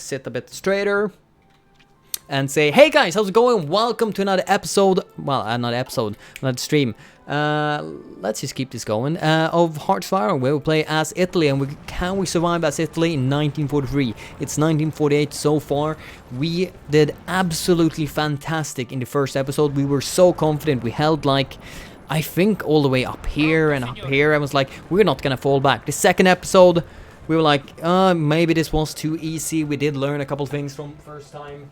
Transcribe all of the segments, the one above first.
sit a bit straighter and say, hey guys, how's it going? Welcome to another episode, well, another stream. Let's just keep this going, of HOI4, where we play as Italy, and can we survive as Italy in 1943? It's 1948 so far. We did absolutely fantastic in the first episode. We were so confident. We held, like, I think all the way up here and up here. I was like, we're not gonna fall back. The second episode, we were like, maybe this was too easy. We did learn a couple things from first time.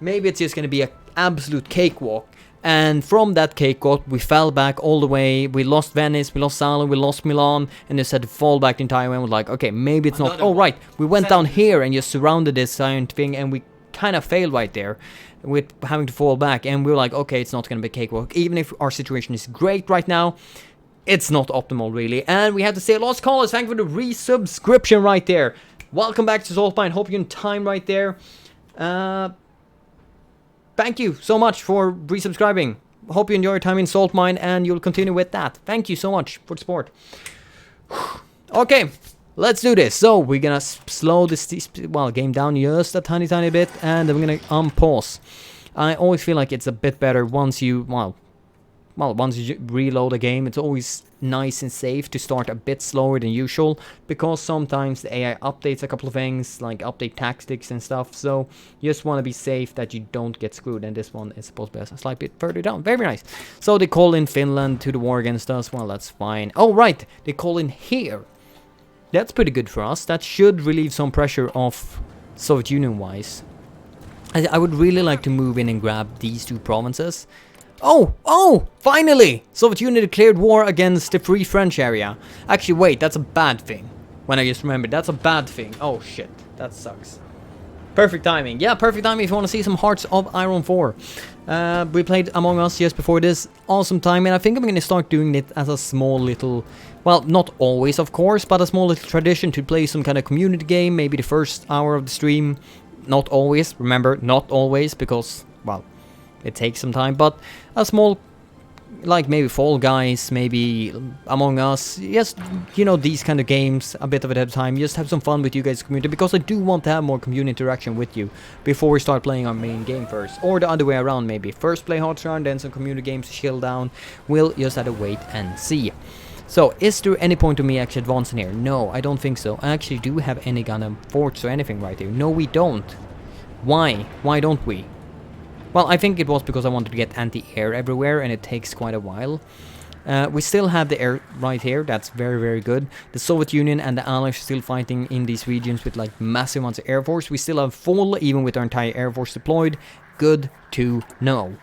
Maybe it's just going to be an absolute cakewalk. And from that cakewalk, we fell back all the way. We lost Venice, we lost Salon, we lost Milan. And just had to fall back the entire way. And was like, okay, maybe it's not. Oh, right. We went down here and just surrounded this giant thing. And we kind of failed right there with having to fall back. And we were like, okay, it's not going to be a cakewalk. Even if our situation is great right now, it's not optimal, really. And we have to say, Lost Callers, thank you for the resubscription right there. Welcome back to Saltmine. Hope you're in time right there. Thank you so much for resubscribing. Hope you enjoy your time in Saltmine and you'll continue with that. Thank you so much for the support. Okay, let's do this. So we're gonna slow this game down just a tiny bit, and then we're gonna unpause. I always feel like it's a bit better once you once you reload a game. It's always nice and safe to start a bit slower than usual, because sometimes the AI updates a couple of things, like update tactics and stuff, so you just want to be safe that you don't get screwed. And this one is supposed to be a slight bit further down. Very nice. So they call in Finland to the war against us. Well, that's fine. Oh, right, they call in here. That's pretty good for us. That should relieve some pressure off Soviet Union wise. I would really like to move in and grab these two provinces. Oh, finally! Soviet Union declared war against the Free French area. Actually, wait, that's a bad thing. When I just remembered, that's a bad thing. Oh, shit. That sucks. Perfect timing. Yeah, perfect timing if you want to see some Hearts of Iron 4. We played Among Us just before this. Awesome time, and I think I'm going to start doing it as a small little... Well, not always, of course, but a small little tradition to play some kind of community game. Maybe the first hour of the stream. Not always. Remember, not always, because, well... It takes some time, but a small, like maybe Fall Guys, maybe Among Us, yes, you know, these kind of games, a bit of it at a time, just have some fun with you guys' community, because I do want to have more community interaction with you before we start playing our main game first, or the other way around maybe, first play Hearthstone, then some community games to chill down. We'll just have to wait and see. So, is there any point to me actually advancing here? No, I don't think so. I actually do have any kind of forts or anything right here. No, we don't. Why? Why don't we? Well, I think it was because I wanted to get anti-air everywhere, and it takes quite a while. We still have the air right here. That's very good. The Soviet Union and the Allies are still fighting in these regions with like massive amounts of air force. We still have full, even with our entire air force deployed. Good to know.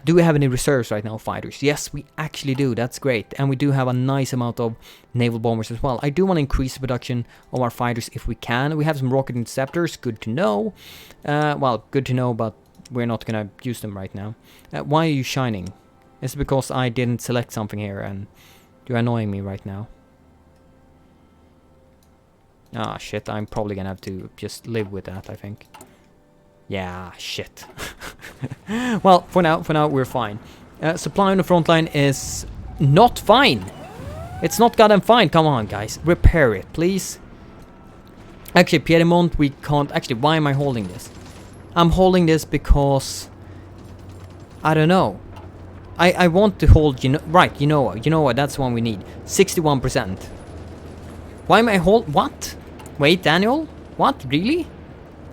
Do we have any reserves right now, fighters? Yes, we actually do. That's great. And we do have a nice amount of naval bombers as well. I do want to increase the production of our fighters if we can. We have some rocket interceptors. Good to know. Well, good to know, but we're not gonna use them right now. Why are you shining? It's because I didn't select something here and you're annoying me right now. Ah, shit, I'm probably gonna have to just live with that, I think. Yeah, shit. Well, for now, we're fine. Supply on the front line is not fine. It's not goddamn fine. Come on, guys. Repair it, please. Actually, Piedmont, we can't... Actually, why am I holding this? I'm holding this because... I don't know. I want to hold... Right, you know what? That's the one we need. 61%. Why am I What? Wait, Daniel? What? Really?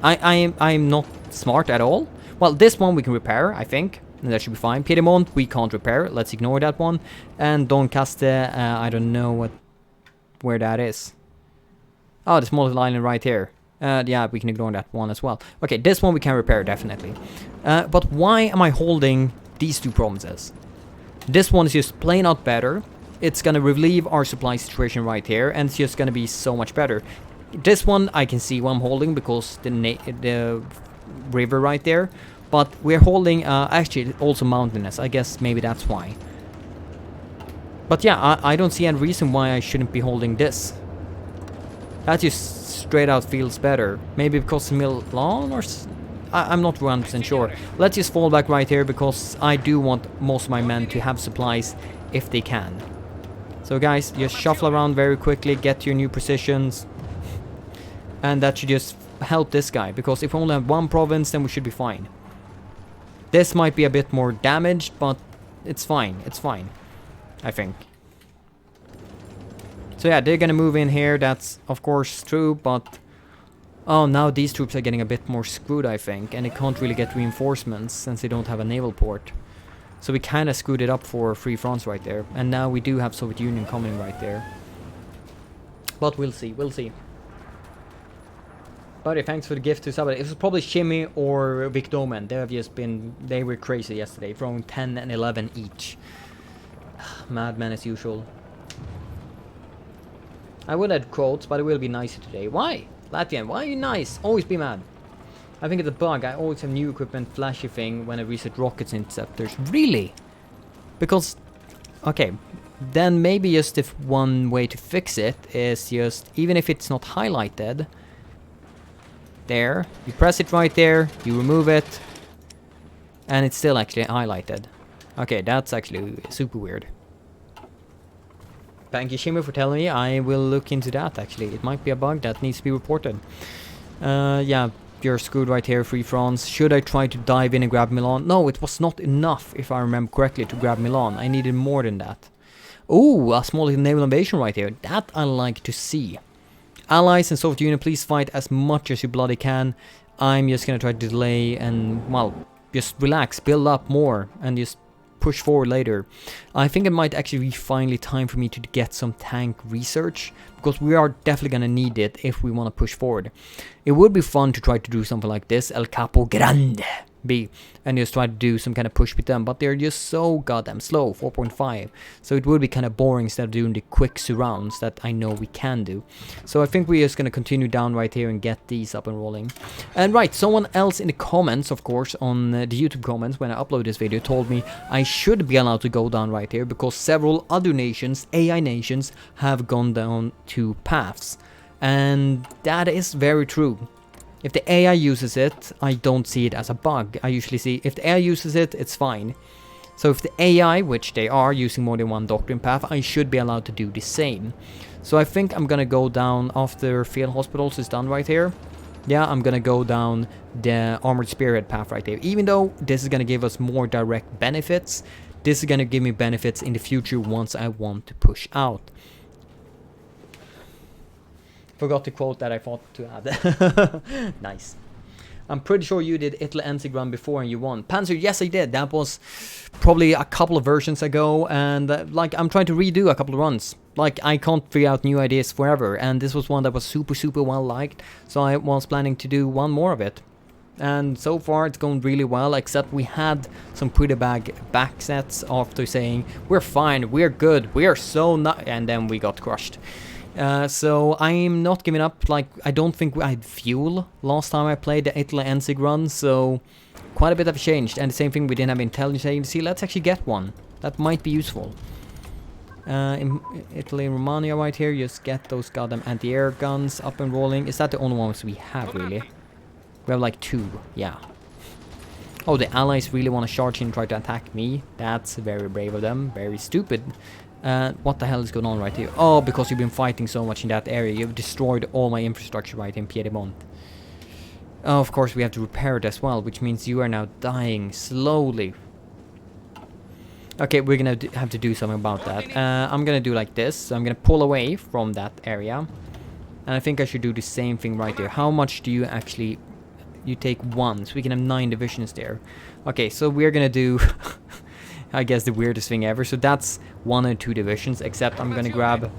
I'm not smart at all? Well, this one we can repair, I think. And that should be fine. Piedmont, we can't repair. Let's ignore that one. And Doncaster, I don't know where that is. Oh, the smallest island right here. Yeah, we can ignore that one as well. Okay, this one we can repair, definitely. But why am I holding these two provinces? This one is just plain out better. It's gonna relieve our supply situation right here, and it's just gonna be so much better. This one I can see why I'm holding, because the river right there. But we're holding, actually, also mountainous. I guess maybe that's why. But yeah, I don't see any reason why I shouldn't be holding this. That just straight out feels better. Maybe because Milan or... I'm not 100% sure. Let's just fall back right here, because I do want most of my men to have supplies if they can. So guys, just shuffle around very quickly, get to your new positions. And that should just help this guy, because if we only have one province, then we should be fine. This might be a bit more damaged, but it's fine. It's fine, I think. So yeah, they're gonna move in here. That's of course true, but oh, now these troops are getting a bit more screwed, I think, and they can't really get reinforcements since they don't have a naval port. So we kind of screwed it up for Free France right there, and now we do have Soviet Union coming right there. But we'll see, we'll see. Buddy, thanks for the gift to Sabbath. It was probably Shimmy or Victomen. They have just been, they were crazy yesterday, throwing 10 and 11 each. Madman as usual. I would add quotes, but it will be nicer today. Why? Latvian, why are you nice? Always be mad. I think it's a bug. I always have new equipment flashy thing when I reset rockets interceptors. Really? Because, okay, then maybe just if one way to fix it is just, even if it's not highlighted, there, you press it right there, you remove it, and it's still actually highlighted. Okay, that's actually super weird. Thank you, Shimmy, for telling me. I will look into that, actually. It might be a bug that needs to be reported. Yeah, you're screwed right here, Free France. Should I try to dive in and grab Milan? No, it was not enough, if I remember correctly, to grab Milan. I needed more than that. Ooh, a small naval invasion right here. That I like to see. Allies and Soviet Union, please fight as much as you bloody can. I'm just gonna try to delay and, well, just relax, build up more, and just push forward later. I think it might actually be finally time for me to get some tank research, because we are definitely gonna need it if we want to push forward. It would be fun to try to do something like this, El Capo Grande B, and just try to do some kind of push with them, but they're just so goddamn slow, 4.5. So it would be kind of boring instead of doing the quick surrounds that I know we can do. So I think we're just gonna continue down right here and get these up and rolling. And right, someone else in the comments, of course, on the YouTube comments when I upload this video, told me I should be allowed to go down right here because several other nations, AI nations, have gone down two paths. And that is very true. If the AI uses it, I don't see it as a bug. I usually see if the AI uses it, it's fine. So if the AI, which they are, using more than one doctrine path, I should be allowed to do the same. So I think I'm gonna go down after field hospitals is done right here. Yeah, I'm gonna go down the armored spearhead path right there. Even though this is gonna give us more direct benefits, this is gonna give me benefits in the future once I want to push out. Forgot the quote that I thought to add. Nice. I'm pretty sure you did Italy Endsieg run before and you won. Panzer, yes I did. That was probably a couple of versions ago, and like I'm trying to redo a couple of runs. Like I can't figure out new ideas forever, and this was one that was super well liked, so I was planning to do one more of it. And so far it's going really well, except we had some pretty bad back sets after saying we're fine, we're good, we are so not, and then we got crushed. So I'm not giving up. Like, I don't think I had fuel last time I played the Italy Endsieg run, so quite a bit have changed. And the same thing, we didn't have intelligence agency. Let's actually get one. That might be useful. In Italy and Romania right here, just get those goddamn anti-air guns up and rolling. Is that the only ones we have, really? We have like 2, yeah. Oh, the allies really want to charge in and try to attack me. That's very brave of them. Very stupid. What the hell is going on right here? Oh, because you've been fighting so much in that area. You've destroyed all my infrastructure right in Piedmont. Oh, of course we have to repair it as well, which means you are now dying slowly. Okay, we're gonna have to do something about that. I'm gonna do like this. So I'm gonna pull away from that area. And I think I should do the same thing right there. How much do you actually... You take 1, so we can have 9 divisions there. Okay, so we're gonna do... I guess the weirdest thing ever. So that's 1 and 2 divisions, except I'm gonna grab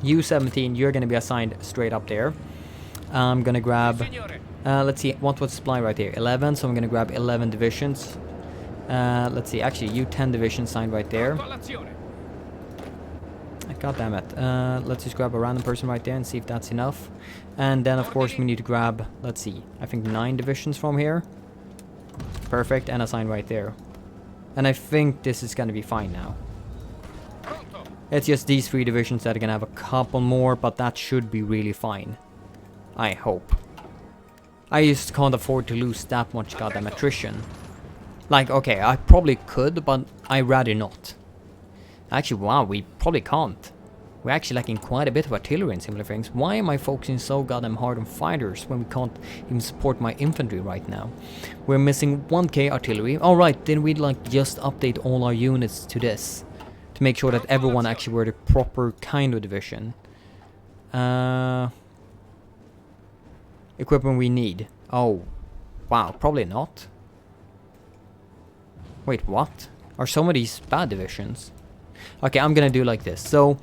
you 17. You're gonna be assigned straight up there. I'm gonna grab let's see, what was supply right here? 11, so I'm gonna grab 11 divisions. Let's see, actually you 10 divisions signed right there. God damn it. Let's just grab a random person right there and see if that's enough. And then of course we need to grab, let's see, I think 9 divisions from here. Perfect, and assign right there. And I think this is gonna be fine now. It's just these 3 divisions that are gonna have a couple more, but that should be really fine. I hope. I just can't afford to lose that much goddamn attrition. Like, okay, I probably could, but I'd rather not. Actually, wow, we probably can't. We're actually lacking quite a bit of artillery and similar things. Why am I focusing so goddamn hard on fighters when we can't even support my infantry right now? We're missing 1k artillery. Alright, then we'd like just update all our units to this. To make sure that everyone actually were the proper kind of division. Equipment we need. Oh, wow, probably not. Wait, what? Are some of these bad divisions? Okay, I'm gonna do like this. So,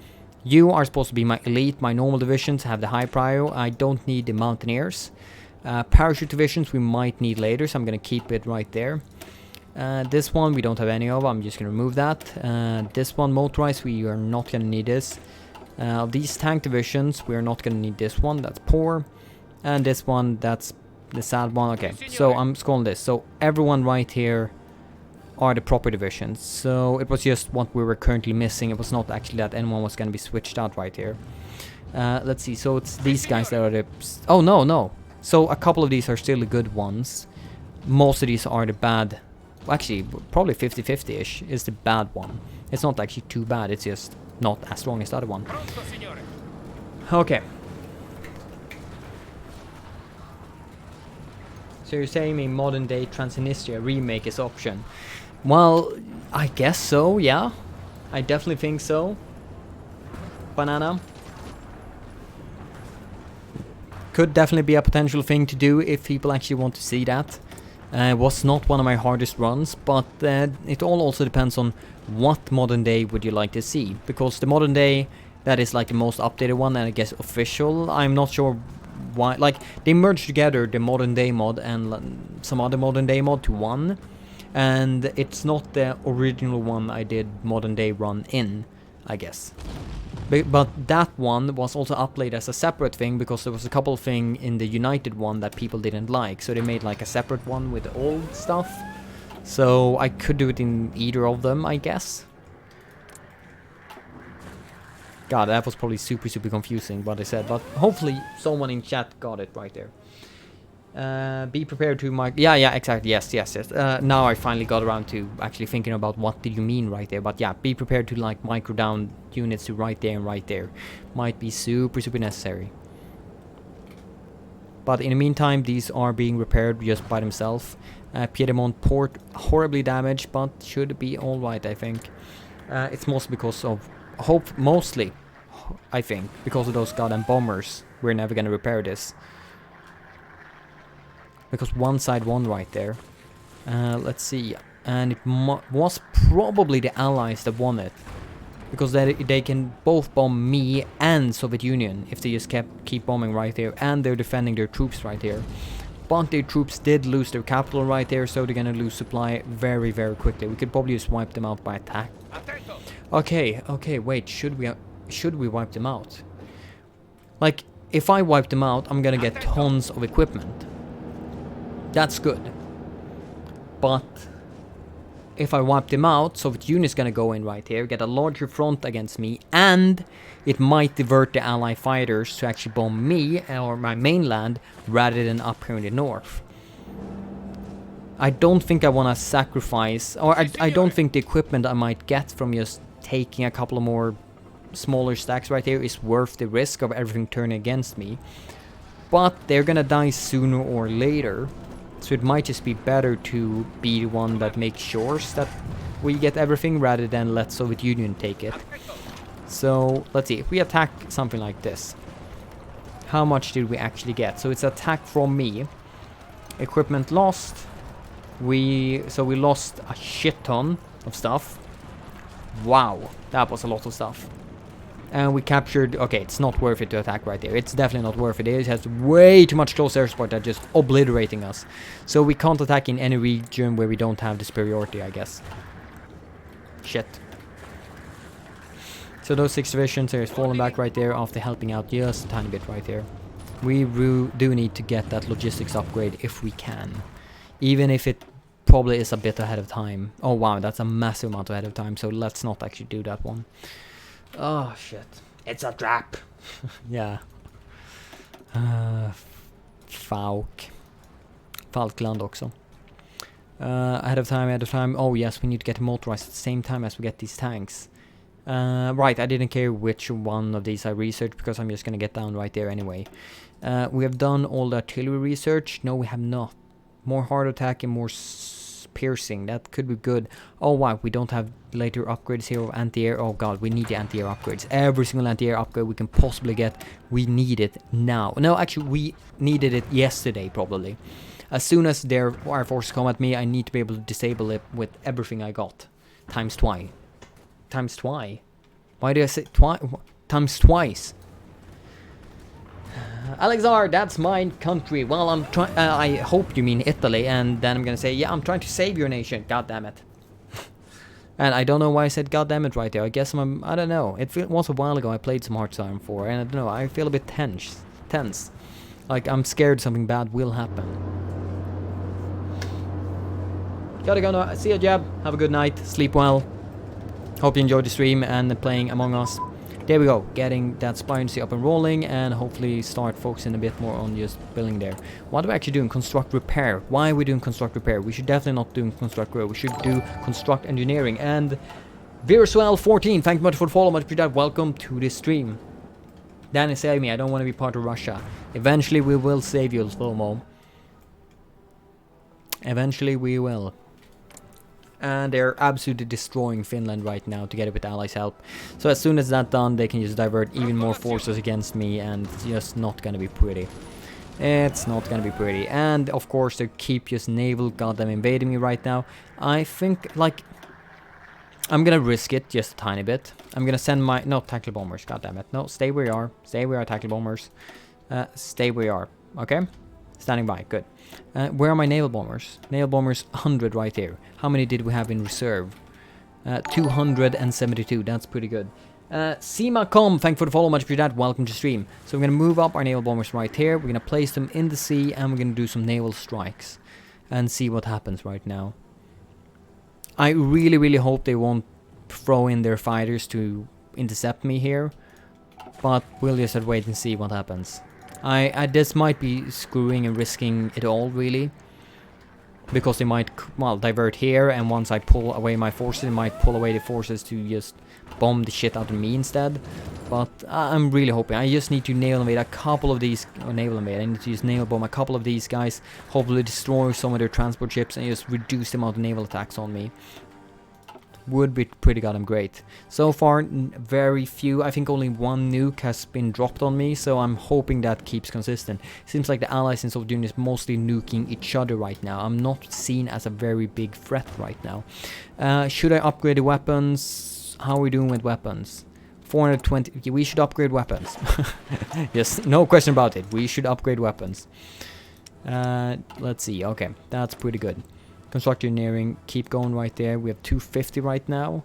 you are supposed to be my elite, my normal divisions have the high prio. I don't need the mountaineers. Parachute divisions we might need later, so I'm gonna keep it right there. This one we don't have any of, I'm just gonna remove that. This one, motorized, we are not gonna need this. These tank divisions, we're not gonna need this one, that's poor. And this one, that's the sad one. Okay, so I'm scrolling this. So everyone right here are the proper divisions. So it was just what we were currently missing. It was not actually that anyone was going to be switched out right here. Let's see. So it's these guys that are the... Oh, no. So a couple of these are still the good ones. Most of these are the bad... Actually, probably 50-50-ish is the bad one. It's not actually too bad. It's just not as strong as the other one. Okay. So you're saying a modern day Transnistria remake is option? Well, I guess so, yeah. I definitely think so. Banana. Could definitely be a potential thing to do if people actually want to see that. It was not one of my hardest runs, but it all also depends on what modern day would you like to see. Because the modern day, that is like the most updated one and I guess official. I'm not sure why, like they merged together the modern day mod and some other modern day mod to one. And it's not the original one I did modern day run in, I guess. But that one was also uploaded as a separate thing because there was a couple of things in the United one that people didn't like. So they made like a separate one with the old stuff. So I could do it in either of them, I guess. God, that was probably super confusing what I said. But hopefully someone in chat got it right there. Be prepared to mic... Yeah, exactly. Yes. Now I finally got around to actually thinking about what did you mean right there. But yeah, be prepared to like micro down units to right there and right there. Might be super necessary. But in the meantime, these are being repaired just by themselves. Piedmont port horribly damaged, but should be alright, I think. It's mostly because of... Mostly, I think, because of those goddamn bombers. We're never gonna repair this. Because one side won right there. Let's see. And it was probably the Allies that won it. Because they can both bomb me and Soviet Union if they just keep bombing right there. And they're defending their troops right here. But their troops did lose their capital right there, so they're gonna lose supply very quickly. We could probably just wipe them out by attack. Okay, wait, should we wipe them out? Like, if I wipe them out, I'm gonna get tons of equipment. That's good. But if I wipe them out, Soviet Union is gonna go in right here, get a larger front against me, and it might divert the Allied fighters to actually bomb me or my mainland rather than up here in the north. I don't think I want to sacrifice, or I don't think the equipment I might get from just taking a couple of more smaller stacks right here is worth the risk of everything turning against me. But they're gonna die sooner or later. So it might just be better to be the one that makes sure that we get everything rather than let Soviet Union take it. So let's see, if we attack something like this, how much did we actually get? So it's attack from me. Equipment lost. We lost a shit ton of stuff. Wow, that was a lot of stuff. And we captured... Okay, it's not worth it to attack right there. It's definitely not worth it. It has way too much close air support that's just obliterating us. So we can't attack in any region where we don't have the superiority, I guess. Shit. So those 6 divisions are falling back right there after helping out just a tiny bit right there. We do need to get that logistics upgrade if we can. Even if it probably is a bit ahead of time. Oh wow, that's a massive amount ahead of time. So let's not actually do that one. Oh shit. It's a trap. Yeah. Falkland också. Ahead of time. Oh yes, we need to get motorized at the same time as we get these tanks. Right, I didn't care which one of these I researched because I'm just gonna get down right there anyway. We have done all the artillery research. No, we have not. More hard attack and more piercing. That could be good. Oh wow, we don't have later upgrades here of anti-air. Oh god, we need the anti-air upgrades. Every single anti-air upgrade we can possibly get, we need it now. No, actually, we needed it yesterday, probably. As soon as their air forces come at me, I need to be able to disable it with everything I got. Times twice. Times twice? Why do I say twice? Times twice. Alexar, that's my country. Well, I'm trying. I hope you mean Italy, and then I'm gonna say, yeah, I'm trying to save your nation. God damn it. And I don't know why I said God damn it right there. I guess I don't know. It was a while ago I played some Hearthstone 4, and I don't know. I feel a bit tense. Like I'm scared something bad will happen. Gotta go now. See ya, Jab. Have a good night. Sleep well. Hope you enjoyed the stream and playing Among Us. There we go, getting that Spiracy up and rolling, and hopefully start focusing a bit more on just building there. What are we actually doing? Construct repair. Why are we doing construct repair? We should definitely not do construct grow. We should do construct engineering. And Virsuel14, thank you much for the follow, much appreciated. Welcome to the stream. Danny, save me. I don't want to be part of Russia. Eventually we will save you, Slomo. Eventually we will. And they're absolutely destroying Finland right now together with Allies' help. So as soon as that's done, they can just divert even more forces against me, and it's just not gonna be pretty. It's not gonna be pretty. And of course they keep just naval goddamn invading me right now. I think, like, I'm gonna risk it just a tiny bit. I'm gonna send my... No, tackle bombers, goddammit. No, stay where you are. Stay where you are, tackle bombers. Stay where you are, okay? Standing by, good. Where are my naval bombers? Naval bombers, 100 right here. How many did we have in reserve? 272, that's pretty good. Simacom, thank you for the follow, much appreciated. Welcome to stream. So we're going to move up our naval bombers right here. We're going to place them in the sea, and we're going to do some naval strikes. And see what happens right now. I really, really hope they won't throw in their fighters to intercept me here. But we'll just have to wait and see what happens. This might be screwing and risking it all, really. Because they might, well, divert here, and once I pull away my forces, they might pull away the forces to just bomb the shit out of me instead. But I'm really hoping. I just need to nail invade a couple of these, I need to just nail bomb a couple of these guys, hopefully destroy some of their transport ships, and just reduce the amount of naval attacks on me. Would be pretty goddamn great. So far, very few. I think only one nuke has been dropped on me, so I'm hoping that keeps consistent. Seems like the allies in Soviet Union is mostly nuking each other right now. I'm not seen as a very big threat right now. Should I upgrade the weapons? How are we doing with weapons? 420. We should upgrade weapons. Yes, no question about it. We should upgrade weapons. Let's see. Okay, that's pretty good. Construct engineering, keep going right there. We have 250 right now.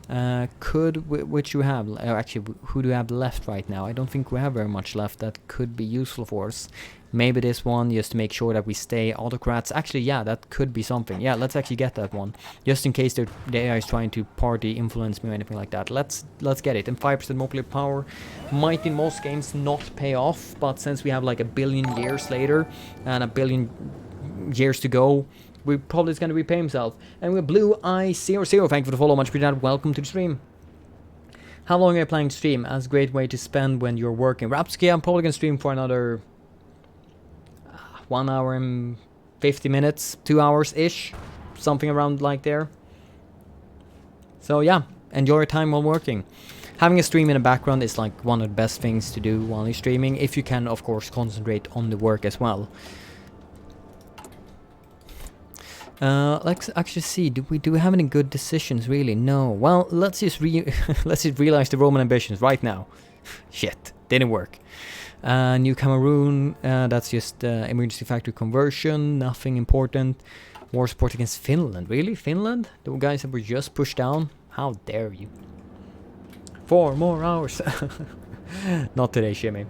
Which you have? Actually, who do you have left right now? I don't think we have very much left that could be useful for us. Maybe this one, just to make sure that we stay autocrats. Actually, yeah, that could be something. Yeah, let's actually get that one, just in case the AI is trying to party influence me or anything like that. Let's get it. And 5% nuclear power might in most games not pay off, but since we have like 1 billion years later and 1 billion years to go, we probably is going to repay himself. And we're Blue Eye 00. Thank you for the follow, much appreciated. Welcome to the stream. How long are you planning to stream? As a great way to spend when you're working. Rapsky, I'm probably going to stream for another 1 hour and 50 minutes, 2 hours-ish. Something around like there. So yeah, enjoy your time while working. Having a stream in the background is like one of the best things to do while you're streaming. If you can, of course, concentrate on the work as well. Let's actually see. Do we have any good decisions? Really? No. Well, let's just realize the Roman ambitions right now. Shit, didn't work. New Cameroon. That's just emergency factory conversion. Nothing important. War support against Finland. Really, Finland? The guys that were just pushed down. How dare you? 4 more hours. Not today, Shimmy.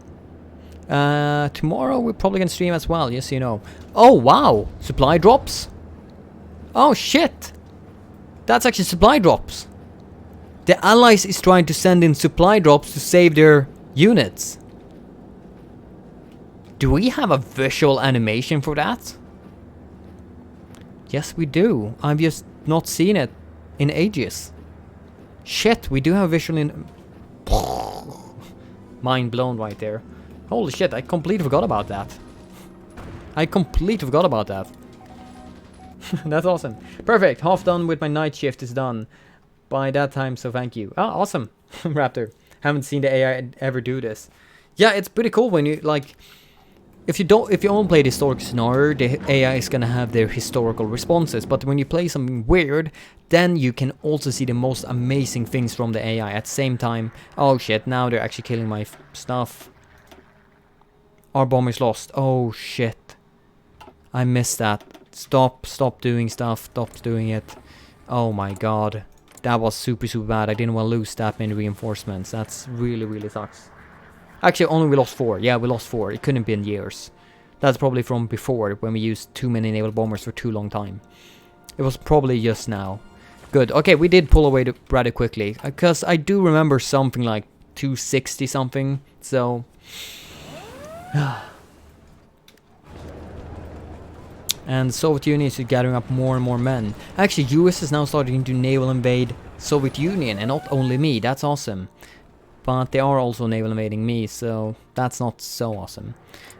Tomorrow we're probably gonna stream as well. Yes, you know. Oh wow! Supply drops. Oh shit! That's actually supply drops. The Allies is trying to send in supply drops to save their units. Do we have a visual animation for that? Yes, we do. I've just not seen it in ages. Shit, we do have visual in... Mind blown right there. Holy shit, I completely forgot about that. That's awesome. Perfect, half done with my night shift is done. By that time, so thank you. Ah, awesome, Raptor. Haven't seen the AI ever do this. Yeah, it's pretty cool when you, like... If you only play the historic scenario, the AI is gonna have their historical responses. But when you play something weird, then you can also see the most amazing things from the AI at the same time. Oh shit, now they're actually killing my stuff. Our bomber's lost. Oh shit. I missed that. Stop doing stuff. Stop doing it. Oh my god. That was super bad. I didn't want to lose that many reinforcements. That's really sucks. Actually, only we lost 4. Yeah, we lost 4. It couldn't have been years. That's probably from before, when we used too many naval bombers for too long time. It was probably just now. Good. Okay, we did pull away rather quickly. Because I do remember something like 260 something. So... And Soviet Union is gathering up more and more men. Actually, US is now starting to naval invade Soviet Union, and not only me. That's awesome. But they are also naval invading me, so that's not so awesome.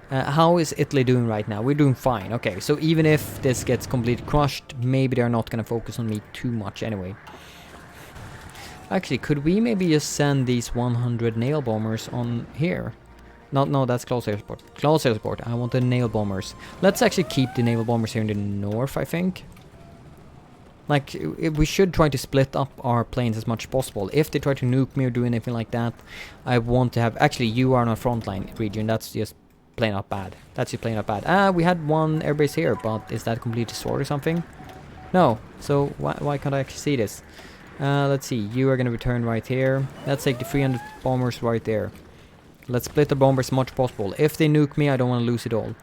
How is Italy doing right now? We're doing fine. Okay, so even if this gets completely crushed, maybe they're not going to focus on me too much anyway. Actually, could we maybe just send these 100 naval bombers on here? No, that's close air support. Close air support. I want the naval bombers. Let's actually keep the naval bombers here in the north, I think. Like, we should try to split up our planes as much as possible. If they try to nuke me or do anything like that, I want to have... Actually, you are on a frontline region. That's just plain up bad. That's just plain up bad. We had one airbase here, but is that completely destroyed or something? No. So, why can't I actually see this? Let's see. You are going to return right here. Let's take the 300 bombers right there. Let's split the bombers as much as possible. If they nuke me, I don't want to lose it all.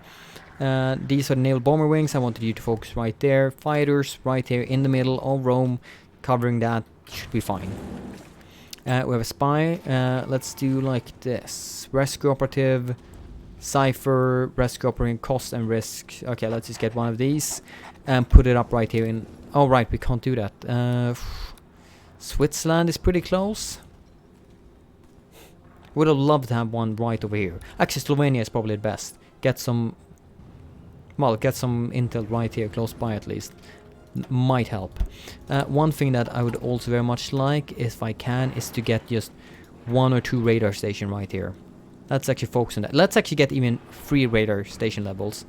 These are the naval bomber wings. I wanted you to focus right there. Fighters right here in the middle of Rome. Covering that should be fine. We have a spy. Let's do like this. Rescue operative. Cipher. Rescue operative. Cost and risk. Okay, let's just get one of these. And put it up right here in... Oh, right, we can't do that. Switzerland is pretty close. Would have loved to have one right over here. Actually, Slovenia is probably the best. Get some... Well, get some intel right here, close by at least. Might help. One thing that I would also very much like, if I can, is to get just 1 or 2 radar station right here. Let's actually focus on that. Let's actually get even 3 radar station levels.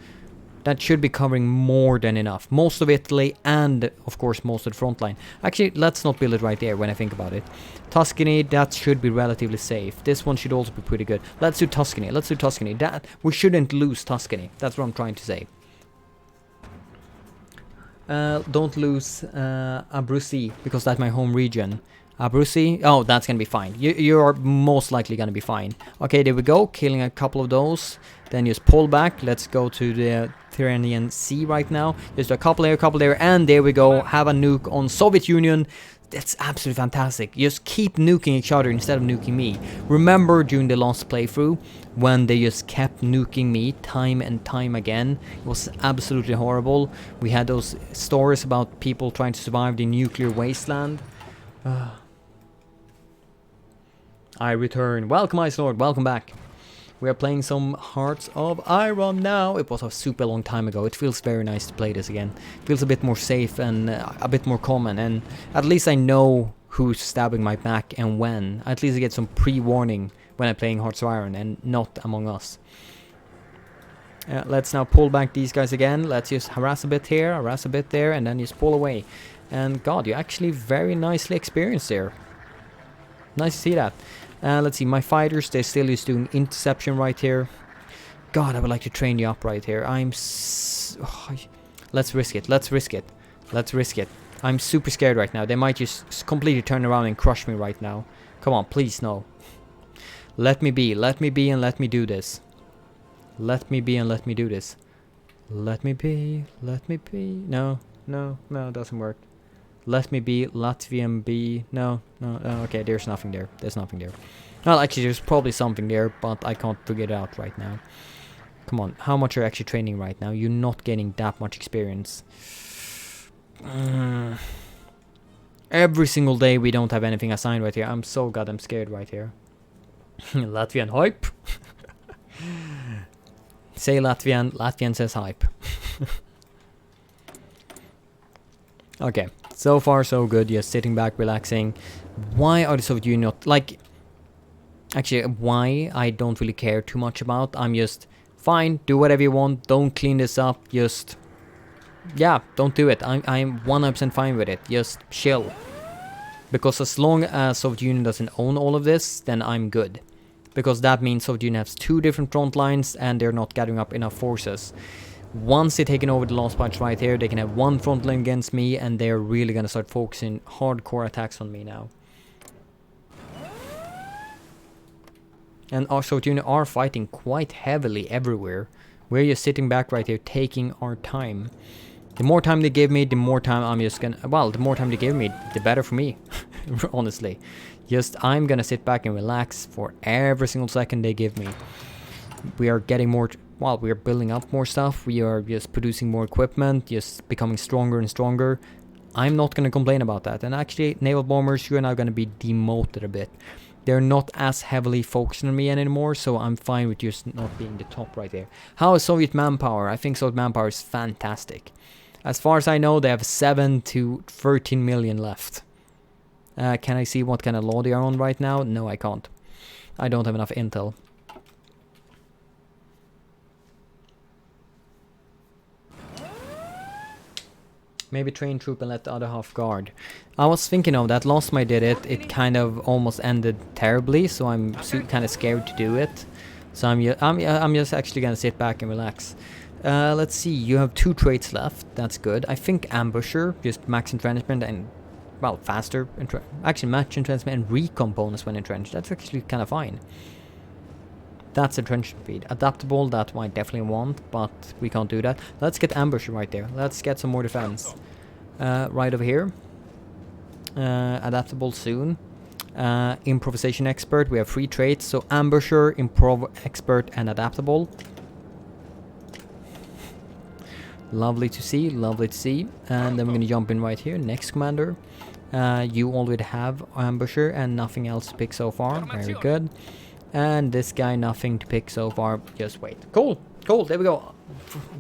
That should be covering more than enough. Most of Italy and, of course, most of the front line. Actually, let's not build it right there when I think about it. Tuscany, that should be relatively safe. This one should also be pretty good. Let's do Tuscany. Let's do Tuscany. That we shouldn't lose Tuscany. That's what I'm trying to say. Don't lose Abruzzi, because that's my home region. Abruzzi? Oh, that's gonna be fine. You're most likely gonna be fine. Okay, there we go. Killing a couple of those. Then just pull back. Let's go to the Tyrrhenian Sea right now. Just a couple there, and there we go. Have a nuke on Soviet Union. That's absolutely fantastic. Just keep nuking each other instead of nuking me. Remember during the last playthrough when they just kept nuking me time and time again? It was absolutely horrible. We had those stories about people trying to survive the nuclear wasteland. I return. Welcome, Ice Lord. Welcome back. We are playing some Hearts of Iron now. It was a super long time ago. It feels very nice to play this again. It feels a bit more safe and a bit more common. And at least I know who's stabbing my back and when. At least I get some pre-warning when I'm playing Hearts of Iron and not Among Us. Let's now pull back these guys again. Let's just harass a bit here, harass a bit there, and then just pull away. And God, you actually very nicely experienced there. Nice to see that. Let's see, my fighters, they're still just doing interception right here. God, I would like to train you up right here. Let's risk it, let's risk it. Let's risk it. I'm super scared right now. They might just completely turn around and crush me right now. Come on, please, no. Let me be, and let me do this. Let me be and let me do this. Let me be, let me be. No, it doesn't work. Let me be, Latvian B. No, okay, there's nothing there. There's nothing there. Well, actually, there's probably something there, but I can't figure it out right now. Come on, how much are you actually training right now? You're not getting that much experience. Every single day we don't have anything assigned right here. I'm so goddamn scared right here. Latvian hype. Say Latvian. Latvian says hype. Okay. So far so good. Just sitting back, relaxing. Why are the Soviet Union not... Like... Actually, why I don't really care too much about. I'm just... Fine, do whatever you want. Don't clean this up. Just... Yeah, don't do it. I'm 100% fine with it. Just chill. Because as long as Soviet Union doesn't own all of this, then I'm good. Because that means Soviet Union has 2 different front lines and they're not gathering up enough forces. Once they're taking over the last patch right here, they can have 1 front line against me and they're really gonna start focusing hardcore attacks on me now. And our Soviet Union are fighting quite heavily everywhere. We're just sitting back right here taking our time. The more time they give me, the more time I'm just gonna... Well, the more time they give me, the better for me. Honestly. Just, I'm gonna sit back and relax for every single second they give me. We are getting more... Well, we are building up more stuff. We are just producing more equipment. Just becoming stronger and stronger. I'm not gonna complain about that. And actually, naval bombers, you're now gonna be demoted a bit. They're not as heavily focused on me anymore, so I'm fine with just not being the top right there. How is Soviet manpower? I think Soviet manpower is fantastic. As far as I know, they have 7 to 13 million left. Can I see what kind of law they are on right now? No, I can't. I don't have enough intel. Maybe train troop and let the other half guard. I was thinking of that. Last time I did it, it kind of almost ended terribly, so I'm kind of scared to do it. So I'm just actually gonna sit back and relax. Let's see, you have 2 traits left. That's good. I think ambusher, just max entrenchment and, well, faster. Actually, match entrenchment and recon bonus when entrenched. That's actually kind of fine. That's entrenchment speed. Adaptable, that I definitely want, but we can't do that. Let's get ambusher right there. Let's get some more defense. Right over here. Adaptable soon. Improvisation expert. We have 3 traits. So ambusher, improv expert, and adaptable. Lovely to see, lovely to see. And then we're gonna jump in right here. Next commander. You already have ambusher and nothing else to pick so far. Very good. And this guy, nothing to pick so far. Just wait. Cool, cool. There we go.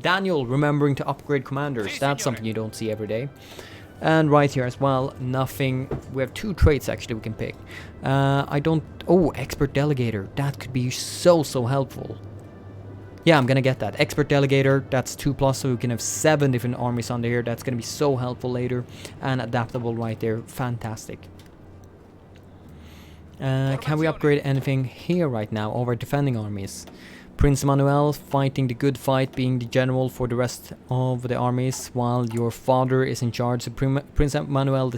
Daniel remembering to upgrade commanders. That's something you don't see every day. And right here as well, nothing. We have 2 traits actually we can pick. I don't... Oh, expert delegator. That could be so helpful. Yeah, I'm gonna get that. Expert delegator, that's 2+, so we can have 7 different armies under here. That's gonna be so helpful later. And adaptable right there. Fantastic. Can we upgrade anything here right now over defending armies? Prince Emmanuel fighting the good fight, being the general for the rest of the armies, while your father is in charge. So Prince Emmanuel,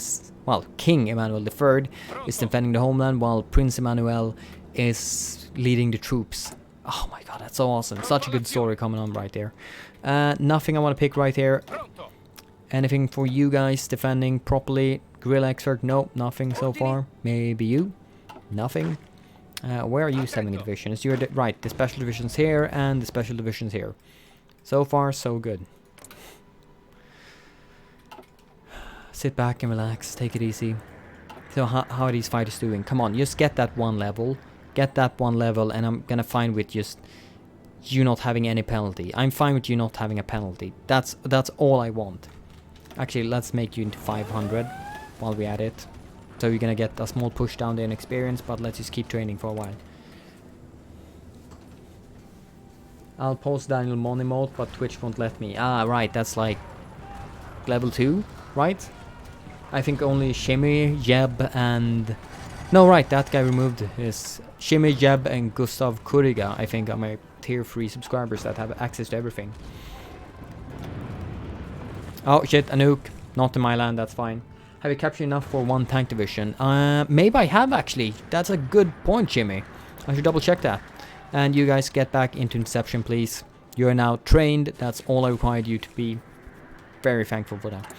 King Emmanuel III is defending the homeland, while Prince Emmanuel is leading the troops. Oh my god, that's so awesome. Such a good story coming on right there. Nothing I want to pick right here. Anything for you guys defending properly? Guerrilla expert? Nope, nothing so far. Maybe you? Nothing. Where are you sending divisions? You're right, the special divisions here and the special divisions here. So far, so good. Sit back and relax, take it easy. So how are these fighters doing? Come on, just get that 1 level. Get that 1 level and I'm gonna fine with just you not having any penalty. I'm fine with you not having a penalty. That's all I want. Actually, let's make you into 500 while we're at it. So you're gonna get a small push down there in experience, but let's just keep training for a while. I'll post Daniel money mode, but Twitch won't let me. Ah, right, that's like level 2, right? I think only Shimmy, Jeb, and... No, right, that guy removed his... Shimmy, Jeb, and Gustav Kuriga, I think, are my tier 3 subscribers that have access to everything. Oh, shit, a nuke. Not in my land, that's fine. Have you captured enough for 1 tank division? Maybe I have, actually. That's a good point, Jimmy. I should double check that. And you guys get back into interception, please. You are now trained. That's all I required you to be. Very thankful for that.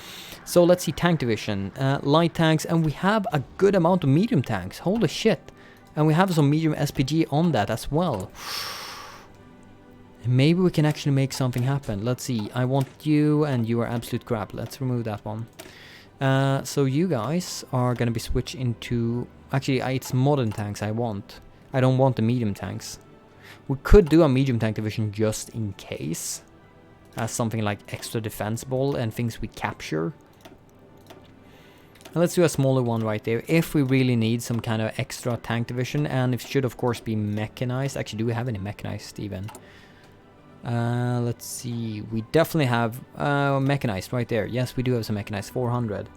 So let's see, tank division. Light tanks, and we have a good amount of medium tanks. Holy shit. And we have some medium SPG on that as well. Maybe we can actually make something happen. Let's see. I want you, and you are absolute crap. Let's remove that one. So you guys are gonna be switched into... Actually, it's modern tanks I want. I don't want the medium tanks. We could do a medium tank division just in case. As something like extra defensible and things we capture. And let's do a smaller one right there. If we really need some kind of extra tank division. And it should of course be mechanized. Actually, do we have any mechanized even? Let's see. We definitely have mechanized right there. Yes, we do have some mechanized. 400.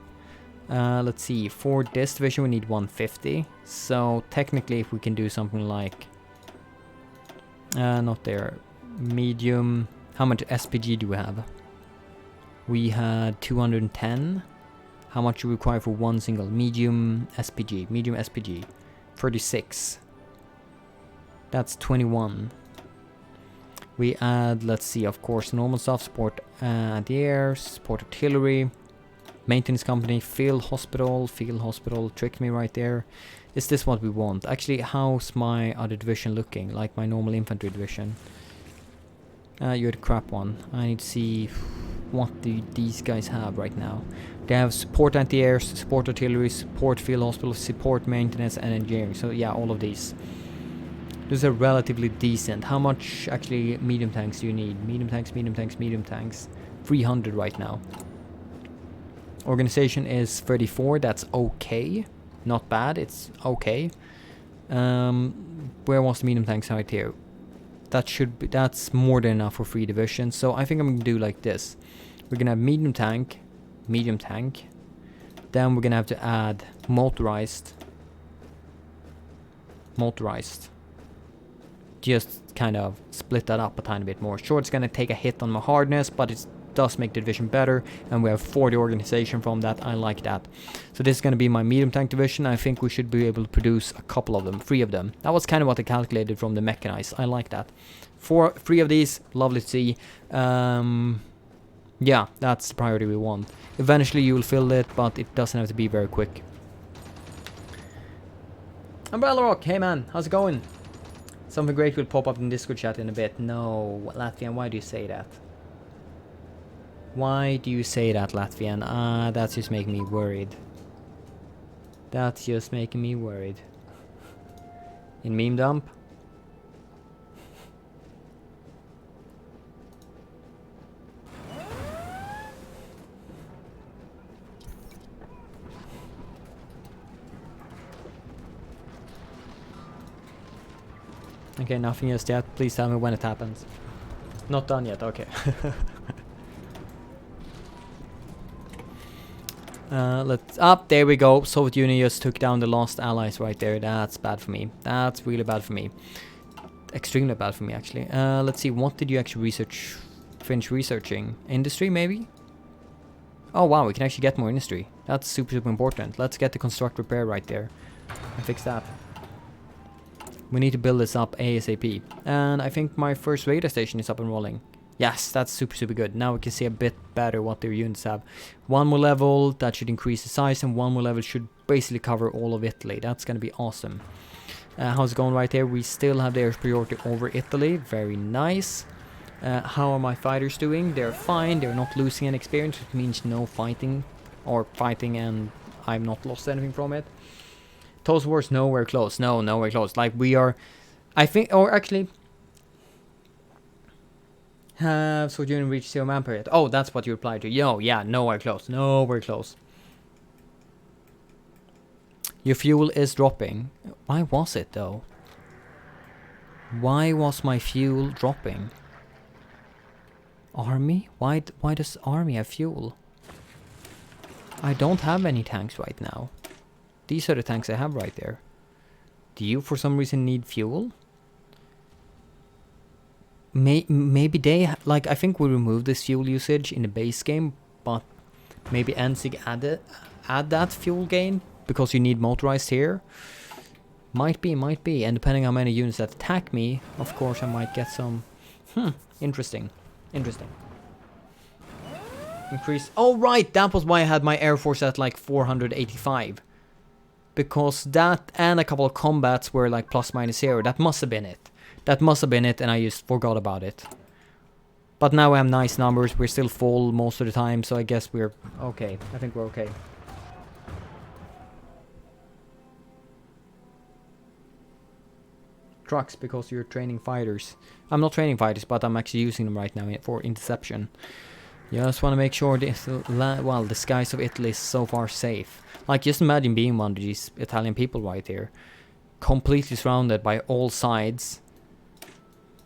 Let's see. For this division, we need 150. So technically, if we can do something like... not there. Medium. How much SPG do we have? We had 210. How much do we require for one single? Medium SPG. Medium SPG. 36. That's 21. We add, let's see, of course, normal stuff. Support anti-air, support artillery, maintenance company, field hospital. Tricked me right there. Is this what we want? Actually, how's my other division looking? Like my normal infantry division. You're the crap one. I need to see what do these guys have right now. They have support anti-air, support artillery, support field hospital, support maintenance and engineering. So yeah, all of these. These are relatively decent. How much actually medium tanks do you need? Medium tanks. 300 right now. Organization is 34. That's okay. Not bad. It's okay. Where was the medium tanks right here? That should be. That's more than enough for 3 divisions. So I think I'm gonna do like this. We're gonna have medium tank. Then we're gonna have to add motorized. Just kind of split that up a tiny bit more. Sure, it's gonna take a hit on my hardness, but it does make the division better, and we have 40 organization from that. I like that. So this is gonna be my medium tank division. I think we should be able to produce a couple of them, 3 of them. That was kind of what I calculated from the mechanized. I like that. 3 of these, lovely to see. Yeah, that's the priority we want. Eventually you will fill it, but it doesn't have to be very quick. Umbrella Rock, hey man, how's it going? Something great will pop up in Discord chat in a bit. No, Latvian, why do you say that? Why do you say that, Latvian? That's just making me worried. In meme dump? Okay, nothing just yet. Please tell me when it happens. Not done yet, okay. Let's up. There we go. Soviet Union just took down the lost allies right there. That's bad for me. That's really bad for me. Extremely bad for me, actually. Let's see. What did you actually finish researching? Industry, maybe? Oh wow, we can actually get more industry. That's super important. Let's get the construct repair right there and fix that. We need to build this up ASAP. And I think my first radar station is up and rolling. Yes, that's super good. Now we can see a bit better what their units have. 1 more level, that should increase the size, and 1 more level should basically cover all of Italy. That's gonna be awesome. How's it going right there? We still have the air priority over Italy. Very nice. How are my fighters doing? They're fine. They're not losing any experience, which means no fighting. Or fighting and I've not lost anything from it. Total wars nowhere close. No, nowhere close. Like we are, I think, or actually, have so you reach 0 man period. Oh, that's what you replied to. Yo, yeah, nowhere close. Nowhere close. Your fuel is dropping. Why was it though? Why was my fuel dropping? Army? Why does army have fuel? I don't have any tanks right now. These are the tanks I have right there. Do you for some reason need fuel? Maybe they like, I think we removed this fuel usage in the base game, but maybe Endsieg add that fuel gain because you need motorized here. Might be, and depending how many units that attack me, of course I might get some. Interesting. Increase. Oh right, that was why I had my air force at like 485. Because that and a couple of combats were like ±0. That must have been it. And I just forgot about it. But now we have nice numbers. We're still full most of the time, so I guess we're okay. I think we're okay. Trucks, because you're training fighters. I'm not training fighters, but I'm actually using them right now for interception. Just want to make sure this, well, the skies of Italy is so far safe. Like, just imagine being one of these Italian people right here. Completely surrounded by all sides.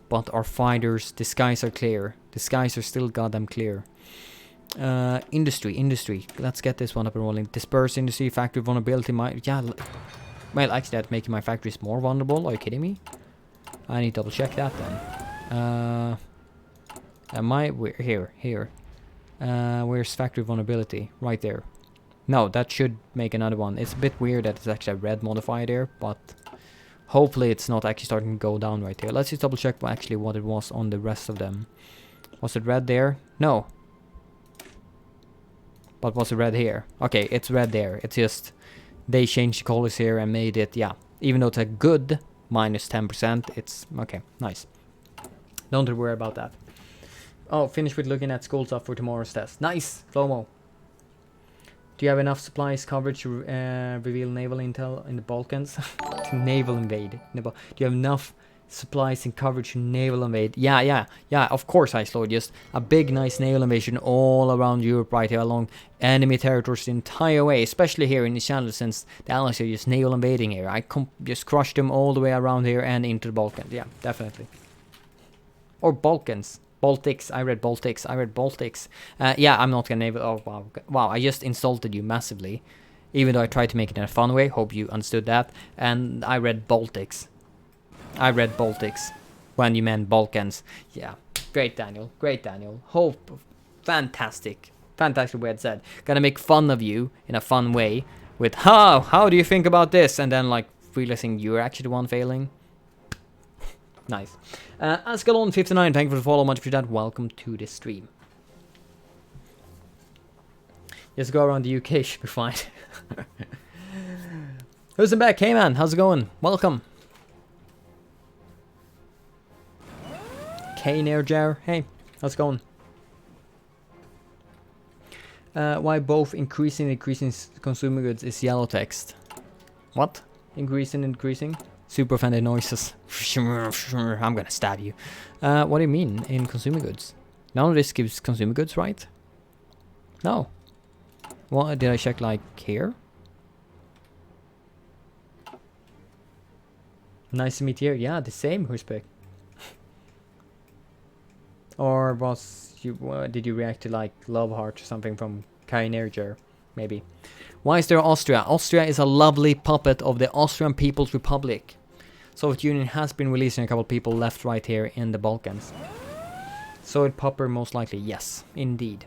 But our fighters, the skies are clear. The skies are still goddamn clear. Industry. Let's get this one up and rolling. Disperse industry, factory vulnerability. Well, actually, that's making my factories more vulnerable. Are you kidding me? I need to double check that then. Here. Where's factory vulnerability? Right there. No, that should make another one. It's a bit weird that it's actually a red modifier there, but hopefully it's not actually starting to go down right here. Let's just double check what it was on the rest of them. Was it red there? No. But was it red here? Okay, it's red there. It's just they changed the colors here and made it, yeah. Even though it's a good minus 10%, it's okay, nice. Don't worry about that. Oh, finished with looking at school stuff for tomorrow's test. Nice, Flomo. Do you have enough supplies coverage to reveal naval intel in the Balkans? Naval invade. Do you have enough supplies and coverage to naval invade? Yeah, of course, Ice Lord. Just a big, nice naval invasion all around Europe right here along enemy territories the entire way, especially here in the channel since the Allies are just naval invading here. I just crushed them all the way around here and into the Balkans. Yeah, definitely. Or Balkans. Baltics. I read Baltics. Yeah, I'm not gonna naval. Oh, wow. I just insulted you massively. Even though I tried to make it in a fun way. Hope you understood that. And I read Baltics. When you meant Balkans. Yeah. Great, Daniel. Hope. Fantastic way it said. Gonna make fun of you in a fun way. With, how do you think about this? And then, like, realizing you're actually the one failing. Nice. Ascalon59, thank you for the follow. Much for that. Welcome to the stream. Just go around the UK, should be fine. Who's in back? Hey man, how's it going? Welcome. K-Nerjar, hey, how's it going? Why both increasing and decreasing consumer goods is yellow text? What? Increasing and decreasing? Super offended noises. I'm gonna stab you. What do you mean in consumer goods? None of this gives consumer goods, right? No. What did I check like here? Nice to meet you. Yeah, the same, Huspek. Or was you? Did you react to like Love Heart or something from Kai Nerger? Maybe. Why is there Austria? Austria is a lovely puppet of the Austrian People's Republic. Soviet Union has been releasing a couple people left right here in the Balkans. Soviet pupper most likely, yes, indeed.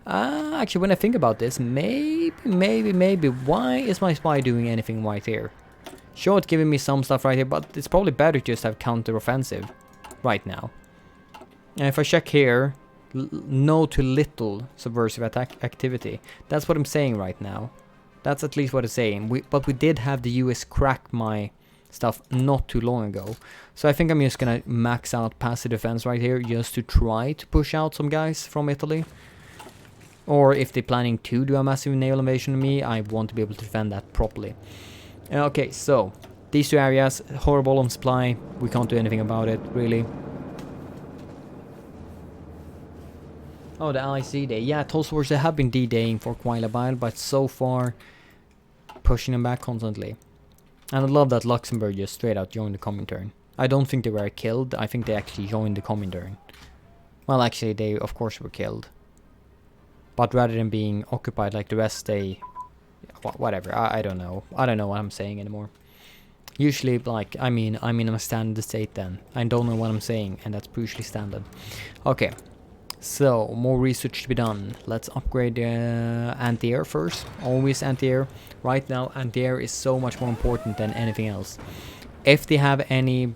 Actually, when I think about this, maybe, why is my spy doing anything right here? Sure, it's giving me some stuff right here, but it's probably better to just have counter-offensive right now. And if I check here, no to little subversive attack activity. That's what I'm saying right now. That's at least what it's saying. But we did have the US crack my stuff not too long ago. So I think I'm just gonna max out passive defense right here just to try to push out some guys from Italy. Or if they're planning to do a massive naval invasion on me, I want to be able to defend that properly. Okay, so these two areas, horrible on supply. We can't do anything about it, really. Oh, the Allies D-Day. Yeah, Toast Wars, they have been D-Daying for quite a while, but so far pushing them back constantly. And I love that Luxembourg just straight out joined the Comintern. I don't think they were killed, I think they actually joined the Comintern. Well, actually, they of course were killed. But rather than being occupied like the rest, they... Whatever, I don't know. I don't know what I'm saying anymore. Usually, like, I'm in a standard state then. I don't know what I'm saying, and that's usually standard. Okay. So, more research to be done. Let's upgrade anti-air first. Always anti-air. Right now, anti-air is so much more important than anything else. If they have any...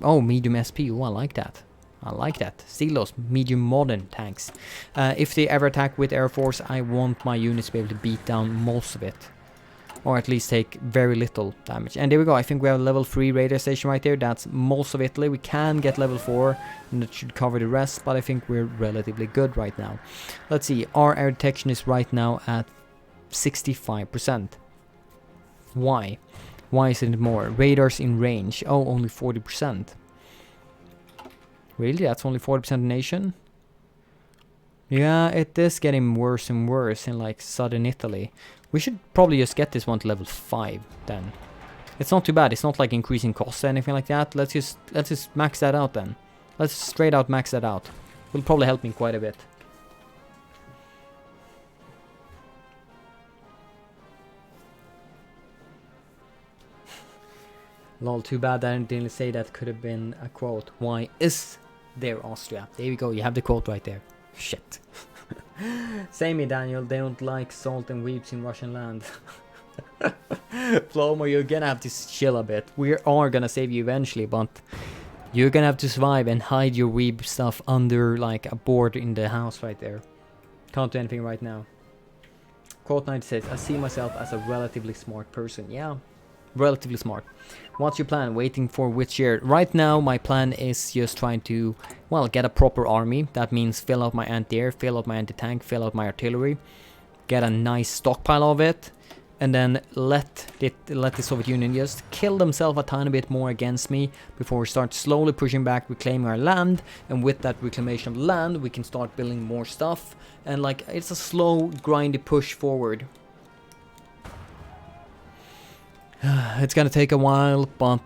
Oh, medium SP. Oh, I like that. I like that. Silos, medium modern tanks. If they ever attack with Air Force, I want my units to be able to beat down most of it. or at least take very little damage. And there we go. I think we have a level 3 radar station right there. That's most of Italy. We can get level 4, and that should cover the rest, but I think we're relatively good right now. Let's see. Our air detection is right now at 65%. Why? Why isn't it more? Radars in range. Oh, only 40%. Really? That's only 40% nation? Yeah, it is getting worse and worse in like southern Italy. We should probably just get this one to level 5 then. It's not too bad. It's not like increasing costs or anything like that. Let's just max that out then. Let's straight out max that out. Will probably help me quite a bit. Lol, too bad I didn't say that. Could have been a quote. Why is there Austria? There we go. You have the quote right there. Shit. Say me, Daniel, they don't like salt and weeps in Russian land. Flomo, you're gonna have to chill a bit. We are gonna save you eventually, but you're gonna have to survive and hide your weeb stuff under like a board in the house right there. Can't do anything right now. Quote 96, I see myself as a relatively smart person. Yeah, relatively smart. What's your plan? Waiting for which year? Right now, my plan is just trying to, well, get a proper army. That means fill out my anti-air, fill out my anti-tank, fill out my artillery, get a nice stockpile of it, and then let the Soviet Union just kill themselves a tiny bit more against me before we start slowly pushing back, reclaiming our land. And with that reclamation of land, we can start building more stuff. And like, it's a slow, grindy push forward. It's gonna take a while, but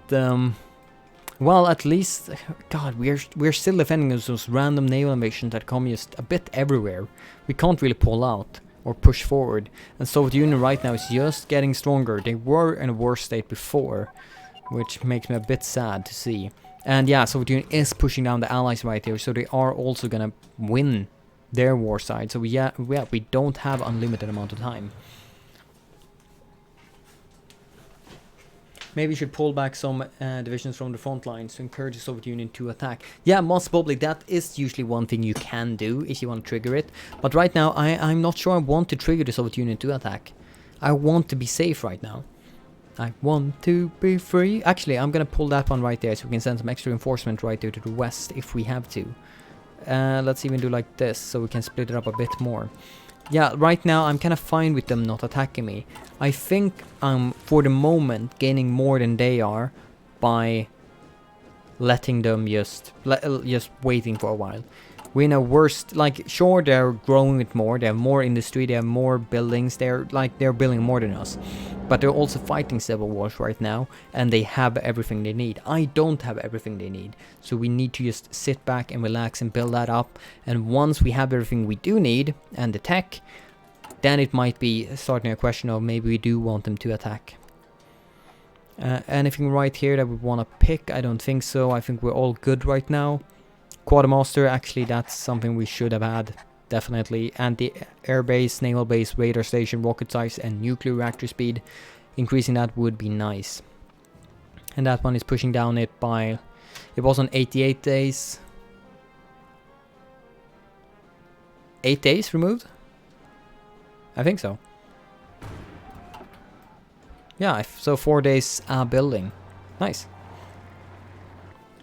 well, at least, God, we're still defending those random naval invasions that come just a bit everywhere. We can't really pull out or push forward, and Soviet Union right now is just getting stronger. They were in a worse state before, which makes me a bit sad to see. And yeah, Soviet Union is pushing down the Allies right here, so they are also gonna win their war side. So we don't have unlimited amount of time. Maybe you should pull back some divisions from the front lines to encourage the Soviet Union to attack. Yeah, most probably that is usually one thing you can do if you want to trigger it. But right now, I'm not sure I want to trigger the Soviet Union to attack. I want to be safe right now. I want to be free. Actually, I'm going to pull that one right there so we can send some extra reinforcement right there to the west if we have to. Let's even do like this so we can split it up a bit more. Yeah, right now I'm kind of fine with them not attacking me. I think I'm, for the moment, gaining more than they are by letting them just waiting for a while. We're in a worst, like, sure, they're growing it more, they have more industry, they have more buildings, they're building more than us. But they're also fighting civil wars right now, and they have everything they need. I don't have everything they need, so we need to just sit back and relax and build that up. And once we have everything we do need, and the tech, then it might be starting a question of maybe we do want them to attack. Anything right here that we want to pick? I don't think so. I think we're all good right now. Quartermaster, actually that's something we should have had, definitely. Anti-air base, naval base, radar station, rocket size and nuclear reactor speed. Increasing that would be nice. And that one is pushing down it by, it was on 88 days. 8 days removed? I think so. Yeah, so 4 days building. Nice.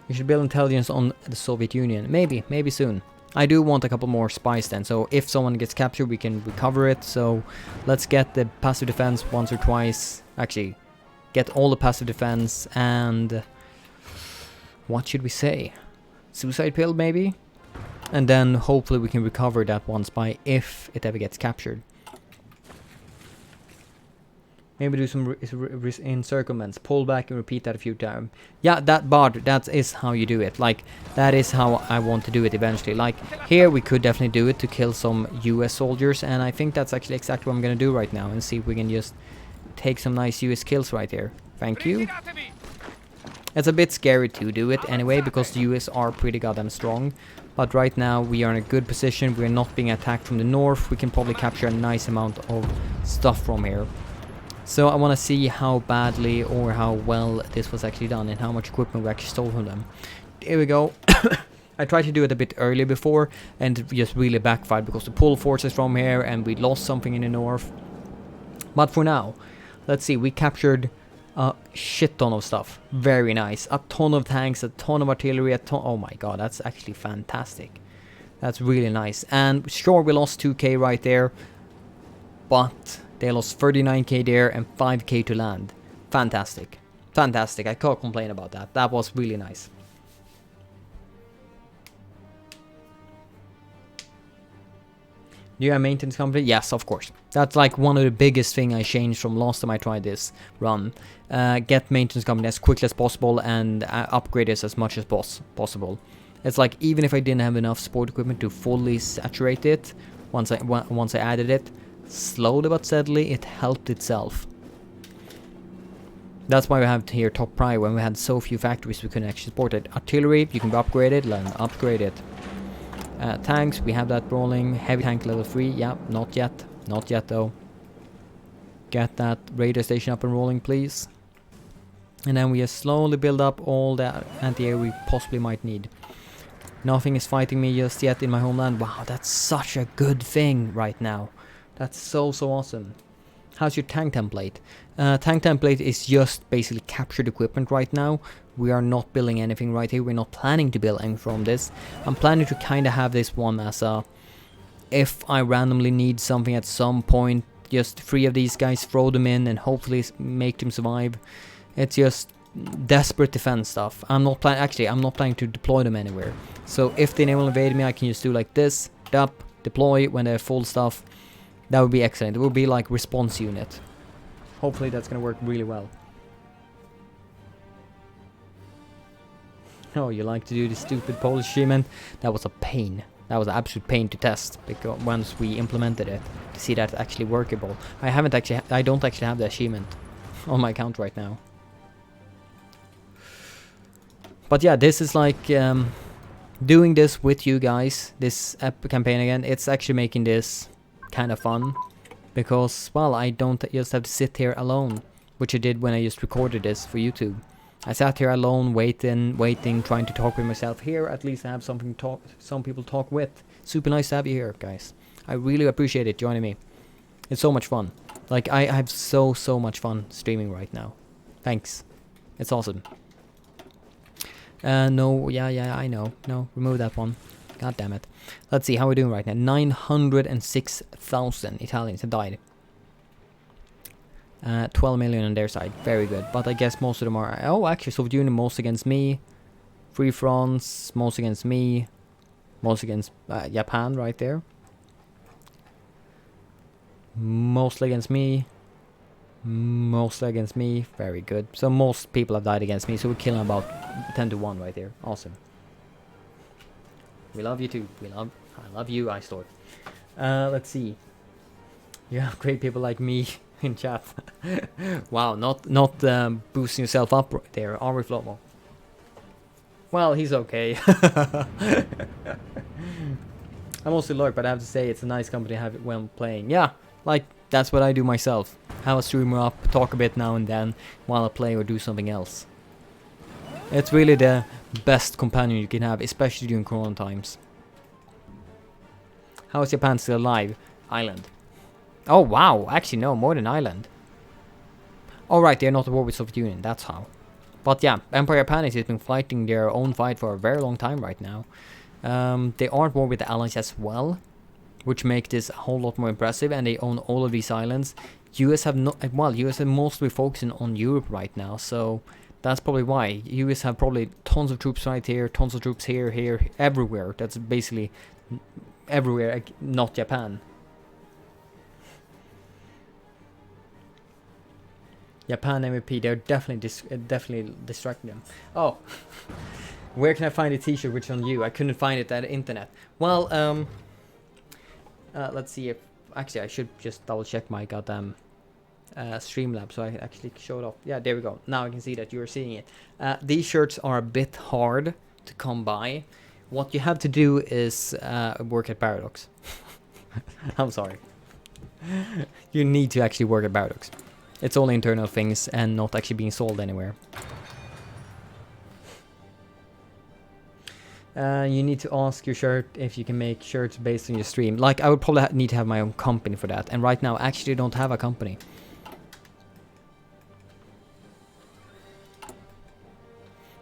We should build intelligence on the Soviet Union. Maybe soon. I do want a couple more spies then, so if someone gets captured we can recover it. So let's get the passive defense once or twice. Actually, get all the passive defense and... what should we say? Suicide pill maybe? And then hopefully we can recover that one spy if it ever gets captured. Maybe do some encirclements, pull back and repeat that a few times. Yeah, that is how you do it. Like, that is how I want to do it eventually. Like, here we could definitely do it to kill some US soldiers, and I think that's actually exactly what I'm gonna do right now, and see if we can just take some nice US kills right here. Thank you. It's a bit scary to do it anyway, because the US are pretty goddamn strong. But right now we are in a good position, we're not being attacked from the north, we can probably capture a nice amount of stuff from here. So I want to see how badly or how well this was actually done and how much equipment we actually stole from them. Here we go. I tried to do it a bit earlier before and it just really backfired because the pull forces from here and we lost something in the north. But for now, let's see, we captured a shit ton of stuff. Very nice. A ton of tanks, a ton of artillery, a ton... Oh my god, that's actually fantastic. That's really nice. And sure, we lost 2k right there, but they lost 39k there and 5k to land. Fantastic. Fantastic. I can't complain about that. That was really nice. Do you have a maintenance company? Yes, of course. That's like one of the biggest thing I changed from last time I tried this run. Get maintenance company as quickly as possible and upgrade this as much as possible. It's like even if I didn't have enough support equipment to fully saturate it, once I added it, slowly but steadily it helped itself. That's why we have here top prior. When we had so few factories we couldn't actually support it. Artillery, you can be upgraded, let upgrade it. Tanks, we have that rolling. Heavy tank level 3, yeah, not yet. Not yet though. Get that radar station up and rolling, please. And then we just slowly build up all the anti-air we possibly might need. Nothing is fighting me just yet in my homeland. Wow, that's such a good thing right now. That's so awesome. How's your tank template? Tank template is just basically captured equipment right now. We are not building anything right here. We're not planning to build anything from this. I'm planning to kind of have this one as a... If I randomly need something at some point, just 3 of these guys, throw them in and hopefully make them survive. It's just desperate defense stuff. I'm not planning to deploy them anywhere. So if they will invade me, I can just do like this, up, deploy when they're full stuff. That would be excellent. It would be like response unit. Hopefully that's gonna work really well. Oh, you like to do the stupid Polish achievement? That was a pain. That was an absolute pain to test because once we implemented it to see that actually workable. I don't actually have the achievement on my account right now. But yeah, this is like doing this with you guys, this campaign again. It's actually making this kind of fun because, well, I don't just have to sit here alone, which I did when I just recorded this for YouTube. I sat here alone, waiting, trying to talk with myself. Here, at least I have something to talk, some people to talk with. Super nice to have you here, guys. I really appreciate it joining me. It's so much fun. Like, I have so much fun streaming right now. Thanks. It's awesome. No, yeah, I know. No, remove that one. God damn it. Let's see how we're doing right now. 906,000 Italians have died. 12 million on their side. Very good. But I guess most of them are... Oh, actually, Soviet Union most against me. Free France most against me. Most against Japan right there. Mostly against me. Mostly against me. Very good. So most people have died against me. So we're killing about 10 to 1 right there. Awesome. We love you too. I love you, iStore. Let's see. You have great people like me in chat. Wow, not boosting yourself up right there, are we, Flomo? Well, he's okay. I'm also lurk, but I have to say it's a nice company to have it when playing. Yeah, like that's what I do myself. Have a streamer up, talk a bit now and then while I play or do something else. It's really the best companion you can have, especially during Corona times. How is Japan still alive? Island. Oh wow, actually no, more than island. Alright, they're not at war with Soviet Union, that's how. But yeah, Empire Japan has been fighting their own fight for a very long time right now. They are at war with the Allies as well, which make this a whole lot more impressive, and they own all of these islands. US have not, well, US are mostly focusing on Europe right now, so that's probably why. US have probably tons of troops right here, tons of troops here, everywhere. That's basically everywhere, not Japan. Japan MVP, they're definitely distracting them. Oh, where can I find a t-shirt which on you? I couldn't find it at the internet. Well, let's see if... Actually, I should just double check my goddamn Streamlabs so I actually show it off. Yeah, there we go. Now I can see that you're seeing it. These shirts are a bit hard to come by. What you have to do is work at Paradox. I'm sorry. You need to actually work at Paradox. It's only internal things and not actually being sold anywhere. You need to ask your shirt if you can make shirts based on your stream. Like, I would probably need to have my own company for that. And right now, I actually don't have a company.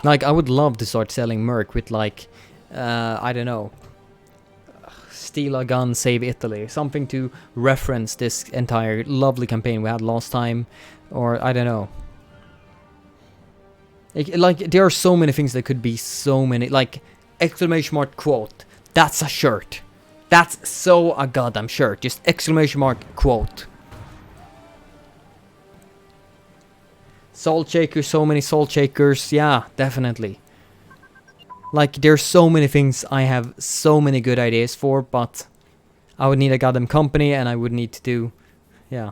Like, I would love to start selling merc with, like, I don't know, steal a gun, save Italy. Something to reference this entire lovely campaign we had last time. Or, I don't know. Like, there are so many things that could be so many. Like, exclamation mark quote. That's a shirt. That's so a goddamn shirt. Just exclamation mark quote. Salt shakers, so many salt shakers. Yeah, definitely. Like, there's so many things I have so many good ideas for, but I would need a goddamn company and I would need to do, yeah.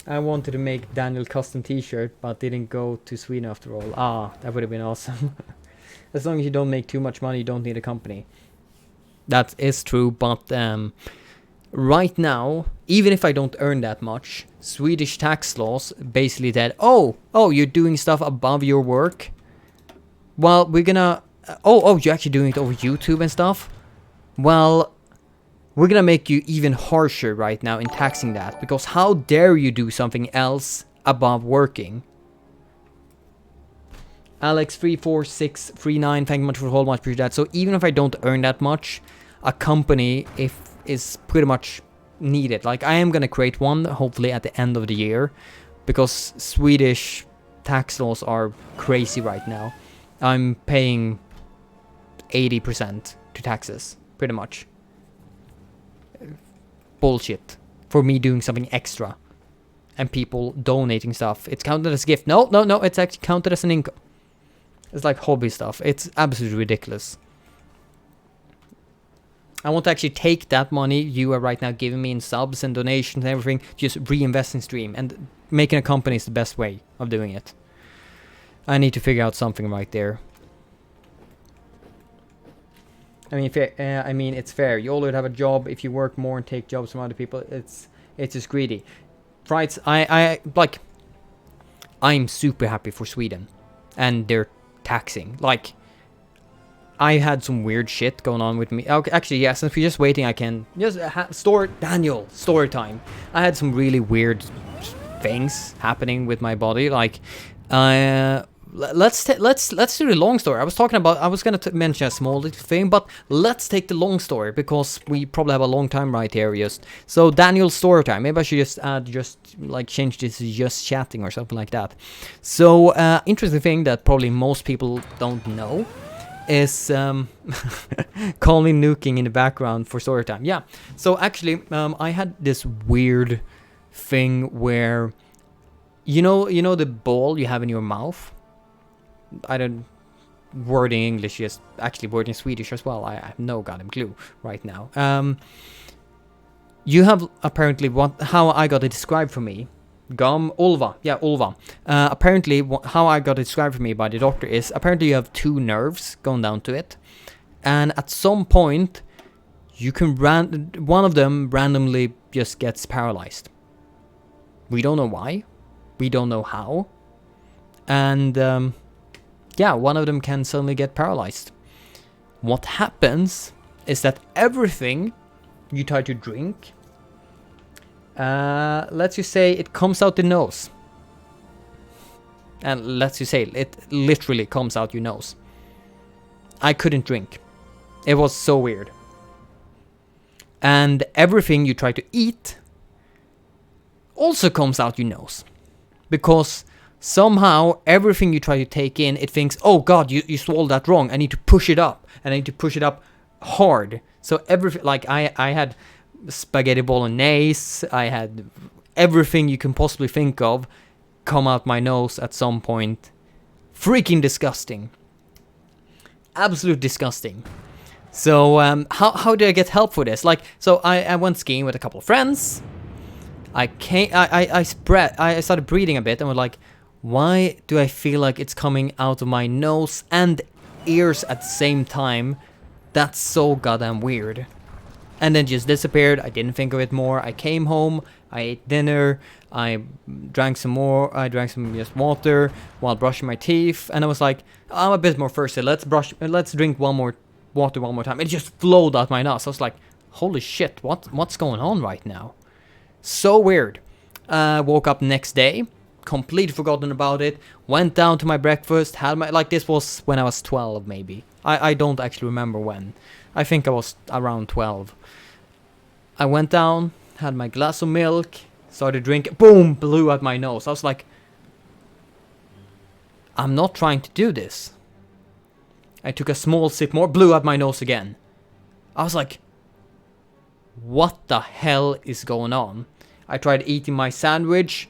I wanted to make Daniel custom t-shirt, but didn't go to Sweden after all. Ah, that would have been awesome. As long as you don't make too much money, you don't need a company. That is true, but right now, even if I don't earn that much, Swedish tax laws basically that, oh, you're doing stuff above your work? Well, we're gonna, you're actually doing it over YouTube and stuff? Well, we're gonna make you even harsher right now in taxing that, because how dare you do something else above working? Alex34639, thank you much for the whole much, appreciate that. So even if I don't earn that much, a company is pretty much needed. Like, I am gonna create one, hopefully at the end of the year, because Swedish tax laws are crazy right now. I'm paying 80% to taxes, pretty much. Bullshit. For me doing something extra. And people donating stuff. It's counted as a gift. No, it's actually counted as an income. It's like hobby stuff. It's absolutely ridiculous. I want to actually take that money you are right now giving me in subs and donations and everything, just reinvest in stream. And making a company is the best way of doing it. I need to figure out something right there. I mean, it's fair. You already have a job. If you work more and take jobs from other people, it's just greedy. Right? I'm super happy for Sweden and their taxing. Like, I had some weird shit going on with me. Okay, actually, yeah, since we're just waiting, I can just Daniel, story time. I had some really weird things happening with my body. Like, let's do the long story. I was gonna mention a small little thing, but let's take the long story because we probably have a long time right here. So Daniel's story time. Maybe I should change this to just chatting or something like that. So interesting thing that probably most people don't know is Colin nuking in the background for story time. Yeah. So actually, I had this weird thing where you know the ball you have in your mouth. I don't word in English, just actually word in Swedish as well. I have no goddamn clue right now. You have apparently how I got it described for me. Ulva. Apparently, how I got it described for me by the doctor is apparently you have two nerves going down to it, and at some point, you can one of them randomly just gets paralyzed. We don't know why, we don't know how, and yeah, one of them can suddenly get paralyzed. What happens is that everything you try to drink, let's just say it comes out the nose. And let's just say it literally comes out your nose. I couldn't drink. It was so weird. And everything you try to eat also comes out your nose. Because somehow, everything you try to take in, it thinks, oh god, you swallowed that wrong. I need to push it up. And I need to push it up hard. So everything, like I had spaghetti bolognese. I had everything you can possibly think of come out my nose at some point. Freaking disgusting. Absolute disgusting. So, how do I get help for this? Like, so I went skiing with a couple of friends. I started breathing a bit and was like, why do I feel like it's coming out of my nose and ears at the same time? That's so goddamn weird. And then just disappeared. I didn't think of it more. I came home, I ate dinner, I drank some more, I drank some just water while brushing my teeth, and I was like, I'm a bit more thirsty, let's drink one more water one more time. It just flowed out my nose. I was like, holy shit, what's going on right now? So weird. Woke up next day. completely forgotten about it. Went down to my breakfast, had my, like, this was when I was 12 maybe. I don't actually remember when. I think I was around 12. I went down, had my glass of milk, started drinking, boom, blew out my nose. I was like, I'm not trying to do this. I took a small sip more, blew out my nose again. I was like, what the hell is going on? I tried eating my sandwich.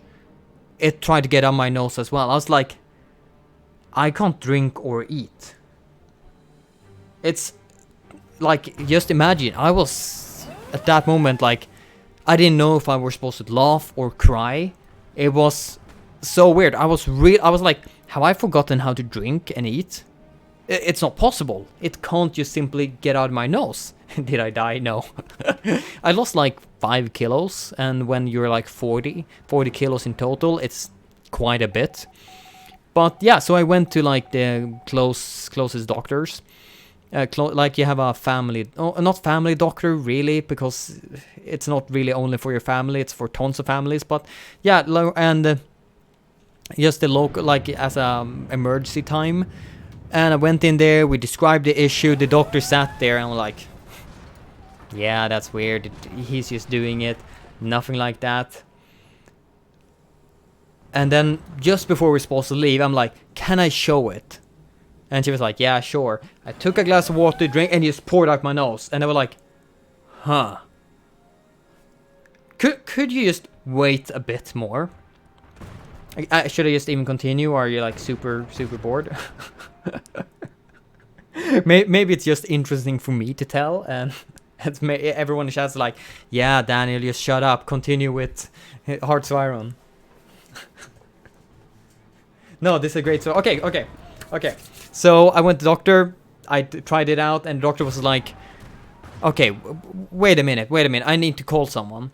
It tried to get on my nose as well. I was like, I can't drink or eat. It's like, just imagine, I was at that moment like, I didn't know if I were supposed to laugh or cry. It was so weird. I was like, have I forgotten how to drink and eat? It's not possible. It can't just simply get out of my nose. Did I die? No. I lost like 5 kilos, and when you're like 40 kilos in total, it's quite a bit. But yeah, so I went to like the closest doctors. Like you have a family, not family doctor really, because it's not really only for your family, it's for tons of families. But yeah, and just the local, like as a emergency time. And I went in there, we described the issue, the doctor sat there and I'm like, yeah, that's weird, he's just doing it, nothing like that. And then just before we're supposed to leave, I'm like, can I show it? And she was like, yeah, sure. I took a glass of water, drink, and just poured out my nose. And they were like, huh. Could you just wait a bit more? Should I just even continue, or are you like super bored? Maybe it's just interesting for me to tell, and everyone is just like, yeah, Daniel, just shut up, continue with Hearts of Iron. No, this is a great story. Okay. So I went to the doctor, I tried it out, and the doctor was like, okay, wait a minute, I need to call someone.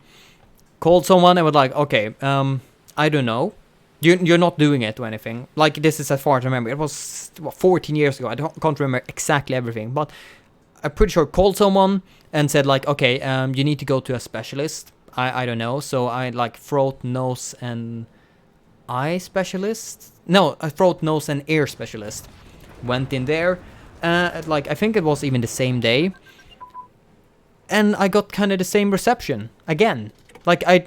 Called someone and was like, okay, I don't know. You're not doing it or anything. Like, this is as far as I remember. It was 14 years ago. I can't remember exactly everything, but I'm pretty sure called someone and said like, okay, you need to go to a specialist. I don't know. So I like throat, nose, and eye specialist. No, a throat, nose, and ear specialist. Went in there. Like, I think it was even the same day. And I got kind of the same reception again. Like, I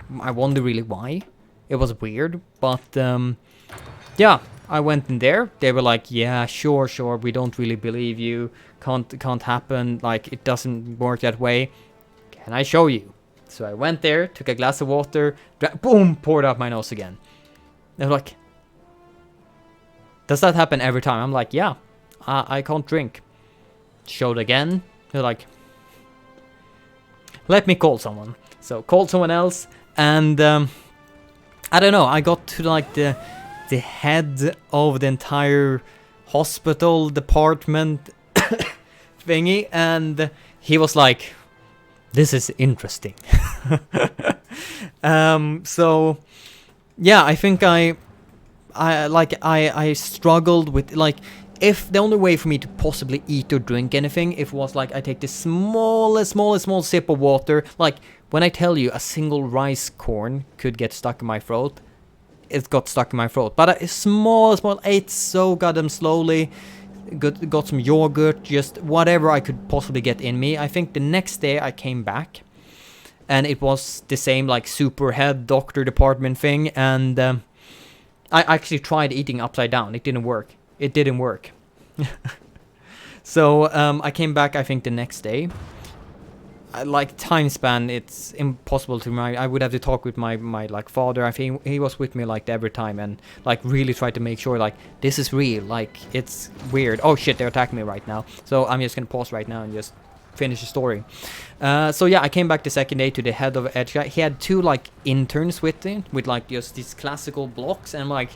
wonder really why. It was weird, but yeah, I went in there. They were like, yeah, sure, we don't really believe you. Can't happen. Like, it doesn't work that way. Can I show you? So I went there, took a glass of water, boom, poured out my nose again. They were like, does that happen every time? I'm like, yeah, I can't drink. Showed again. They're like, let me call someone. So called someone else, and I don't know, I got to like the head of the entire hospital department thingy, and he was like, this is interesting. So yeah, I think I struggled with, like, if the only way for me to possibly eat or drink anything, if it was like I take the small sip of water, like when I tell you a single rice corn could get stuck in my throat, it got stuck in my throat. But a small, ate so goddamn slowly, got some yogurt, just whatever I could possibly get in me. I think the next day I came back, and it was the same like super head doctor department thing, and I actually tried eating upside down. It didn't work. So I came back, I think, the next day. Like, time span, it's impossible to remember. I would have to talk with my like father. I think he was with me like every time, and like really tried to make sure like this is real, like it's weird. Oh shit, they're attacking me right now. So I'm just gonna pause right now and just finish the story. So yeah, I came back the second day to the head of Edge guy. He had 2 like interns with him, with like just these classical blocks, and like,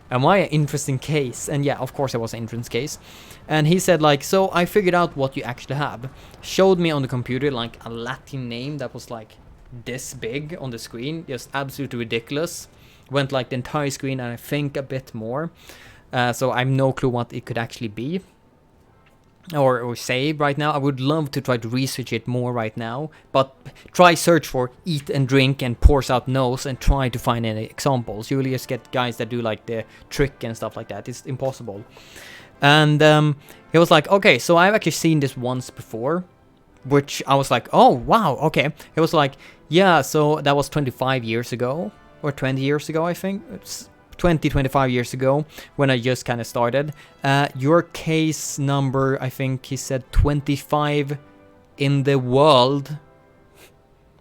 am I an interesting case? And yeah, of course I was an entrance case. And he said like, so I figured out what you actually have. Showed me on the computer like a Latin name that was like this big on the screen. Just absolutely ridiculous. Went like the entire screen and I think a bit more. So I have no clue what it could actually be. or save right now. I would love to try to research it more right now, but try search for eat and drink and pours out nose and try to find any examples. You will just get guys that do like the trick and stuff like that. It's impossible. And he was like, okay, so I've actually seen this once before, which I was like, oh wow, okay. He was like, yeah, so that was 25 years ago or 20 years ago, I think. It's 25 years ago when I just kind of started. Your case number, I think he said 25 in the world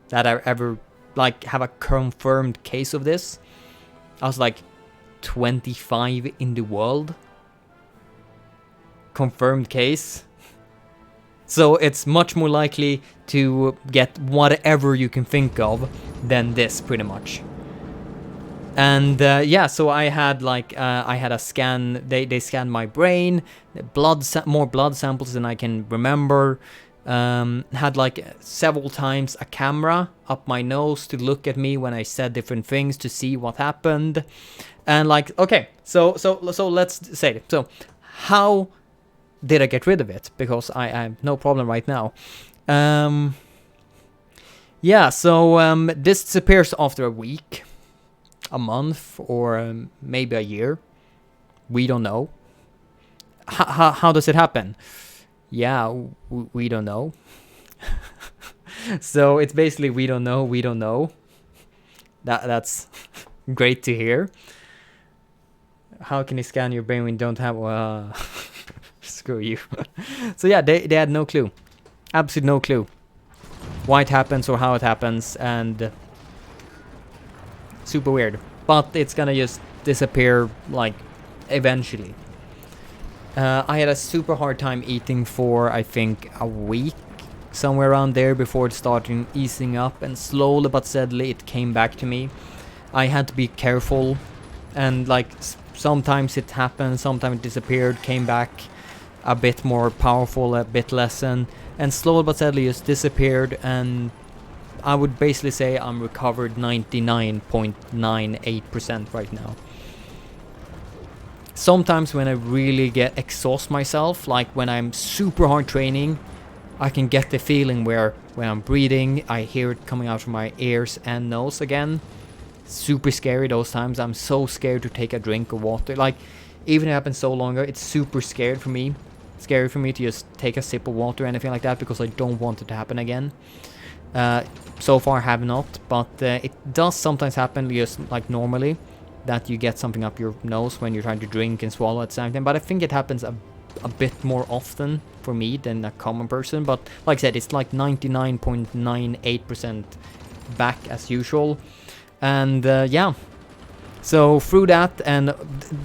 that I ever like have a confirmed case of this. I was like, 25 in the world? Confirmed case? So it's much more likely to get whatever you can think of than this, pretty much. And yeah, so I had like I had a scan. They scanned my brain, more blood samples than I can remember. Had like several times a camera up my nose to look at me when I said different things to see what happened. And like, okay, so let's say it. So how did I get rid of it? Because I have no problem right now. Yeah, so this disappears after a week, a month, or maybe a year. We don't know. How does it happen? Yeah, we don't know. So it's basically we don't know. That's great to hear. How can you scan your brain when you don't have... screw you. So yeah, they had no clue. Absolutely no clue why it happens or how it happens, and super weird. But it's gonna just disappear, like, eventually. I had a super hard time eating for, I think, a week, somewhere around there, before it started easing up, and slowly but steadily it came back to me. I had to be careful, and like, sometimes it happened, sometimes it disappeared, came back a bit more powerful, a bit less, and slowly but steadily just disappeared, and I would basically say I'm recovered 99.98% right now. Sometimes when I really get exhaust myself, like when I'm super hard training, I can get the feeling where when I'm breathing, I hear it coming out from my ears and nose again. Super scary those times. I'm so scared to take a drink of water. Like, even if it happens so long ago, it's super scary for me to just take a sip of water or anything like that, because I don't want it to happen again. So far I have not, but it does sometimes happen just like normally, that you get something up your nose when you're trying to drink and swallow at the same time. But I think it happens a bit more often for me than a common person. But like I said, it's like 99.98% back as usual. And yeah, so through that, and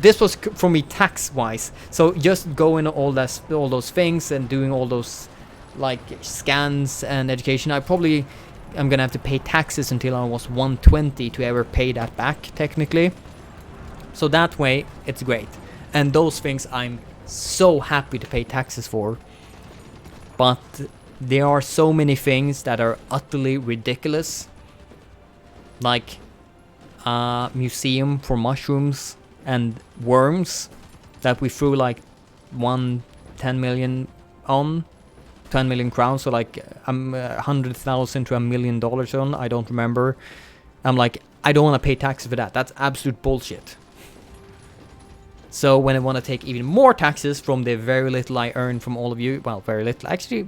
this was for me tax-wise. So just going all those things and doing all those like scans and education, I'm gonna have to pay taxes until I was 120 to ever pay that back, technically. So that way, it's great. And those things I'm so happy to pay taxes for. But there are so many things that are utterly ridiculous. Like a museum for mushrooms and worms that we threw like 10 million on. 10 million crowns, so like 100,000 to $1 million on, I don't remember. I'm like, I don't want to pay taxes for that. That's absolute bullshit. So when I want to take even more taxes from the very little I earn from all of you, well, very little, actually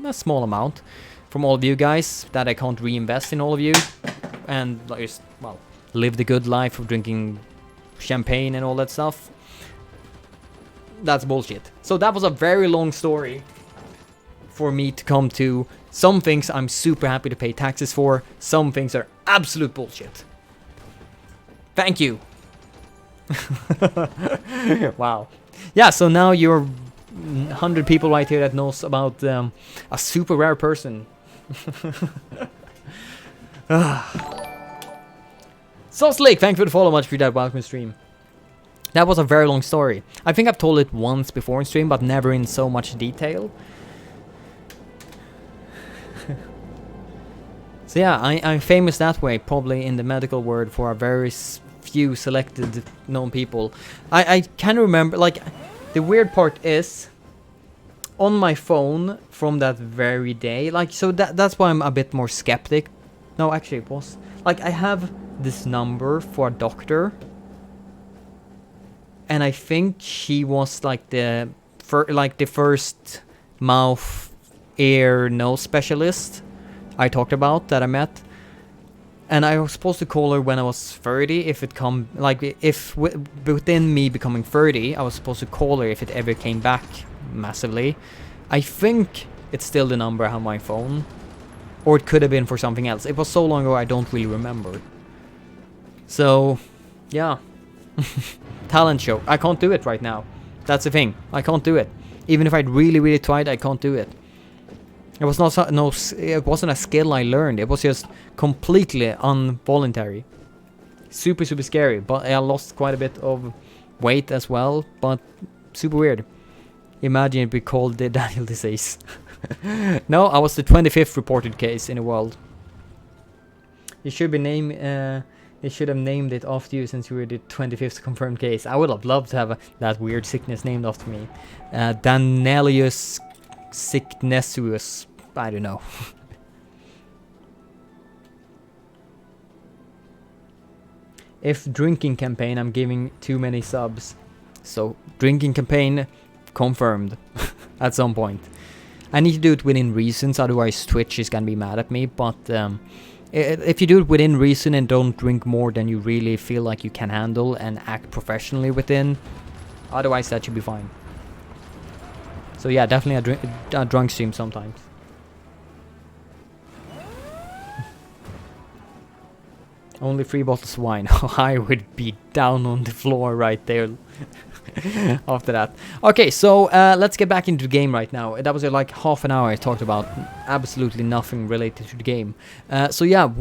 a small amount from all of you guys that I can't reinvest in all of you, and just, well, live the good life of drinking champagne and all that stuff, that's bullshit. So that was a very long story for me to come to. Some things I'm super happy to pay taxes for, some things are absolute bullshit. Thank you. Wow. Yeah, so now you're 100 people right here that knows about a super rare person. So Slick, thank you for the follow, much for that, welcome to stream. That was a very long story. I think I've told it once before in stream, but never in so much detail. So yeah, I'm famous that way, probably in the medical world, for a very few selected known people. I can't remember, like, the weird part is, on my phone from that very day. Like, so that's why I'm a bit more skeptic. No, actually it was like I have this number for a doctor, and I think she was like the first mouth, ear, nose specialist I talked about that I met. And I was supposed to call her when I was 30, if it come, like, if within me becoming 30, I was supposed to call her if it ever came back massively. I think it's still the number I have on my phone. Or it could have been for something else. It was so long ago I don't really remember. So, yeah. Talent show. I can't do it right now. That's the thing. I can't do it. Even if I'd really, really tried, I can't do it. It was not it wasn't a skill I learned. It was just completely involuntary. Super, super scary. But I lost quite a bit of weight as well. But super weird. Imagine it be called the Daniel disease. No, I was the 25th reported case in the world. You should be named. They should have named it after you since you were the 25th confirmed case. I would have loved to have that weird sickness named after me. Danelius Sicknessus. I don't know. If drinking campaign, I'm giving too many subs. So drinking campaign confirmed at some point. I need to do it within reasons, otherwise Twitch is gonna be mad at me. But if you do it within reason and don't drink more than you really feel like you can handle and act professionally within, otherwise that should be fine. So yeah, definitely a drunk stream sometimes. Only 3 bottles of wine. I would be down on the floor right there after that. Okay, so let's get back into the game right now. That was like half an hour I talked about absolutely nothing related to the game. So yeah,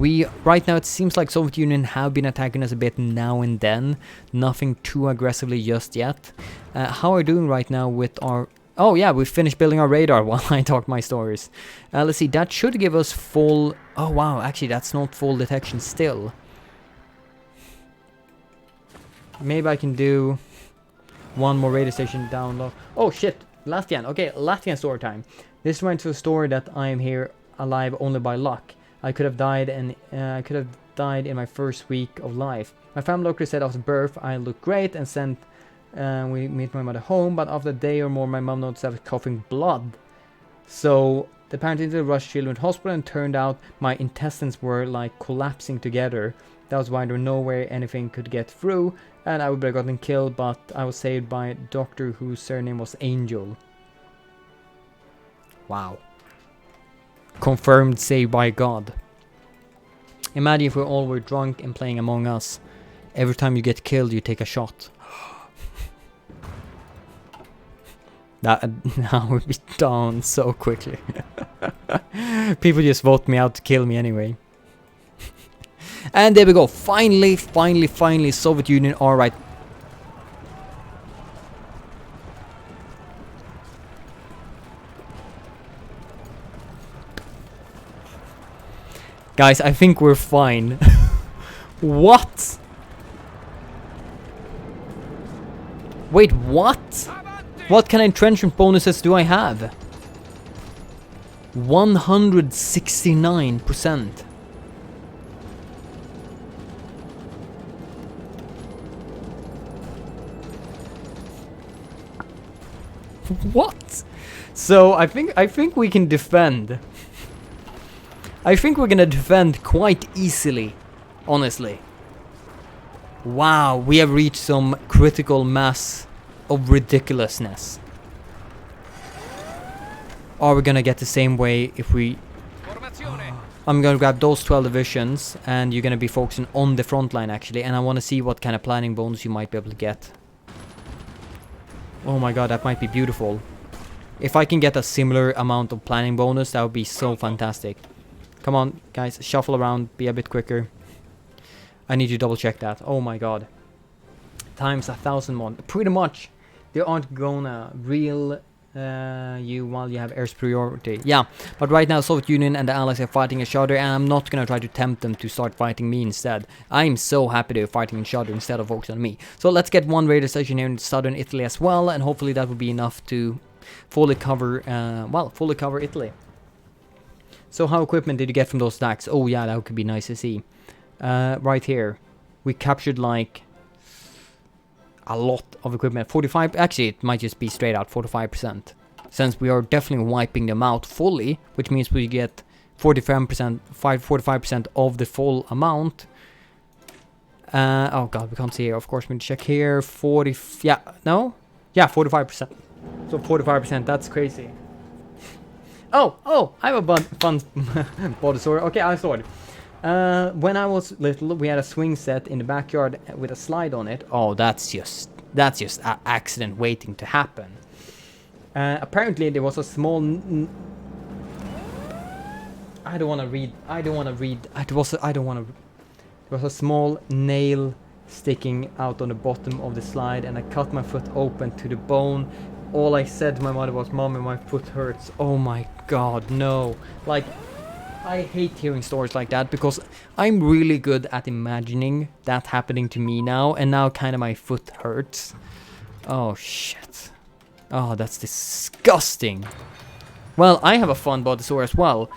right now it seems like Soviet Union have been attacking us a bit now and then. Nothing too aggressively just yet. How are we doing right now with our... Oh yeah, we finished building our radar while I talk my stories. Let's see, that should give us full... Oh wow, actually that's not full detection still. Maybe I can do one more radio station down low. Oh shit, Latvian. Okay, Latvian story time. This went to a story that I am here alive only by luck. I could have died in my first week of life. My family doctor said after birth I look great and sent we meet my mother home, but after a day or more my mom noticed I was coughing blood. So the parents instantly rushed children to hospital and turned out my intestines were like collapsing together. That was why there was no way anything could get through, and I would have gotten killed, but I was saved by a doctor whose surname was Angel. Wow. Confirmed saved by God. Imagine if we all were drunk and playing Among Us. Every time you get killed, you take a shot. That would be down so quickly. People just vote me out to kill me anyway. And there we go. Finally, Soviet Union. Alright. Guys, I think we're fine. What? Wait, what? What kind of entrenchment bonuses do I have? 169%. What? So I think we can defend. I think we're gonna defend quite easily, honestly. Wow, we have reached some critical mass of ridiculousness. Are we gonna get the same way if we... I'm gonna grab those 12 divisions and you're gonna be focusing on the front line actually, and I wanna see what kind of planning bonus you might be able to get. Oh my god, that might be beautiful. If I can get a similar amount of planning bonus, that would be so fantastic. Come on, guys, shuffle around, be a bit quicker. I need to double check that. Oh my god. Times 1,000 pretty much. They aren't gonna reel you while you have air superiority. Yeah, but right now Soviet Union and the Allies are fighting each other, and I'm not gonna try to tempt them to start fighting me instead. I'm so happy they're fighting each other instead of focusing on me. So let's get one radar station here in southern Italy as well, and hopefully that will be enough to fully cover, fully cover Italy. So how equipment did you get from those stacks? Oh yeah, that could be nice to see. Right here, we captured like a lot of equipment. 45, actually it might just be straight out 45%. Since we are definitely wiping them out fully, which means we get 45% of the full amount. Oh god, we can't see here. Of course, we check here. 40, yeah, no? Yeah, 45%. So 45%, that's crazy. Oh, I have a fun body story. Okay, I saw it. When I was little, we had a swing set in the backyard with a slide on it. Oh, that's just an accident waiting to happen. Apparently, there was a small. I don't want to read. There was a small nail sticking out on the bottom of the slide, and I cut my foot open to the bone. All I said to my mother was, "Mommy, my foot hurts." Oh my god, no. Like, I hate hearing stories like that because I'm really good at imagining that happening to me now, and now kind of my foot hurts. Oh shit. Oh, that's disgusting. Well, I have a fun body story as well.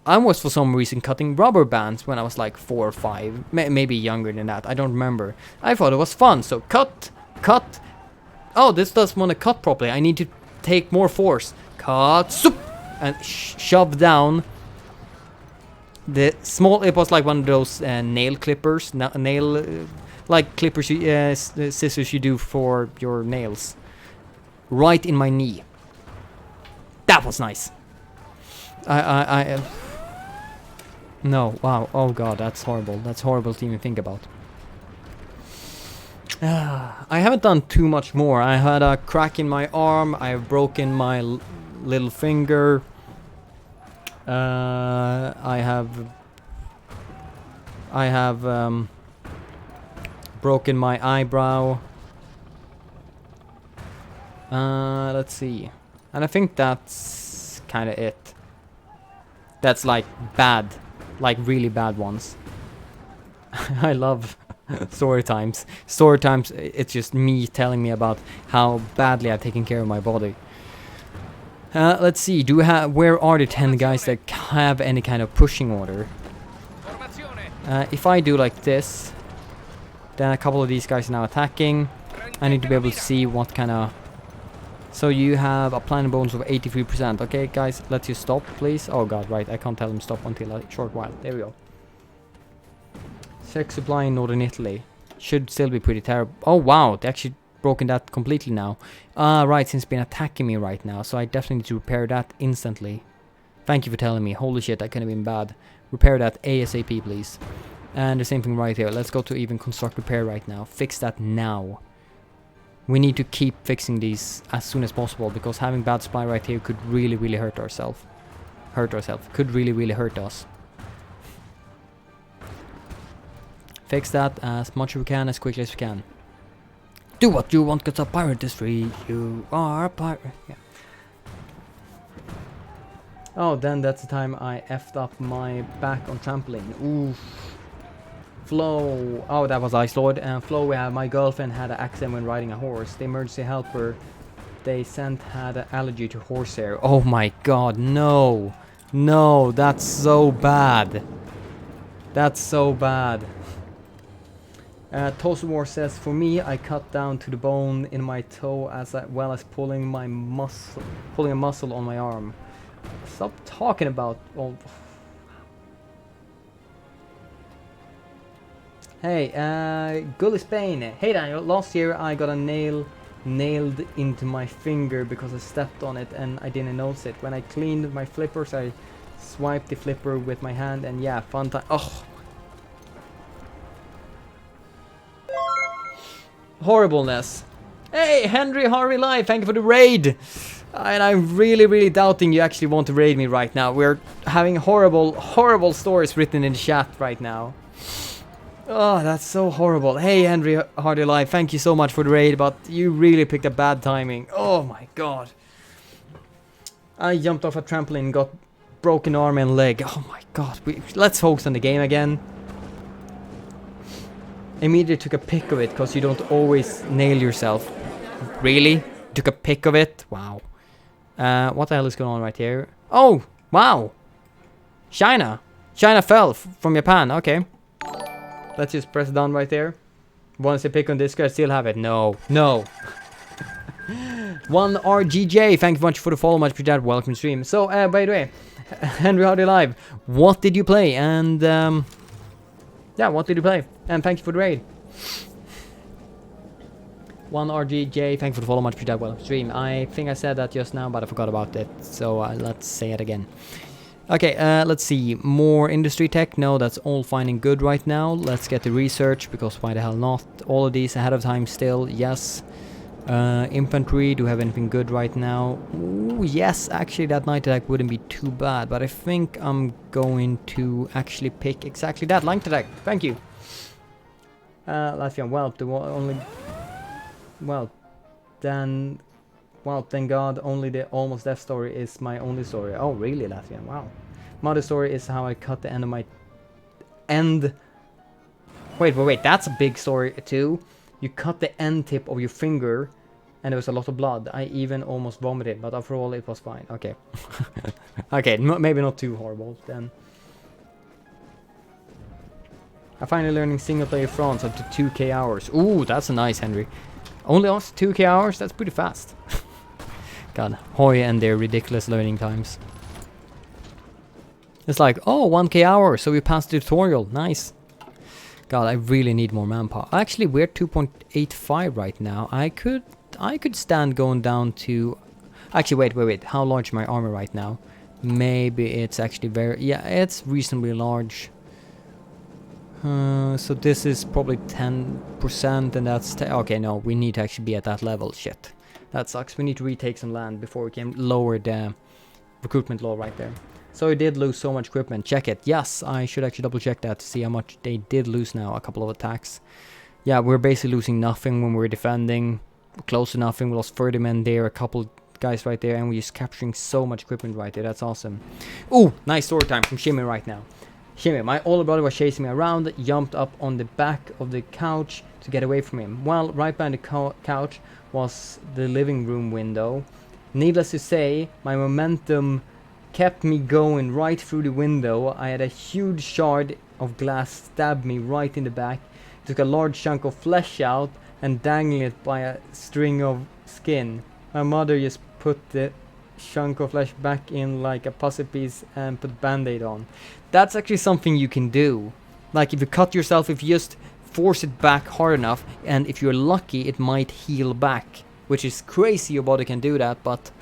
I was for some reason cutting rubber bands when I was like 4 or 5, maybe younger than that, I don't remember. I thought it was fun, so cut. Oh, this doesn't want to cut properly, I need to take more force. Cut, soup, and shove down the small, it was like one of those nail clippers, like clippers, scissors you do for your nails. Right in my knee. That was nice. No, wow, oh god, that's horrible. That's horrible to even think about. I haven't done too much more. I had a crack in my arm. I have broken my little finger. I have broken my eyebrow. Let's see. And I think that's kind of it. That's like bad. Like really bad ones. I love story times. Story times, it's just me telling me about how badly I've taken care of my body. Let's see, where are the 10 guys that have any kind of pushing order? If I do like this, then a couple of these guys are now attacking. I need to be able to see what kind of... So you have a planet bonus of 83%. Okay, guys, let's you stop, please. Oh god, right, I can't tell them stop until a short while. There we go. Sex supply in northern Italy. Should still be pretty terrible. Oh wow, they actually broken that completely now. Right, since it's been attacking me right now, so I definitely need to repair that instantly. Thank you for telling me. Holy shit, that could have been bad. Repair that ASAP, please. And the same thing right here. Let's go to even construct repair right now. Fix that now. We need to keep fixing these as soon as possible, because having bad supply right here could really, really hurt ourselves. Could really, really hurt us. Fix that as much as we can, as quickly as we can. Do what you want, because a pirate is free. You are a pirate. Yeah. Oh, then that's the time I effed up my back on trampoline. Oof. Flo, oh, that was Ice Lord. And Flo, my girlfriend had an accident when riding a horse. The emergency helper they sent had an allergy to horsehair. Oh my god, no. No, that's so bad. That's so bad. Toast War says, for me, I cut down to the bone in my toe as well as pulling a muscle on my arm. Stop talking about... Oh. Hey, Gully Spain. Hey Daniel, last year I got a nail nailed into my finger because I stepped on it and I didn't notice it. When I cleaned my flippers, I swiped the flipper with my hand and yeah, fun time. Oh. Horribleness. Hey, Henry Harvey Live, thank you for the raid. And I'm really, really doubting you actually want to raid me right now. We're having horrible, horrible stories written in the chat right now. Oh, that's so horrible. Hey, Henry Hardy Live, thank you so much for the raid, but you really picked a bad timing. Oh my god. I jumped off a trampoline, got broken arm and leg. Oh my god. Let's focus on the game again. Immediately took a pic of it, because you don't always nail yourself. Really? Took a pic of it. Wow. What the hell is going on right here? Oh, wow. China. China fell from Japan. Okay. Let's just press done right there. Once I pick on this guy, I still have it. No. No. 1RGJ. Thank you much for the follow. Much for that. Welcome to stream. So, by the way, Henry Hardy Live. What did you play? And, yeah, what did you play? And thank you for the raid. 1RGJ, thank you for the follow, much for that. Welcome to stream. I think I said that just now, but I forgot about it. So let's say it again. Okay, let's see. More industry tech. No, that's all fine and good right now. Let's get the research, because why the hell not? All of these ahead of time still. Yes. Infantry, do we have anything good right now? Ooh, yes, actually that night attack wouldn't be too bad, but I think I'm going to actually pick exactly that. Light attack, thank you. Latvian, well, the only... Well, then... Well, thank God, only the almost death story is my only story. Oh, really, Latvian? Wow. Mother story is how I cut the end of my... Wait, that's a big story too. You cut the end tip of your finger, and there was a lot of blood. I even almost vomited, but overall it was fine. Okay. Okay, maybe not too horrible then. I'm finally learning single player France up to 2k hours. Ooh, that's a nice, Henry. Only us 2k hours? That's pretty fast. God, HOI and their ridiculous learning times. It's like, oh, 1k hours, so we passed the tutorial. Nice. God, I really need more manpower. Actually, we're 2.85 right now. I could stand going down to... Actually, wait. How large is my armor right now? Maybe it's actually very... Yeah, it's reasonably large. So this is probably 10%, and that's... Okay, no, we need to actually be at that level. Shit. That sucks. We need to retake some land before we can lower the recruitment law right there. So we did lose so much equipment. Check it. Yes, I should actually double check that to see how much they did lose now. A couple of attacks. Yeah, we're basically losing nothing when we're defending. Close to nothing. We lost 30 men there. A couple guys right there. And we're just capturing so much equipment right there. That's awesome. Ooh, nice story time from Shimmy right now. Shimmy, my older brother was chasing me around. Jumped up on the back of the couch to get away from him. Well, right behind the couch was the living room window. Needless to say, my momentum kept me going right through the window. I had a huge shard of glass stab me right in the back. Took a large chunk of flesh out and dangling it by a string of skin. My mother just put the chunk of flesh back in like a puzzle piece and put band-aid on. That's actually something you can do. Like if you cut yourself, if you just force it back hard enough, and if you're lucky it might heal back. Which is crazy your body can do that, but...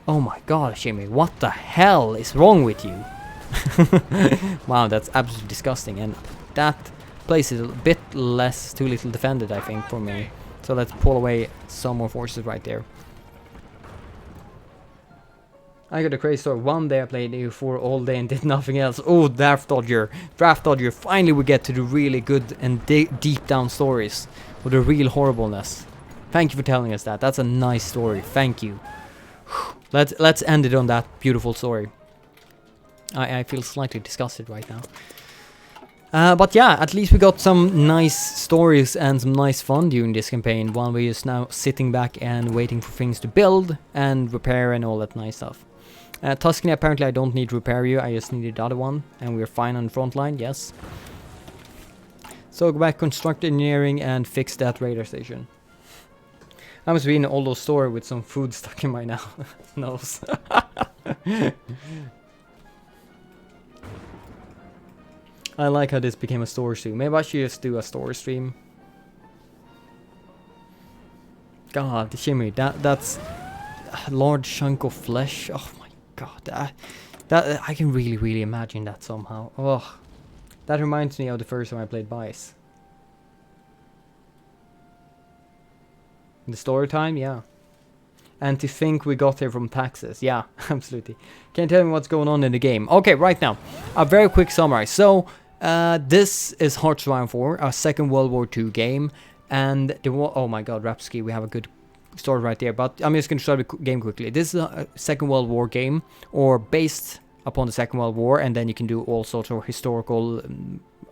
Oh my god, Jimmy, what the hell is wrong with you? Wow, that's absolutely disgusting, and that place is a bit less too little defended, I think, for me. So let's pull away some more forces right there. I got a crazy story. One day I played HOI4 all day and did nothing else. Oh, Draft Dodger. Finally we get to the really good and deep down stories. With the real horribleness. Thank you for telling us that. That's a nice story. Thank you. Let's end it on that beautiful story. I feel slightly disgusted right now. But yeah, at least we got some nice stories and some nice fun during this campaign, while we're just now sitting back and waiting for things to build and repair and all that nice stuff. Tuscany, apparently I don't need to repair you, I just needed the other one, and we're fine on the front line, yes. So go back, construct engineering, and fix that radar station. I must be in an old store with some food stuck in my nose. I like how this became a store stream. Maybe I should just do a store stream. God, the shimmy. That's a large chunk of flesh. Oh my god. That I can really imagine that somehow. Oh, that reminds me of the first time I played Bice. The story time, yeah. And to think we got here from taxes, yeah, absolutely. Can you tell me what's going on in the game? Okay, right now, a very quick summary. So, this is Hearts of Iron 4, a Second World War II game, and oh my god, Rapsky, we have a good story right there, but I'm just going to start the game quickly. This is a Second World War game, or based upon the Second World War, and then you can do all sorts of historical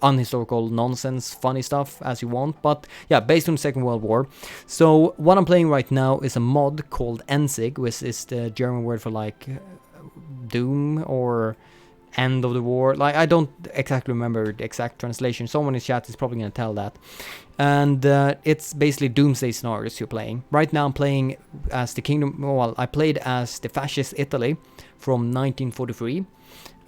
unhistorical nonsense, funny stuff as you want. But yeah, based on the Second World War. So what I'm playing right now is a mod called Endsieg, which is the German word for like doom or end of the war. Like, I don't exactly remember the exact translation. Someone in chat is probably going to tell that. And it's basically doomsday scenarios you're playing. Right now I'm playing as the kingdom, well, I played as the fascist Italy from 1943.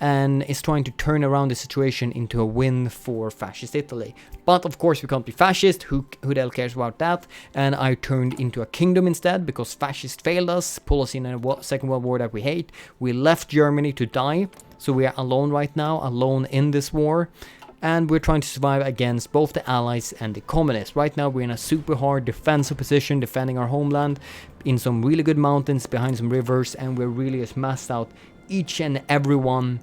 And is trying to turn around the situation into a win for fascist Italy. But of course we can't be fascist, who the hell cares about that? And I turned into a kingdom instead, because fascists failed us, pull us in a Second World War that we hate. We left Germany to die, so we are alone right now, alone in this war. And we're trying to survive against both the Allies and the Communists. Right now we're in a super hard defensive position, defending our homeland, in some really good mountains, behind some rivers, and we're really just massed out each and every one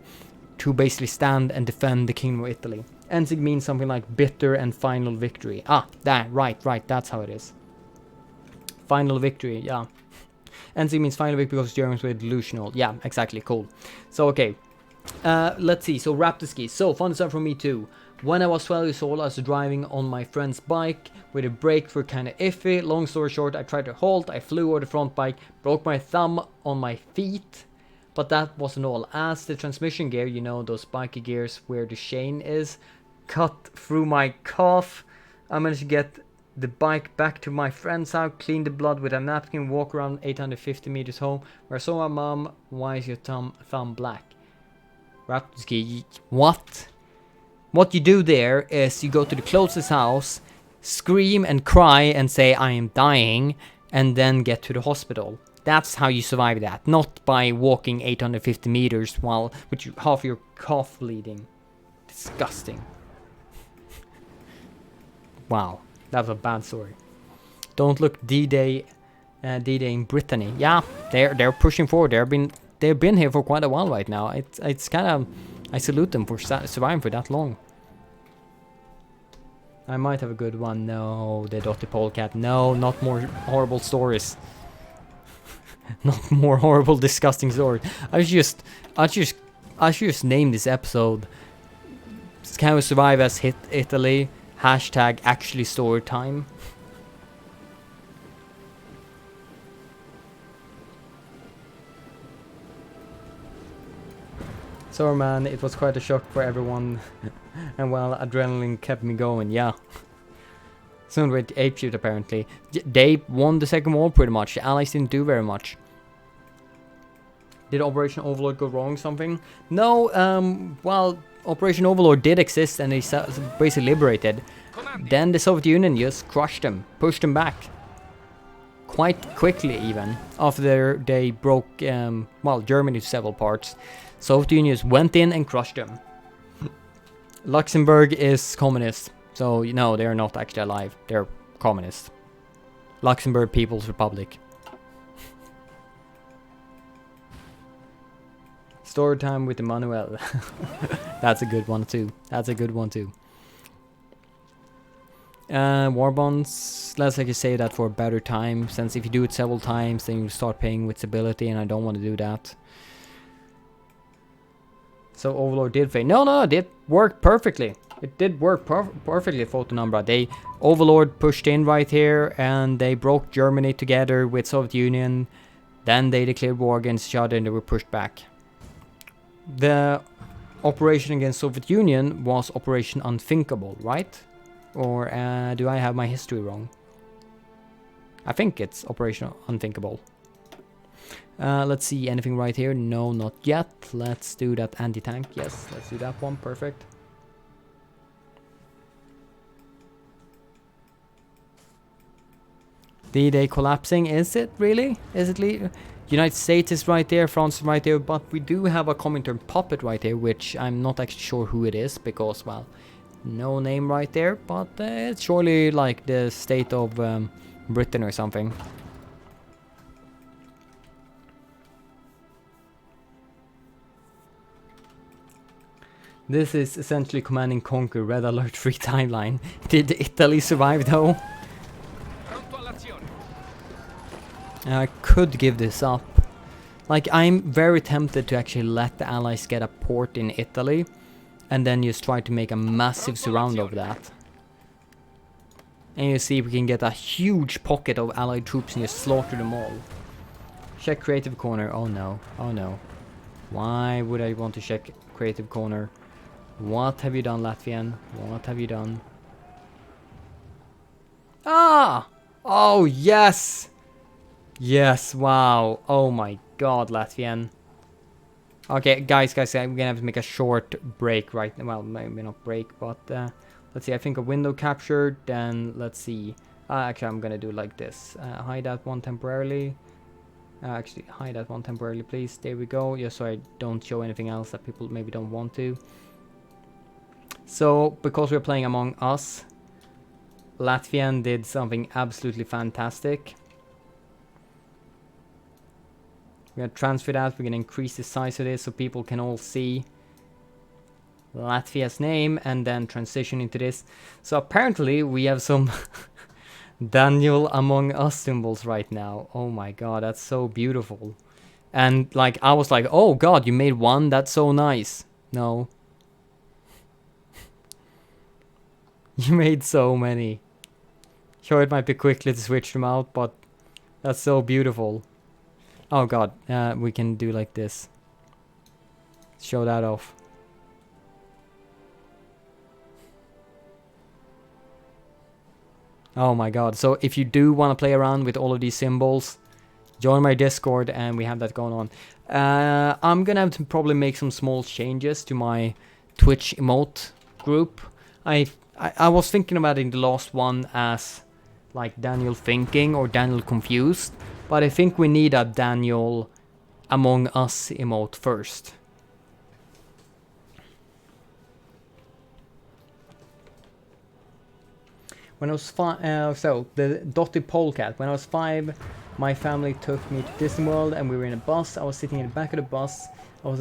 to basically stand and defend the Kingdom of Italy. Endsieg means something like bitter and final victory. Ah, right, that's how it is. Final victory, yeah. Endsieg means final victory because Germans were delusional. Yeah, exactly, cool. So, okay. Let's see, so Raptor skis. So, fun stuff from me too. When I was 12 years old, I was driving on my friend's bike with the brakes were kinda iffy. Long story short, I tried to halt, I flew over the front bike, broke my thumb on my feet. But that wasn't all, as the transmission gear, you know, those spiky gears where the chain is, cut through my calf. I managed to get the bike back to my friend's house, clean the blood with a napkin, walk around 850 meters home, where I saw my mom. Why is your thumb black? Raptorski, what? What you do there is you go to the closest house, scream and cry and say I am dying, and then get to the hospital. That's how you survive that, not by walking 850 meters while with half your calf bleeding. Disgusting. Wow, that was a bad story. Don't look D-Day in Brittany. Yeah, they're pushing forward. They've been here for quite a while right now. It's kind of, I salute them for surviving for that long. I might have a good one. No, the Dotty Polecat. No, not more horrible stories. Not more horrible, disgusting stories. I should just name this episode "Can We Survive as Hit Italy?" Hashtag actually story time. So man, it was quite a shock for everyone, and well, adrenaline kept me going. Yeah. Soon with apeshit apparently. They won the Second War pretty much. The Allies didn't do very much. Did Operation Overlord go wrong something? No, well, Operation Overlord did exist and they basically liberated. Then the Soviet Union just crushed them, pushed them back. Quite quickly even. After they broke, well, Germany to several parts. Soviet Union just went in and crushed them. Luxembourg is communist. So, you know, they're not actually alive. They're communists. Luxembourg People's Republic. Story time with Emmanuel. That's a good one too. That's a good one too. War bonds. Let's like you say that for a better time. Since if you do it several times, then you start paying with stability, and I don't want to do that. So Overlord did fail. No, it did work perfectly. It did work perfectly, Photonumbra. They Overlord pushed in right here, and they broke Germany together with Soviet Union. Then they declared war against each other, and they were pushed back. The operation against Soviet Union was Operation Unthinkable, right? Or do I have my history wrong? I think it's Operation Unthinkable. Let's see, anything right here? No, not yet. Let's do that anti-tank. Yes, let's do that one. Perfect. D-Day collapsing, is it really? Is it United States is right there, France is right there, but we do have a Comintern puppet right there, which I'm not actually sure who it is, because, well, no name right there, but it's surely like the state of Britain or something. This is essentially Command and Conquer Red Alert free timeline. Did Italy survive though? I could give this up. Like, I'm very tempted to actually let the Allies get a port in Italy and then just try to make a massive surround of that. And you see if we can get a huge pocket of allied troops and just slaughter them all. Check creative corner. Oh no, oh no. Why would I want to check creative corner? What have you done, Latvian? What have you done? Ah! Oh, yes! Yes, wow. Oh my god, Latvian. Okay, guys, I'm gonna have to make a short break right now. Well, maybe not break, but let's see. I think a window captured, then let's see. Actually, I'm gonna do it like this. Hide that one temporarily. Actually, hide that one temporarily, please. There we go. Just so I don't show anything else that people maybe don't want to. So, because we're playing Among Us, Latvian did something absolutely fantastic. We're gonna transfer that. We're gonna increase the size of this so people can all see Latvia's name and then transition into this. So apparently we have some Daniel Among Us symbols right now. Oh my god, that's so beautiful. And like I was like, oh god, you made one? That's so nice. No. You made so many. Sure, it might be quickly to switch them out, but that's so beautiful. Oh god, we can do like this. Show that off. Oh my god, so if you do want to play around with all of these symbols, join my Discord and we have that going on. I'm gonna have to probably make some small changes to my Twitch emote group. I was thinking about it in the last one as like Daniel Thinking or Daniel Confused, but I think we need a Daniel Among Us emote first. When I was so the dotted polecat. When I was 5, my family took me to Disney World and we were in a bus. I was sitting in the back of the bus. I was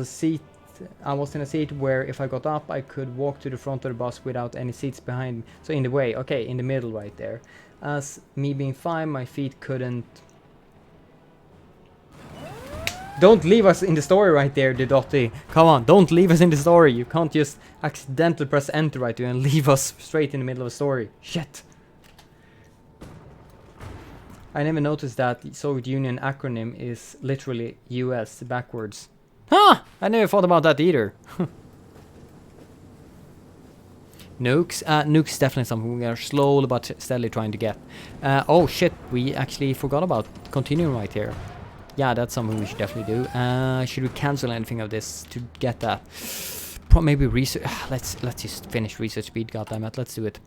in a seat where if I got up, I could walk to the front of the bus without any seats behind me. So in the way, okay, in the middle right there. As me being 5, my feet couldn't... Don't leave us in the story right there, Didotti. Come on, don't leave us in the story. You can't just accidentally press enter right there and leave us straight in the middle of a story. Shit. I never noticed that the Soviet Union acronym is literally US backwards. Huh! I never thought about that either. Nukes? Nukes is definitely something we are slowly but steadily trying to get. Oh shit, we actually forgot about continuing right here. Yeah, that's something we should definitely do. Should we cancel anything of this to get that? Maybe research. Let's just finish research speed, goddammit. Let's do it.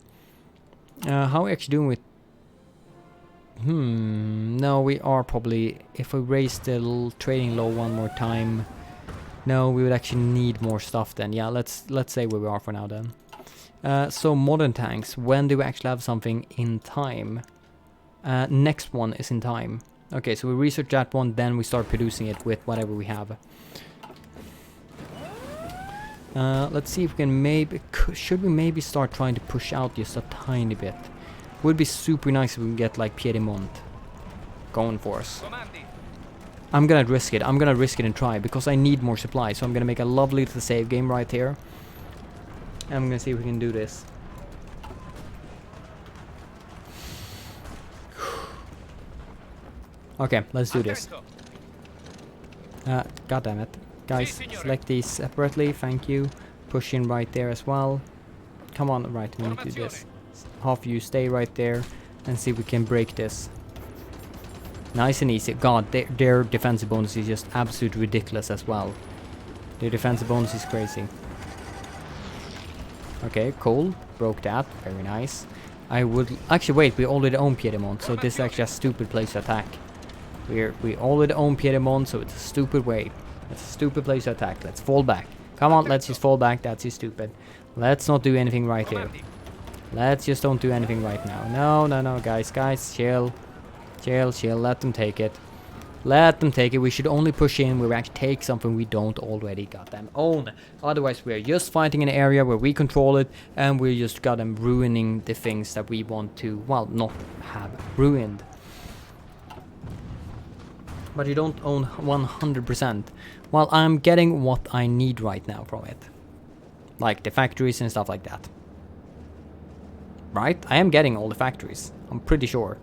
How are we actually doing with... No, we are probably... If we raise the trading low one more time... No, we would actually need more stuff then. Yeah, let's say where we are for now then. So modern tanks, when do we actually have something in time? Next one is in time. Okay, so we research that one, then we start producing it with whatever we have. Let's see if we can maybe... Should we maybe start trying to push out just a tiny bit? Would be super nice if we can get like Piedmont going for us. I'm gonna risk it. I'm gonna risk it and try because I need more supply. So I'm gonna make a lovely little save game right here. And I'm gonna see if we can do this. Okay, let's do this. God damn it. Guys, select these separately. Thank you. Push in right there as well. Come on, right, we need to do this. Half of you stay right there and see if we can break this. Nice and easy. God, their defensive bonus is just absolutely ridiculous as well. Their defensive bonus is crazy. Okay, cool. Broke that. Very nice. I would... Actually, wait. We already own Piedmont, so this is actually a stupid place to attack. We already own Piedmont, so it's a stupid way. It's a stupid place to attack. Let's fall back. Come on, let's just fall back. That's just stupid. Let's not do anything right here. Let's just don't do anything right now. No, guys, chill. Chill, let them take it. Let them take it. We should only push in where we actually take something we don't already goddamn own. Otherwise, we're just fighting an area where we control it, and we're just goddamn ruining the things that we want to, well, not have ruined. But you don't own 100%. Well, I'm getting what I need right now from it. Like the factories and stuff like that. Right? I am getting all the factories. I'm pretty sure.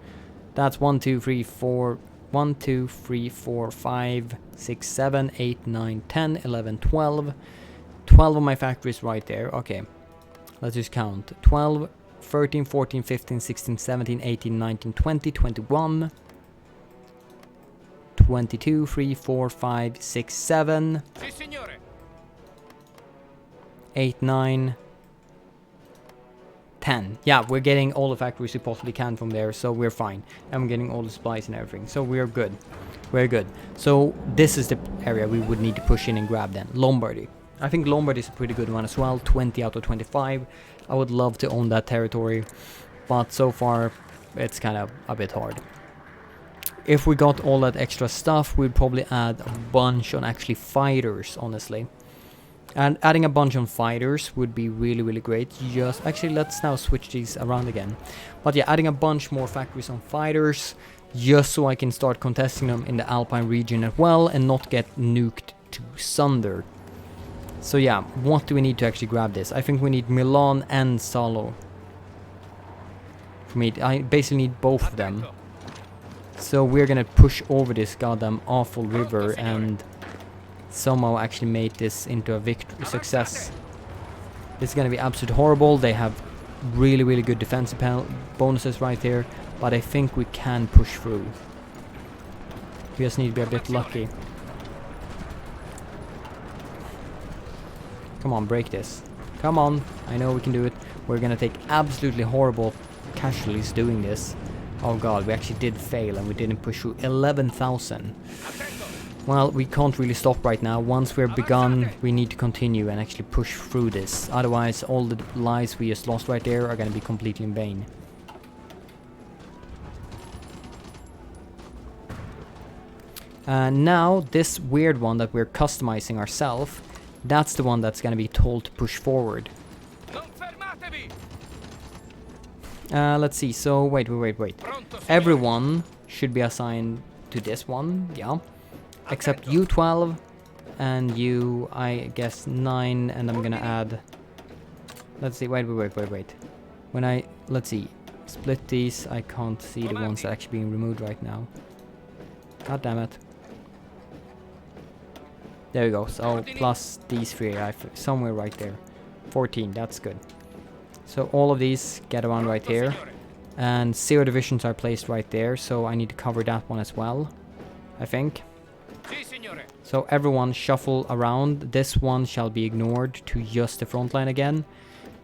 That's 1, 2, 3, 4... 1, 2, 3, 4, 5, 6, 7, 8, 9, 10, 11, 12. 12 of my factories right there. Okay. Let's just count. 12, 13, 14, 15, 16, 17, 18, 19, 20, 21. 22, 3, 4, 5, 6, 7. 8, 9. 10. Yeah, we're getting all the factories we possibly can from there, so we're fine. And we're getting all the supplies and everything, so we're good. We're good. So this is the area we would need to push in and grab then. Lombardy. I think Lombardy is a pretty good one as well. 20 out of 25. I would love to own that territory, but so far it's kind of a bit hard. If we got all that extra stuff, we'd probably add a bunch on actually fighters, honestly. And adding a bunch on fighters would be really, really great. Just actually, let's now switch these around again. But yeah, adding a bunch more factories on fighters, just so I can start contesting them in the Alpine region as well and not get nuked to sunder. So yeah, what do we need to actually grab this? I think we need Milan and Salo. For me, I basically need both of them. So we're gonna push over this goddamn awful river and somehow actually made this into a success. This is gonna be absolutely horrible. They have really, really good defensive bonuses right there, but I think we can push through. We just need to be a bit lucky. Come on, break this. Come on, I know we can do it. We're gonna take absolutely horrible casualties doing this. Oh god, we actually did fail and we didn't push through 11,000. Well, we can't really stop right now. Once we're begun, we need to continue and actually push through this. Otherwise, all the lives we just lost right there are going to be completely in vain. Now, this weird one that we're customizing ourselves, that's the one that's going to be told to push forward. Let's see. So, wait. Everyone should be assigned to this one. Yeah. Except you 12 and you, I guess 9, and I'm gonna add, let's see, wait. When I, let's see, split these, I can't see the ones that are actually being removed right now. God damn it. There we go, so plus these 3, somewhere right there. 14, that's good. So all of these get around right here. And 0 divisions are placed right there, so I need to cover that one as well, I think. So everyone shuffle around. This one shall be ignored to just the front line again.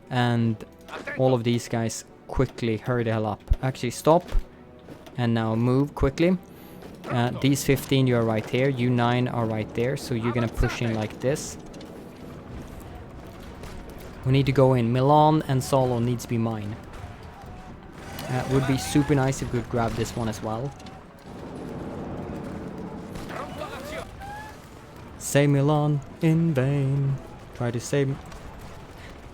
And all of these guys quickly hurry the hell up. Actually stop. And now move quickly. These 15 you are right here. You 9 are right there. So you're gonna push in like this. We need to go in. Milan and Solo needs to be mine. Would be super nice if we could grab this one as well. Save Milan in vain. Try to save...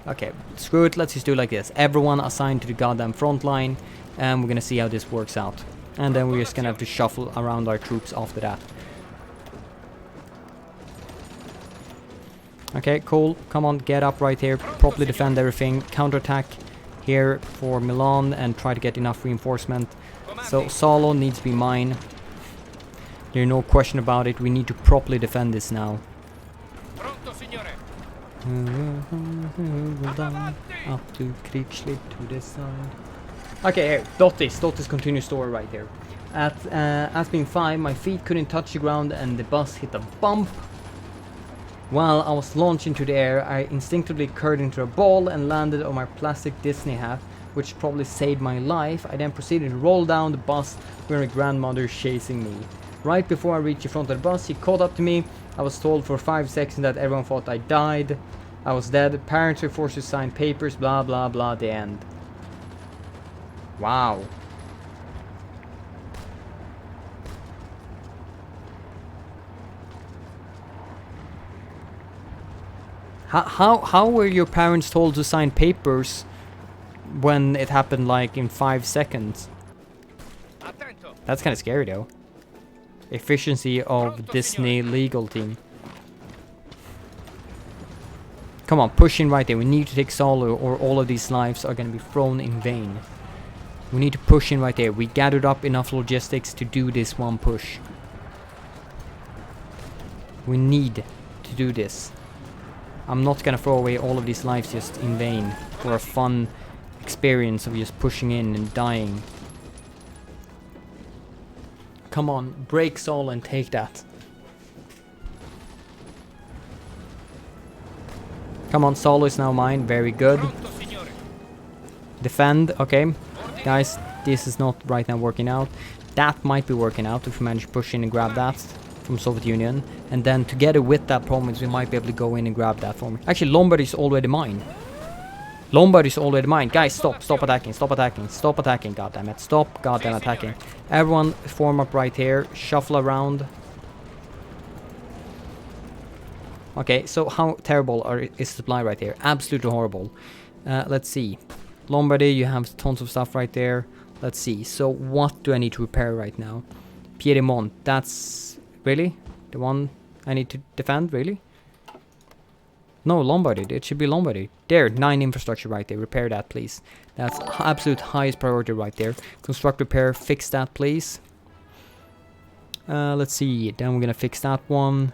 Okay, screw it. Let's just do it like this. Everyone assigned to the goddamn front line. And we're gonna see how this works out. And then we're just gonna have to shuffle around our troops after that. Okay, cool. Come on, get up right here. Properly defend everything. Counterattack here for Milan and try to get enough reinforcement. So Salo needs to be mine. There's no question about it. We need to properly defend this now. Up to Kriegslip to this side. Okay, here. Dottis continues story right there. At being 5, my feet couldn't touch the ground and the bus hit a bump. While I was launched into the air, I instinctively curled into a ball and landed on my plastic Disney hat, which probably saved my life. I then proceeded to roll down the bus with my grandmother chasing me. Right before I reached the front of the bus, he caught up to me. I was told for 5 seconds that everyone thought I died. I was dead. Parents were forced to sign papers, blah blah blah, the end. Wow. How were your parents told to sign papers when it happened like in 5 seconds? That's kind of scary though. Efficiency of Disney legal team. Come on, push in right there. We need to take solo or all of these lives are going to be thrown in vain. We need to push in right there. We gathered up enough logistics to do this one push. We need to do this. I'm not going to throw away all of these lives just in vain for a fun experience of just pushing in and dying. Come on, break solo and take that. Come on, solo is now mine. Very good. Defend. Okay. Guys, this is not right now working out. That might be working out if we manage to push in and grab that from Soviet Union. And then together with that province, we might be able to go in and grab that for me. Actually, Lombard is already mine. Lombard is already mine. Guys, stop. Stop attacking. Stop attacking. Stop attacking. Goddammit. Stop goddamn attacking. Everyone form up right here. Shuffle around. Okay, so how terrible is supply right here? Absolutely horrible. Let's see. Lombardy, you have tons of stuff right there. Let's see. So what do I need to repair right now? Piedmont. That's... Really? The one I need to defend? Really? No, Lombardy. It should be Lombardy. There, 9 infrastructure right there. Repair that, please. That's absolute highest priority right there. Construct, repair, fix that, please. Let's see. Then we're gonna fix that one.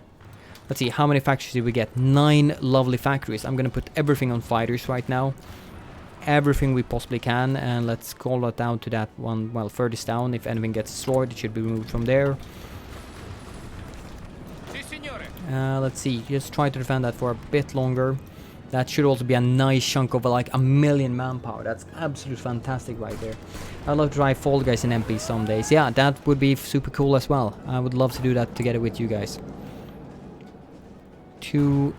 Let's see, how many factories did we get? 9 lovely factories. I'm gonna put everything on fighters right now. Everything we possibly can. And let's call that down to that one. Well, furthest down. If anything gets destroyed, it should be removed from there. Let's see. Just try to defend that for a bit longer. That should also be a nice chunk of like 1,000,000 manpower. That's absolutely fantastic right there. I'd love to try Fall Guys in MP some days. Yeah, that would be super cool as well. I would love to do that together with you guys. 2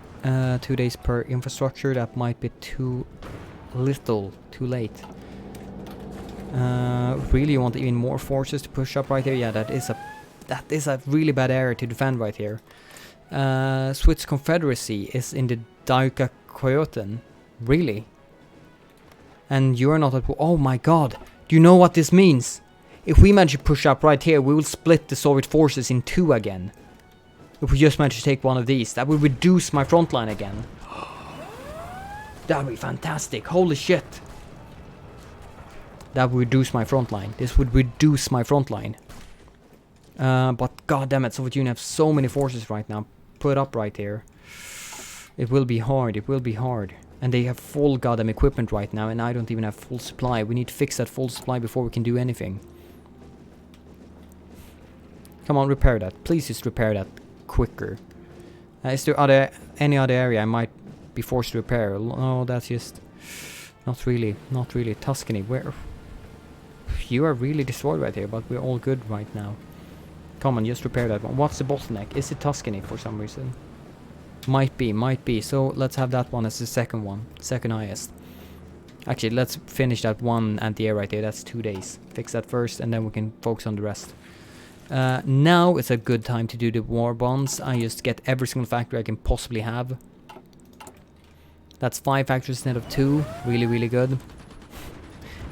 days per infrastructure. That might be too little, too late. Really, you want even more forces to push up right here? Yeah, that is a really bad area to defend right here. Swiss Confederacy is in the Dauka Coyoten. Really? And you're not at... Oh my god! Do you know what this means? If we manage to push up right here, we will split the Soviet forces in 2 again. If we just manage to take one of these, that would reduce my front line again. That would be fantastic. Holy shit. That would reduce my front line. This would reduce my front line. But god damn it, Soviet Union have so many forces right now. Put up right here. It will be hard. It will be hard. And they have full goddamn equipment right now, and I don't even have full supply. We need to fix that full supply before we can do anything. Come on, repair that. Please just repair that quicker. Is there any other area I might be forced to repair? No, that's just... Not really. Not really. Tuscany, where... You are really destroyed right here, but we're all good right now. Come on, just repair that one. What's the bottleneck? Is it Tuscany for some reason? Might be. So let's have that one as the second one. Second highest. Actually, let's finish that one anti-air right there. That's 2 days. Fix that first, and then we can focus on the rest. Now it's a good time to do the war bonds. I just get every single factory I can possibly have. That's 5 factories instead of 2. Really, really good.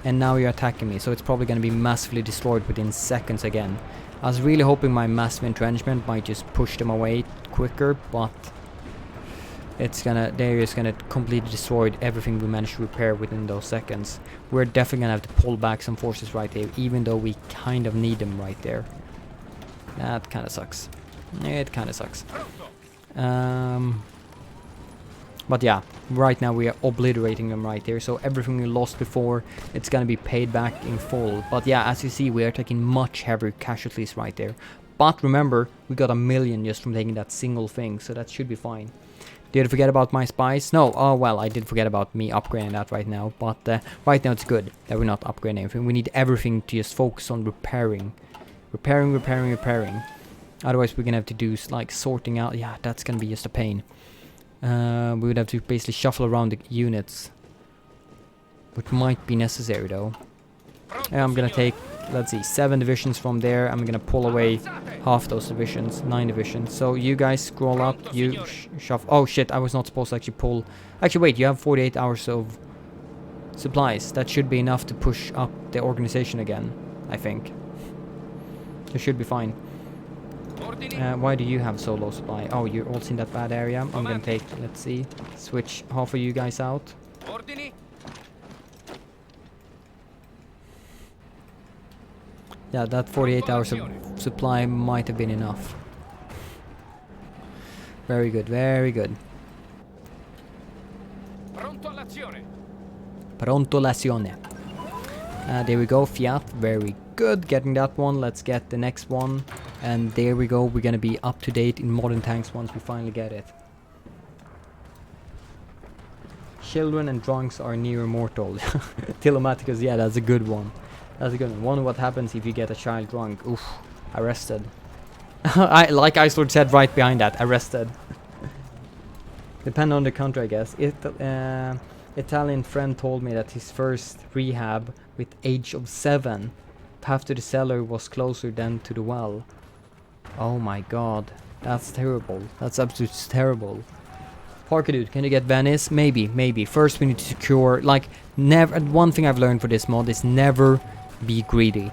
And now you're attacking me, so it's probably going to be massively destroyed within seconds again. I was really hoping my massive entrenchment might just push them away quicker, but they're just gonna completely destroy everything we managed to repair within those seconds. We're definitely gonna have to pull back some forces right there, even though we kind of need them right there. That kind of sucks. It kind of sucks. But yeah, right now we are obliterating them right there. So everything we lost before, it's gonna be paid back in full. But yeah, as you see, we are taking much heavier casualties right there. But remember, we got 1,000,000 just from taking that single thing, so that should be fine. Did I forget about my spies? No, oh well, I did forget about me upgrading that right now. But right now it's good that we're not upgrading anything. We need everything to just focus on repairing. Repairing. Otherwise we're gonna have to do like sorting out. Yeah, that's gonna be just a pain. We would have to basically shuffle around the units, which might be necessary though. I'm gonna take, let's see, 7 divisions from there. I'm gonna pull away half those divisions, 9 divisions. So you guys scroll up, you shuffle. Oh shit, I was not supposed to actually pull. Actually wait, you have 48 hours of supplies. That should be enough to push up the organization again, I think. It should be fine. Why do you have so low supply? Oh, you're also in that bad area. I'm gonna take, let's see, switch half of you guys out. Yeah, that 48 hours of supply might have been enough. Very good, very good. Pronto l'azione. There we go, Fiat, very good. Getting that one, let's get the next one. And there we go, we're gonna be up to date in modern tanks once we finally get it. Children and drunks are near immortal. Telematics, yeah, that's a good one. That's a good one. Wonder what happens if you get a child drunk. Oof, arrested. Like Icelord said right behind that, arrested. Depend on the country, I guess. Italian friend told me that his first rehab with age of 7, path to the cellar was closer than to the well. Oh my god, that's terrible. That's absolutely terrible. Parker dude, can you get Venice? Maybe, maybe. First we need to secure, like, never. One thing I've learned for this mod is never be greedy.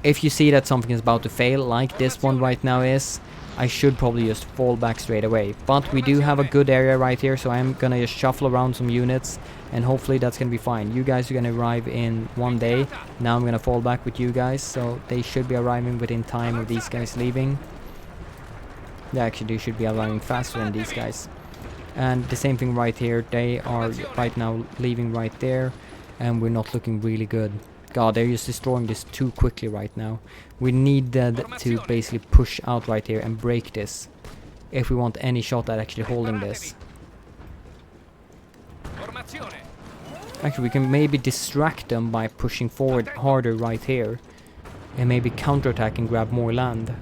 If you see that something is about to fail, like this one right now is, I should probably just fall back straight away. But we do have a good area right here, so I'm gonna just shuffle around some units, and hopefully that's gonna be fine. You guys are gonna arrive in 1 day. Now I'm gonna fall back with you guys, so they should be arriving within time of these guys leaving. Yeah, actually they should be arriving faster than these guys. And the same thing right here, they are right now leaving right there, and we're not looking really good. God, they're just destroying this too quickly right now. We need to basically push out right here and break this if we want any shot at actually holding this. Actually, we can maybe distract them by pushing forward harder right here and maybe counterattack and grab more land.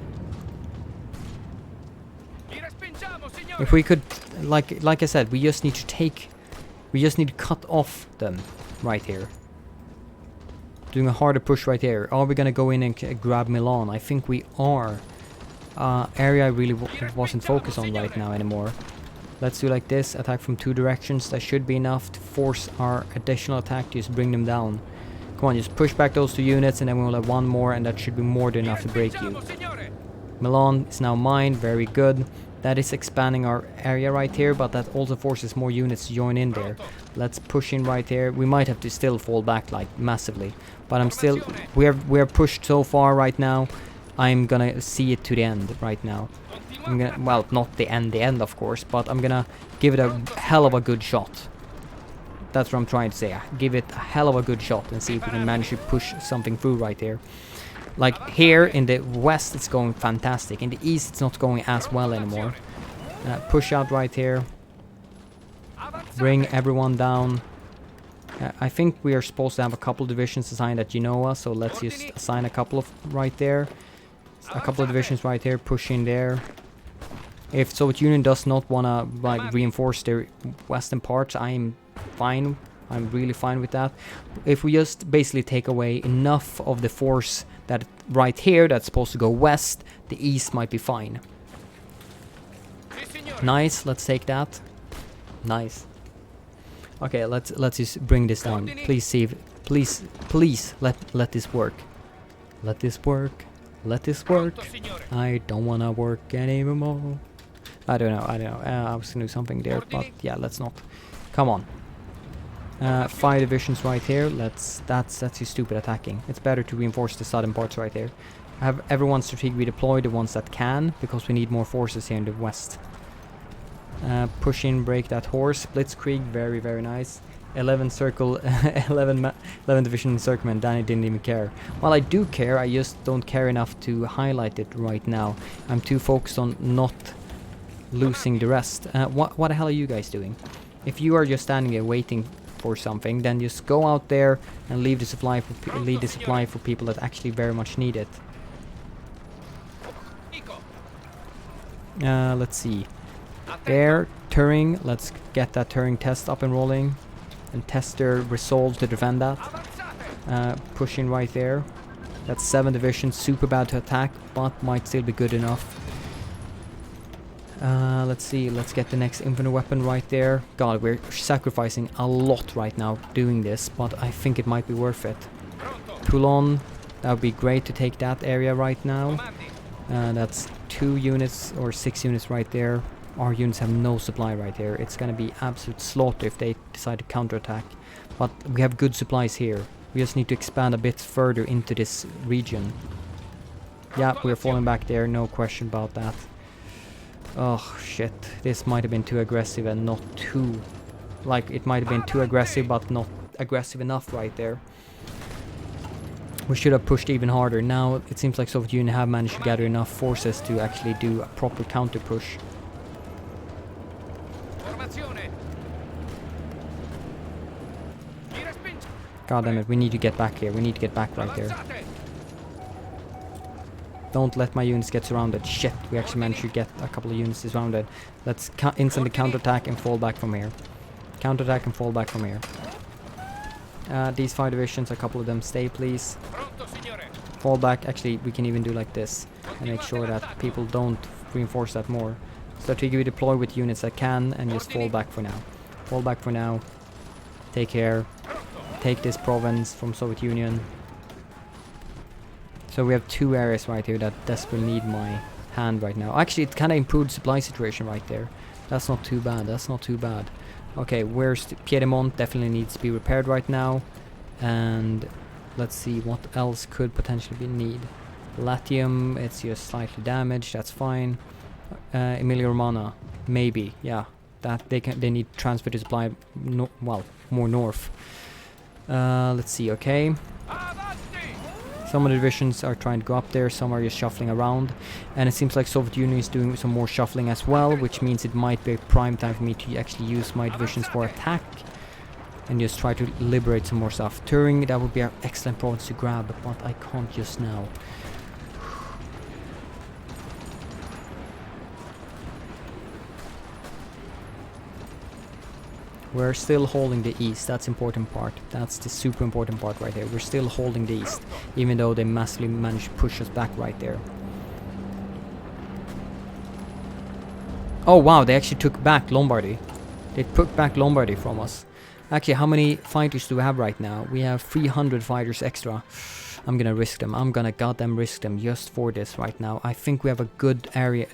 If we could, like I said, we just need to cut off them right here. Doing a harder push right here. Are we gonna go in and grab Milan? I think we are. Area I really wasn't focused on right now anymore. Let's do like this. Attack from 2 directions. That should be enough to force our additional attack to just bring them down. Come on, just push back those 2 units and then we'll have 1 more and that should be more than enough to break you. Milan is now mine. Very good. That is expanding our area right here, but that also forces more units to join in there. Let's push in right here. We might have to still fall back like massively, but I'm still, we're pushed so far right now. I'm gonna see it to the end right now. I'm gonna, well, not the end of course, but I'm gonna give it a hell of a good shot. That's what I'm trying to say. Give it a hell of a good shot and see if we can manage to push something through right here. Like here in the west it's going fantastic. In the east it's not going as well anymore. Push out right here. Bring everyone down. I think we are supposed to have a couple divisions assigned at Genoa, so let's just assign a couple of right there. A couple of divisions right here, push in there. If Soviet Union does not want to like reinforce their western parts, I'm fine. I'm really fine with that. If we just basically take away enough of the force that right here that's supposed to go west, the east might be fine. Nice, let's take that. Nice. Okay, let's just bring this down. Please see if, please let this work. Let this work. Let this work. I don't wanna work anymore. I don't know. I was gonna do something there, but yeah, let's not. Come on. 5 divisions right here. That's your stupid attacking. It's better to reinforce the southern parts right here. Have everyone strategically deploy the ones that can, because we need more forces here in the west. Push in, break that horse. Blitzkrieg, very very nice. 11 circle, 11 division encirclement. Danny didn't even care. Well, I do care. I just don't care enough to highlight it right now. I'm too focused on not losing the rest. What the hell are you guys doing? If you are just standing there waiting for something, then just go out there and leave the supply for people that actually very much need it. Let's see. There, Turing. Let's get that Turing test up and rolling, and test their resolve to defend that. Pushing right there. That's 7 divisions. Super bad to attack, but might still be good enough. Let's see, let's get the next infinite weapon right there. God, we're sacrificing a lot right now doing this, but I think it might be worth it. Toulon, that would be great to take that area right now. That's 2 units or 6 units right there. Our units have no supply right there. It's gonna be absolute slaughter if they decide to counterattack. But we have good supplies here. We just need to expand a bit further into this region. Yeah, we're falling back there, no question about that. Oh shit, this might have been too aggressive and not too... Like, it might have been too aggressive but not aggressive enough right there. We should have pushed even harder. Now it seems like Soviet Union have managed to gather enough forces to actually do a proper counter push. God damn it, we need to get back here. We need to get back right there. Don't let my units get surrounded. Shit, we actually managed to get a couple of units surrounded. Let's instantly counterattack and fall back from here. Counterattack and fall back from here. These 5 divisions, a couple of them stay, please. Fall back. Actually, we can even do like this and make sure that people don't reinforce that more. Strategically deploy with units that can and just fall back for now. Fall back for now. Take care. Take this province from Soviet Union. So we have 2 areas right here that desperately need my hand right now. Actually, it kind of improved supply situation right there. That's not too bad. That's not too bad. Okay, where's Piedmont? Definitely needs to be repaired right now. And let's see what else could potentially be need. Latium, it's just slightly damaged. That's fine. Emilia Romagna, maybe. Yeah, that they need transfer to supply. Well, more north. Let's see. Okay. Some of the divisions are trying to go up there, some are just shuffling around. And it seems like Soviet Union is doing some more shuffling as well, which means it might be a prime time for me to actually use my divisions for attack. And just try to liberate some more stuff. Turing, that would be an excellent province to grab, but I can't just now. We're still holding the east, that's the important part. That's the super important part right there. We're still holding the east, even though they massively managed to push us back right there. Oh wow, they actually took back Lombardy. They took back Lombardy from us. Actually, how many fighters do we have right now? We have 300 fighters extra. I'm gonna risk them. I'm gonna goddamn risk them just for this right now. I think we have a good area.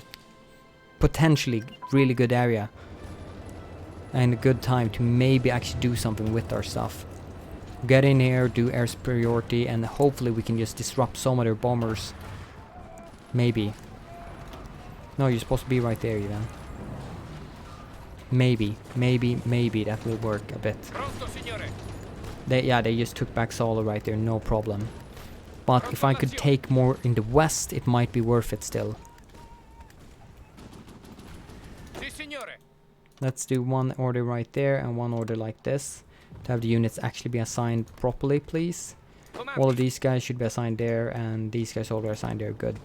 Potentially really good area. And a good time to maybe actually do something with our stuff. Get in here, do air superiority, and hopefully we can just disrupt some of their bombers. Maybe. No, you're supposed to be right there, even. Maybe that will work a bit. They just took back Salo right there, no problem. But if I could take more in the west, it might be worth it still. Let's do one order right there and one order like this. To have the units actually be assigned properly, please. All of these guys should be assigned there, and these guys all are assigned there. Good.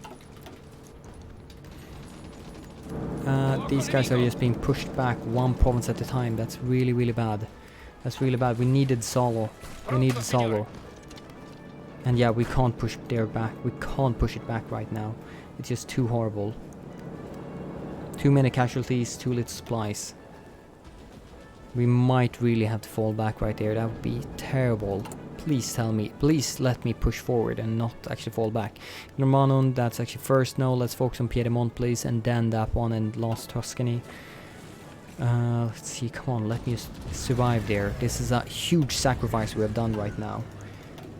These guys are just being pushed back one province at a time. That's really, really bad. That's really bad. We needed Salo. We needed Salo. And yeah, we can't push their back. We can't push it back right now. It's just too horrible. Too many casualties, too little supplies. We might really have to fall back right there. That would be terrible. Please tell me. Please let me push forward and not actually fall back. Normannon, that's actually first. No, let's focus on Piedmont, please. And then that one and Lost Tuscany. Let's see. Come on, let me just survive there. This is a huge sacrifice we have done right now.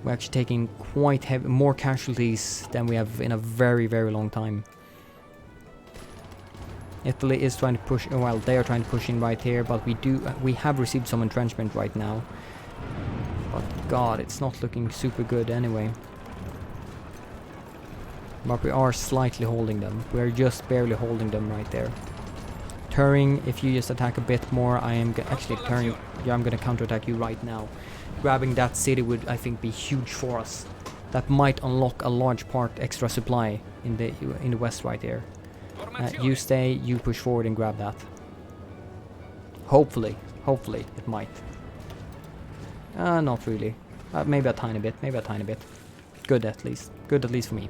We're actually taking quite heavy, more casualties than we have in a very, very long time. Italy is trying to push, well, they are trying to push in right here, but we have received some entrenchment right now. But god, it's not looking super good anyway. But we are slightly holding them. We're just barely holding them right there. Turing, if you just attack a bit more, I am actually Turing, yeah, I'm gonna counterattack you right now. Grabbing that city would, I think, be huge for us. That might unlock a large part extra supply in the west right there. You stay, you push forward and grab that. Hopefully it might. Not really. Maybe a tiny bit, Good at least for me.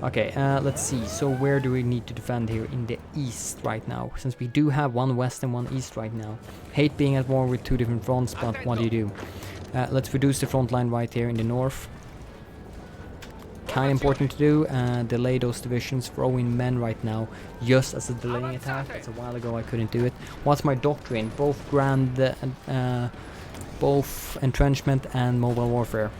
Okay, let's see. So where do we need to defend here in the east right now? Since we do have one west and one east right now. Hate being at war with 2 different fronts, but what do you do? Let's reduce the front line right here in the north. kind of important to do. Delay those divisions, throw in men right now, just as a delaying attack. That's a while ago I couldn't do it. What's my doctrine? Both both entrenchment and mobile warfare.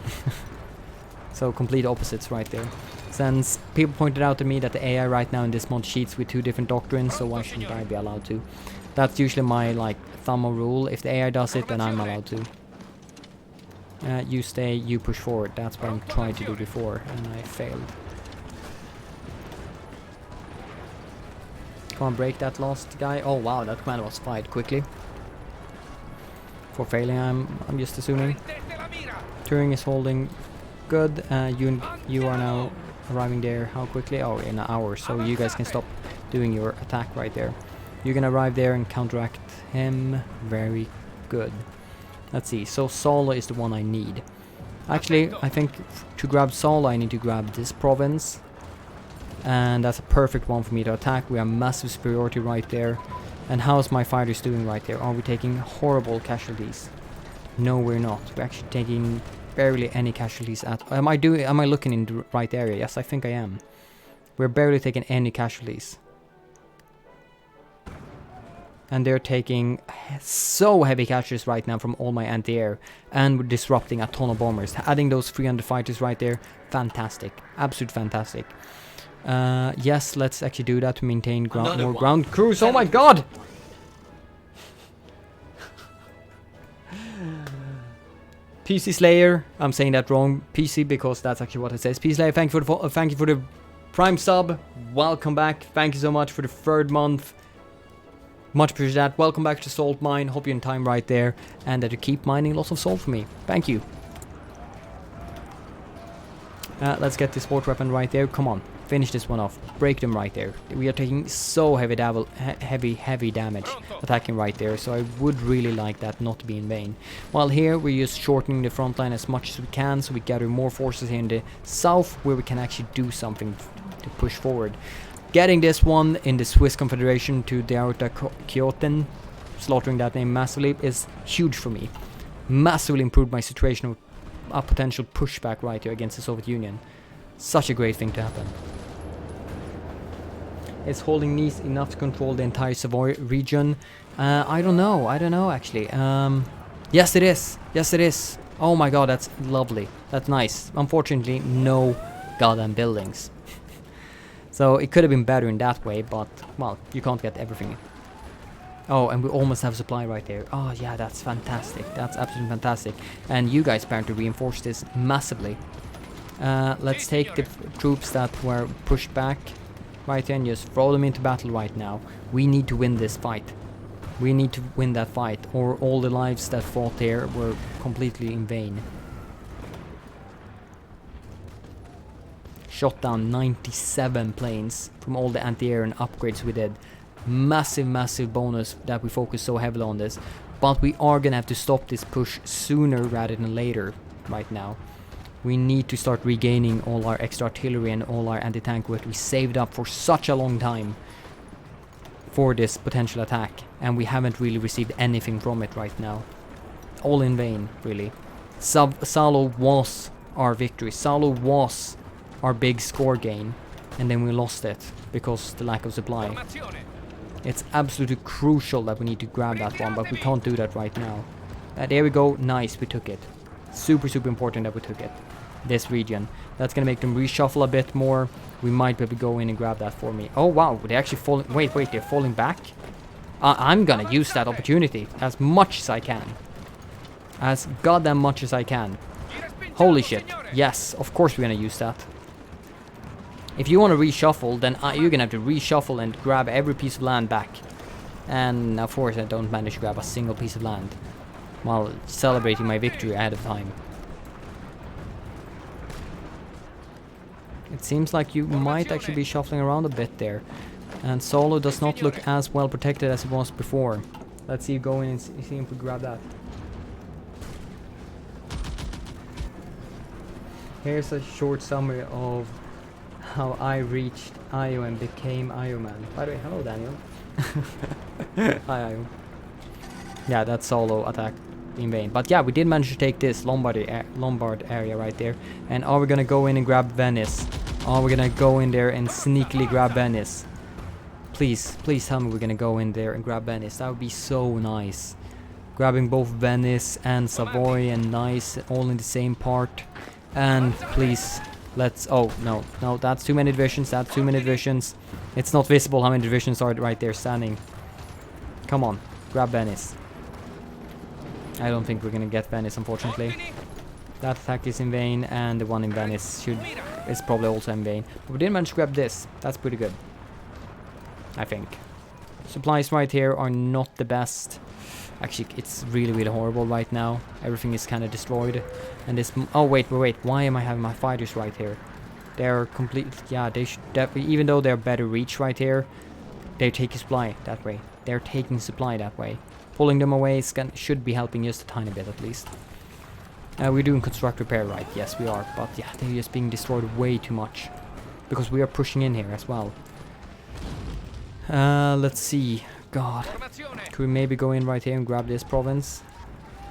So complete opposites right there. Since people pointed out to me that the AI right now in this mod cheats with 2 different doctrines, so why shouldn't I be allowed to? That's usually my like thumb rule. If the AI does it, then I'm allowed to. You stay, you push forward. That's what I'm trying to do before, and I failed. Come on, break that last guy. Oh wow, that command was fired quickly. For failing, I'm just assuming. Turing is holding good. You are now arriving there. How quickly? Oh, in an hour. So you guys can stop doing your attack right there. You can arrive there and counteract him. Very good. Let's see. So Solo is the one I need. Actually, I think to grab Solo, I need to grab this province. And that's a perfect one for me to attack. We have massive superiority right there. And how's my fighters doing right there? Are we taking horrible casualties? No, we're not. We're actually taking barely any casualties at... Am I looking in the right area? Yes, I think I am. We're barely taking any casualties. And they're taking so heavy casualties right now from all my anti-air. And we're disrupting a ton of bombers. Adding those 300 fighters right there. Fantastic. Absolute fantastic. Yes, let's actually do that to maintain more ground crews. Oh my god! PC Slayer, I'm saying that wrong. PC because that's actually what it says. PC Slayer, thank you for the Prime sub. Welcome back. Thank you so much for the 3rd month. Much appreciate that. Welcome back to Salt Mine. Hope you're in time right there, and that you keep mining lots of salt for me. Thank you. Let's get this sport weapon right there. Come on. Finish this one off. Break them right there. We are taking so heavy damage attacking right there, so I would really like that not to be in vain. While here we're just shortening the front line as much as we can, so we gather more forces here in the south where we can actually do something to push forward. Getting this one in the Swiss Confederation to Deauta Kyoten, slaughtering that name massively, is huge for me. Massively improved my situation with a potential pushback right here against the Soviet Union. Such a great thing to happen. Is holding Nice enough to control the entire Savoy region? I don't know actually. Yes it is. Yes it is. Oh my god, that's lovely. That's nice. Unfortunately, no goddamn buildings. So it could have been better in that way, but well, you can't get everything. Oh, and we almost have supply right there. Oh yeah, that's fantastic. That's absolutely fantastic. And you guys apparently reinforced this massively. Let's take the troops that were pushed back right here and just throw them into battle right now. We need to win this fight. We need to win that fight, or all the lives that fought there were completely in vain. Shot down 97 planes from all the anti-air and upgrades we did. Massive bonus that we focus so heavily on this. But we are gonna have to stop this push sooner rather than later right now. We need to start regaining all our extra artillery and all our anti-tank which we saved up for such a long time for this potential attack, and we haven't really received anything from it right now. All in vain, really. Salo was our victory. Salo was our big score gain, and then we lost it because the lack of supply. It's absolutely crucial that we need to grab that one, but we can't do that right now. There we go. Nice, we took it. Super important that we took it. This region. That's gonna make them reshuffle a bit more. We might be able to go in and grab that for me. Oh wow, they're actually falling. Wait, they're falling back? I'm gonna use that opportunity as much as I can. As goddamn much as I can. Holy shit. Yes, of course we're gonna use that. If you want to reshuffle, then you're gonna have to reshuffle and grab every piece of land back. And of course I don't manage to grab a single piece of land while celebrating my victory ahead of time. It seems like you might actually be shuffling around a bit there. And Solo does not look as well protected as it was before. Let's see you go in and see if we grab that. Here's a short summary of how I reached IO and became IO Man. By the way, hello Daniel. Hi IO. Yeah, that's Solo attack. in vain. But yeah, we did manage to take this Lombard area right there. And are we gonna go in and grab Venice? Are we gonna go in there and sneakily grab Venice? Please, please tell me we're gonna go in there and grab Venice. That would be so nice. Grabbing both Venice and Savoy and Nice all in the same part. And please, let's... Oh, no. No, that's too many divisions. That's too many divisions. It's not visible how many divisions are right there standing. Come on, grab Venice. I don't think we're gonna get Venice, unfortunately. That attack is in vain, and the one in Venice is probably also in vain. But we did manage to grab this. That's pretty good, I think. Supplies right here are not the best. Actually, it's really, really horrible right now. Everything is kind of destroyed. And this... Oh, wait. Why am I having my fighters right here? They're complete... Yeah, they should definitely... Even though they're better reach right here, they're taking supply that way. They're taking supply that way. Pulling them away should be helping just a tiny bit at least. We're doing construct repair, right? Yes, we are. But yeah, they're just being destroyed way too much. Because we are pushing in here as well. Let's see. God. Could we maybe go in right here and grab this province?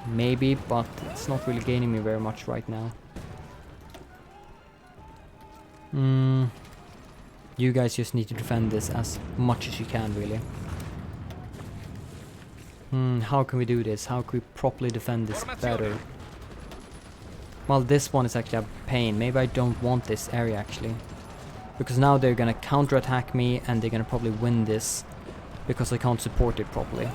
Maybe, but it's not really gaining me very much right now. You guys just need to defend this as much as you can, really. How can we do this? How can we properly defend this better? Well, this one is actually a pain. Maybe I don't want this area, actually. Because now they're gonna counterattack me, and they're gonna probably win this. Because I can't support it properly.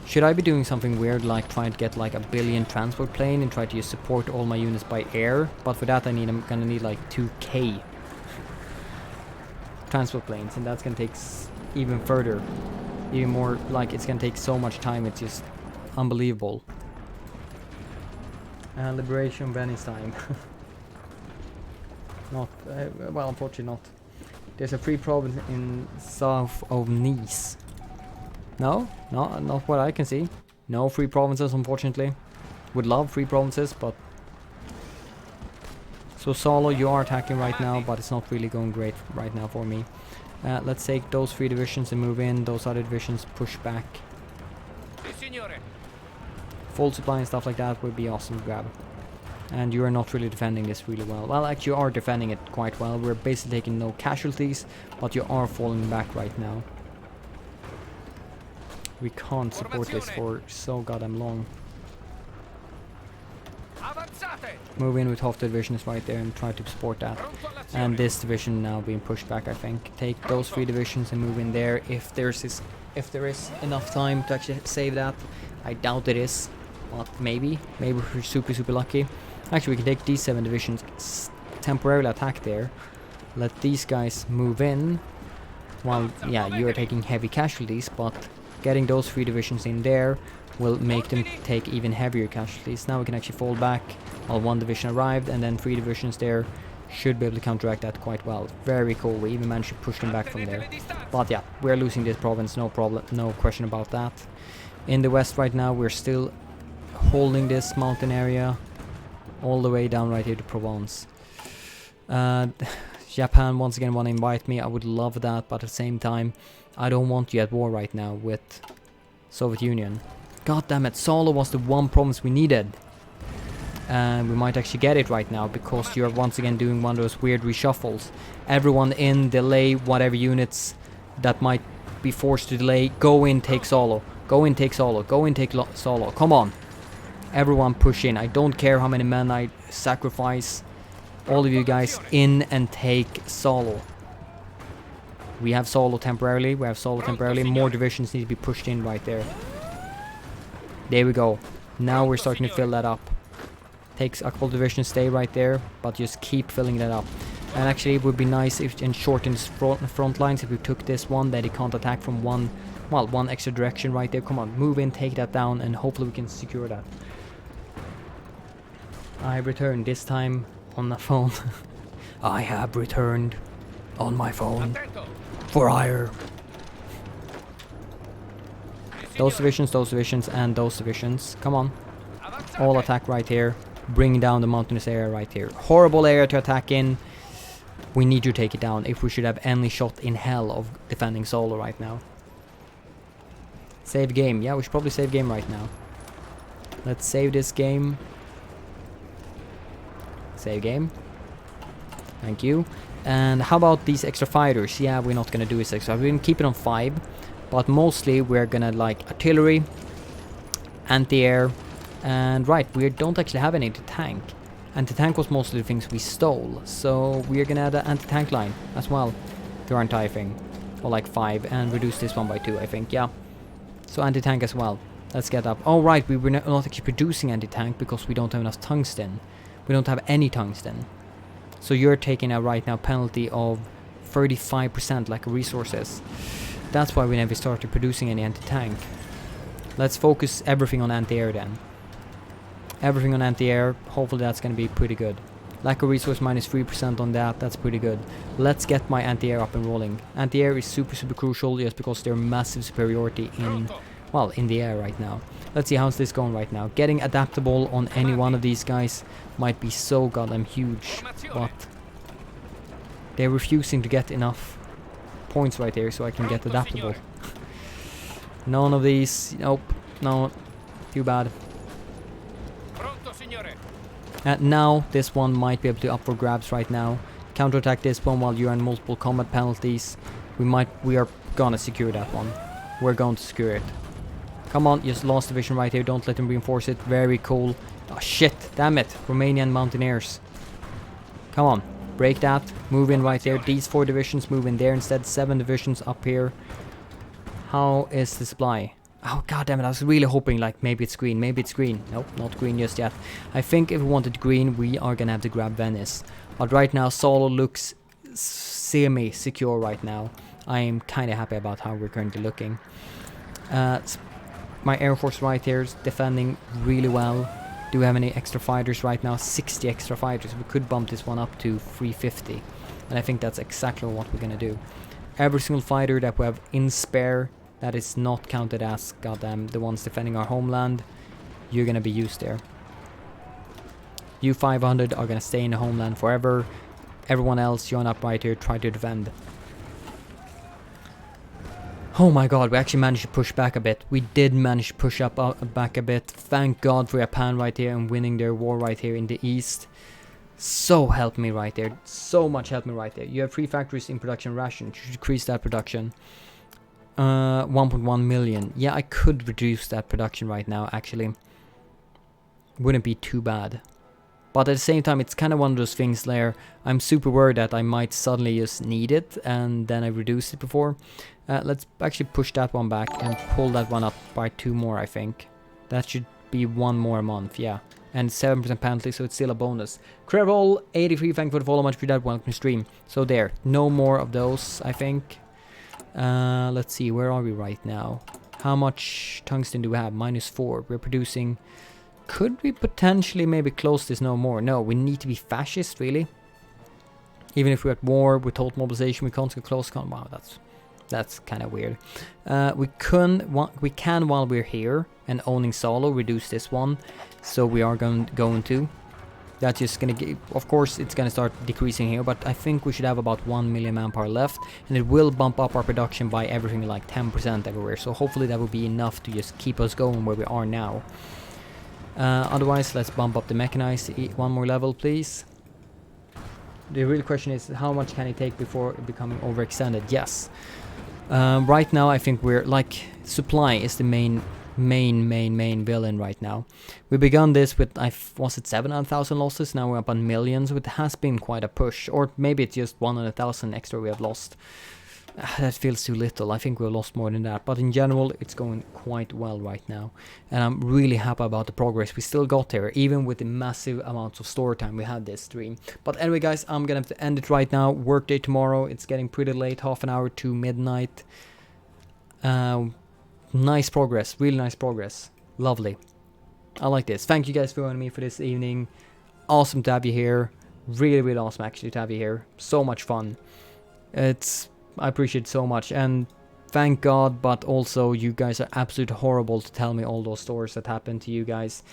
Should I be doing something weird like trying to get like a billion transport plane and try to just support all my units by air? But for that I'm gonna need like 2k transport planes, and that's gonna take even further. Even more, like it's gonna take so much time, it's just unbelievable. Liberation Venice time. Not, well, unfortunately not. There's a free province in south of Nice. No, not what I can see. No free provinces, unfortunately. Would love free provinces, but... So Solo, you are attacking right now, but it's not really going great right now for me. Let's take those 3 divisions and move in. Those other divisions push back. Full supply and stuff like that would be awesome to grab. And you are not really defending this really well. Well, actually you are defending it quite well. We're basically taking no casualties, but you are falling back right now. We can't support this for so goddamn long. Move in with half the divisions right there and try to support that. And this division now being pushed back, I think. Take those 3 divisions and move in there if there is enough time to actually save that. I doubt it is, but maybe we're super lucky. Actually, we can take these 7 divisions, temporarily attack there. Let these guys move in. Well, yeah, you are taking heavy casualties, but getting those 3 divisions in there will make them take even heavier casualties. Now we can actually fall back while 1 division arrived, and then 3 divisions there should be able to counteract that quite well. Very cool. We even managed to push them back from there. But yeah, we're losing this province, no problem, no question about that. In the west right now, we're still holding this mountain area all the way down right here to Provence. Japan once again want to invite me. I would love that, but at the same time, I don't want you at war right now with Soviet Union. God damn it, Solo was the one province we needed. And we might actually get it right now, because you're once again doing one of those weird reshuffles. Everyone in, delay whatever units that might be forced to delay. Go in, take Solo. Go in, take Solo. Go in, take Solo. Come on. Everyone push in. I don't care how many men I sacrifice. All of you guys in and take Solo. We have Solo temporarily. More divisions need to be pushed in right there. There we go. Now we're starting to fill that up. Takes a couple divisions, stay right there, but just keep filling that up. And actually it would be nice if in shorten front lines, if we took this one, that he can't attack from one extra direction right there. Come on, move in, take that down, and hopefully we can secure that. I returned this time on the phone. I have returned on my phone for hire. Those divisions, and those divisions. Come on. All attack right here. Bring down the mountainous area right here. Horrible area to attack in. We need to take it down if we should have any shot in hell of defending Solo right now. Save game. Yeah, we should probably save game right now. Let's save this game. Save game. Thank you. And how about these extra fighters? Yeah, we're not gonna do this extra. We're gonna keep it on 5. But mostly we're gonna like artillery, anti-air, and right, we don't actually have any anti-tank. Anti-tank was mostly the things we stole. So we're gonna add an anti-tank line as well to our entire thing. Or like 5 and reduce this one by 2, I think, yeah. So anti-tank as well. Let's get up. Oh right, we were not actually producing anti-tank because we don't have enough tungsten. We don't have any tungsten. So you're taking a right now penalty of 35% like resources. That's why we never started producing any anti-tank. Let's focus everything on anti-air then. Everything on anti-air. Hopefully that's going to be pretty good. Lack of resource minus 3% on that. That's pretty good. Let's get my anti-air up and rolling. Anti-air is super crucial just because they're massive superiority in, well, in the air right now. Let's see how's this going right now. Getting adaptable on any one of these guys might be so goddamn huge. But they're refusing to get enough points right there so I can get adaptable. None of these. Nope. No. Too bad. And now this one might be able to up for grabs right now. Counterattack this one while you're in multiple combat penalties. We are gonna secure that one. We're going to secure it. Come on, just lost division right here. Don't let them reinforce it. Very cool. Oh shit, damn it. Romanian Mountaineers. Come on, break that. Move in right there. These 4 divisions move in there instead. 7 divisions up here. How is the supply? Oh god damn it, I was really hoping like maybe it's green, maybe it's green. Nope, not green just yet. I think if we wanted green, we are gonna have to grab Venice. But right now, Solo looks semi-secure right now. I am kind of happy about how we're currently looking. My Air Force right here is defending really well. Do we have any extra fighters right now? 60 extra fighters. We could bump this one up to 350. And I think that's exactly what we're gonna do. Every single fighter that we have in spare that is not counted as goddamn the ones defending our homeland, you're gonna be used there. You 500 are gonna stay in the homeland forever. Everyone else, join up right here, try to defend. Oh my god, we actually managed to push back a bit. We did manage to push up back a bit. Thank god for Japan right here and winning their war right here in the east. So help me right there. So much help me right there. You have 3 factories in production ration. You should increase that production. 1.1 million. Yeah, I could reduce that production right now, actually. Wouldn't be too bad. But at the same time, it's kind of one of those things there. I'm super worried that I might suddenly just need it, and then I reduced it before. Let's actually push that one back and pull that one up by 2 more, I think. That should be 1 more a month, yeah. And 7% penalty, so it's still a bonus. Crevol, 83, thank you for the follow, much for that, welcome to stream. So there, no more of those, I think. Let's see, where are we right now? How much tungsten do we have? -4. We're producing... Could we potentially maybe close this no more? No, we need to be fascist, really. Even if we're at war with total mobilization, we can't get close. Wow, that's kind of weird. We can while we're here and owning Solo reduce this one. So we are going to. That's just gonna give, of course it's gonna start decreasing here, but I think we should have about 1 million manpower left, and it will bump up our production by everything like 10% everywhere. So hopefully that will be enough to just keep us going where we are now. Otherwise, let's bump up the mechanized 1 more level, please. The real question is, how much can it take before becoming overextended? Yes. Right now, I think we're like, supply is the main villain right now. We begun this with, was it 700,000 losses? Now we're up on millions. It has been quite a push, or maybe it's just 100,000 extra we have lost. That feels too little. I think we've lost more than that, but in general it's going quite well right now, and I'm really happy about the progress we still got here, even with the massive amounts of store time we had this stream. But anyway guys, I'm gonna have to end it right now. Workday tomorrow, it's getting pretty late, half an hour to midnight. Nice progress, really nice progress, lovely. I like this. Thank you guys for joining me for this evening. Awesome to have you here, really awesome actually to have you here. So much fun. I appreciate it so much, and thank God, but also you guys are absolutely horrible to tell me all those stories that happened to you guys.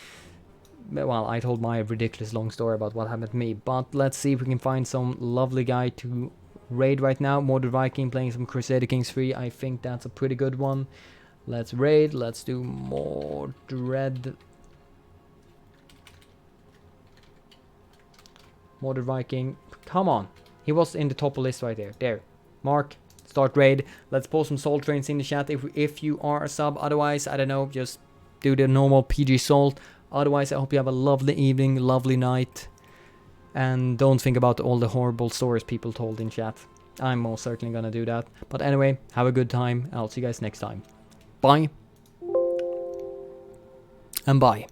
Well, I told my ridiculous long story about what happened to me, but let's see if we can find some lovely guy to raid right now. Mordred Viking playing some Crusader Kings 3, I think that's a pretty good one. Let's raid, let's do Mordred Modern Viking. Come on. He was in the top list right there. There. Mark. Start raid. Let's post some salt trains in the chat if you are a sub. Otherwise, I don't know. Just do the normal PG salt. Otherwise, I hope you have a lovely evening, lovely night. And don't think about all the horrible stories people told in chat. I'm most certainly gonna do that. But anyway, have a good time. I'll see you guys next time. Bye. And bye.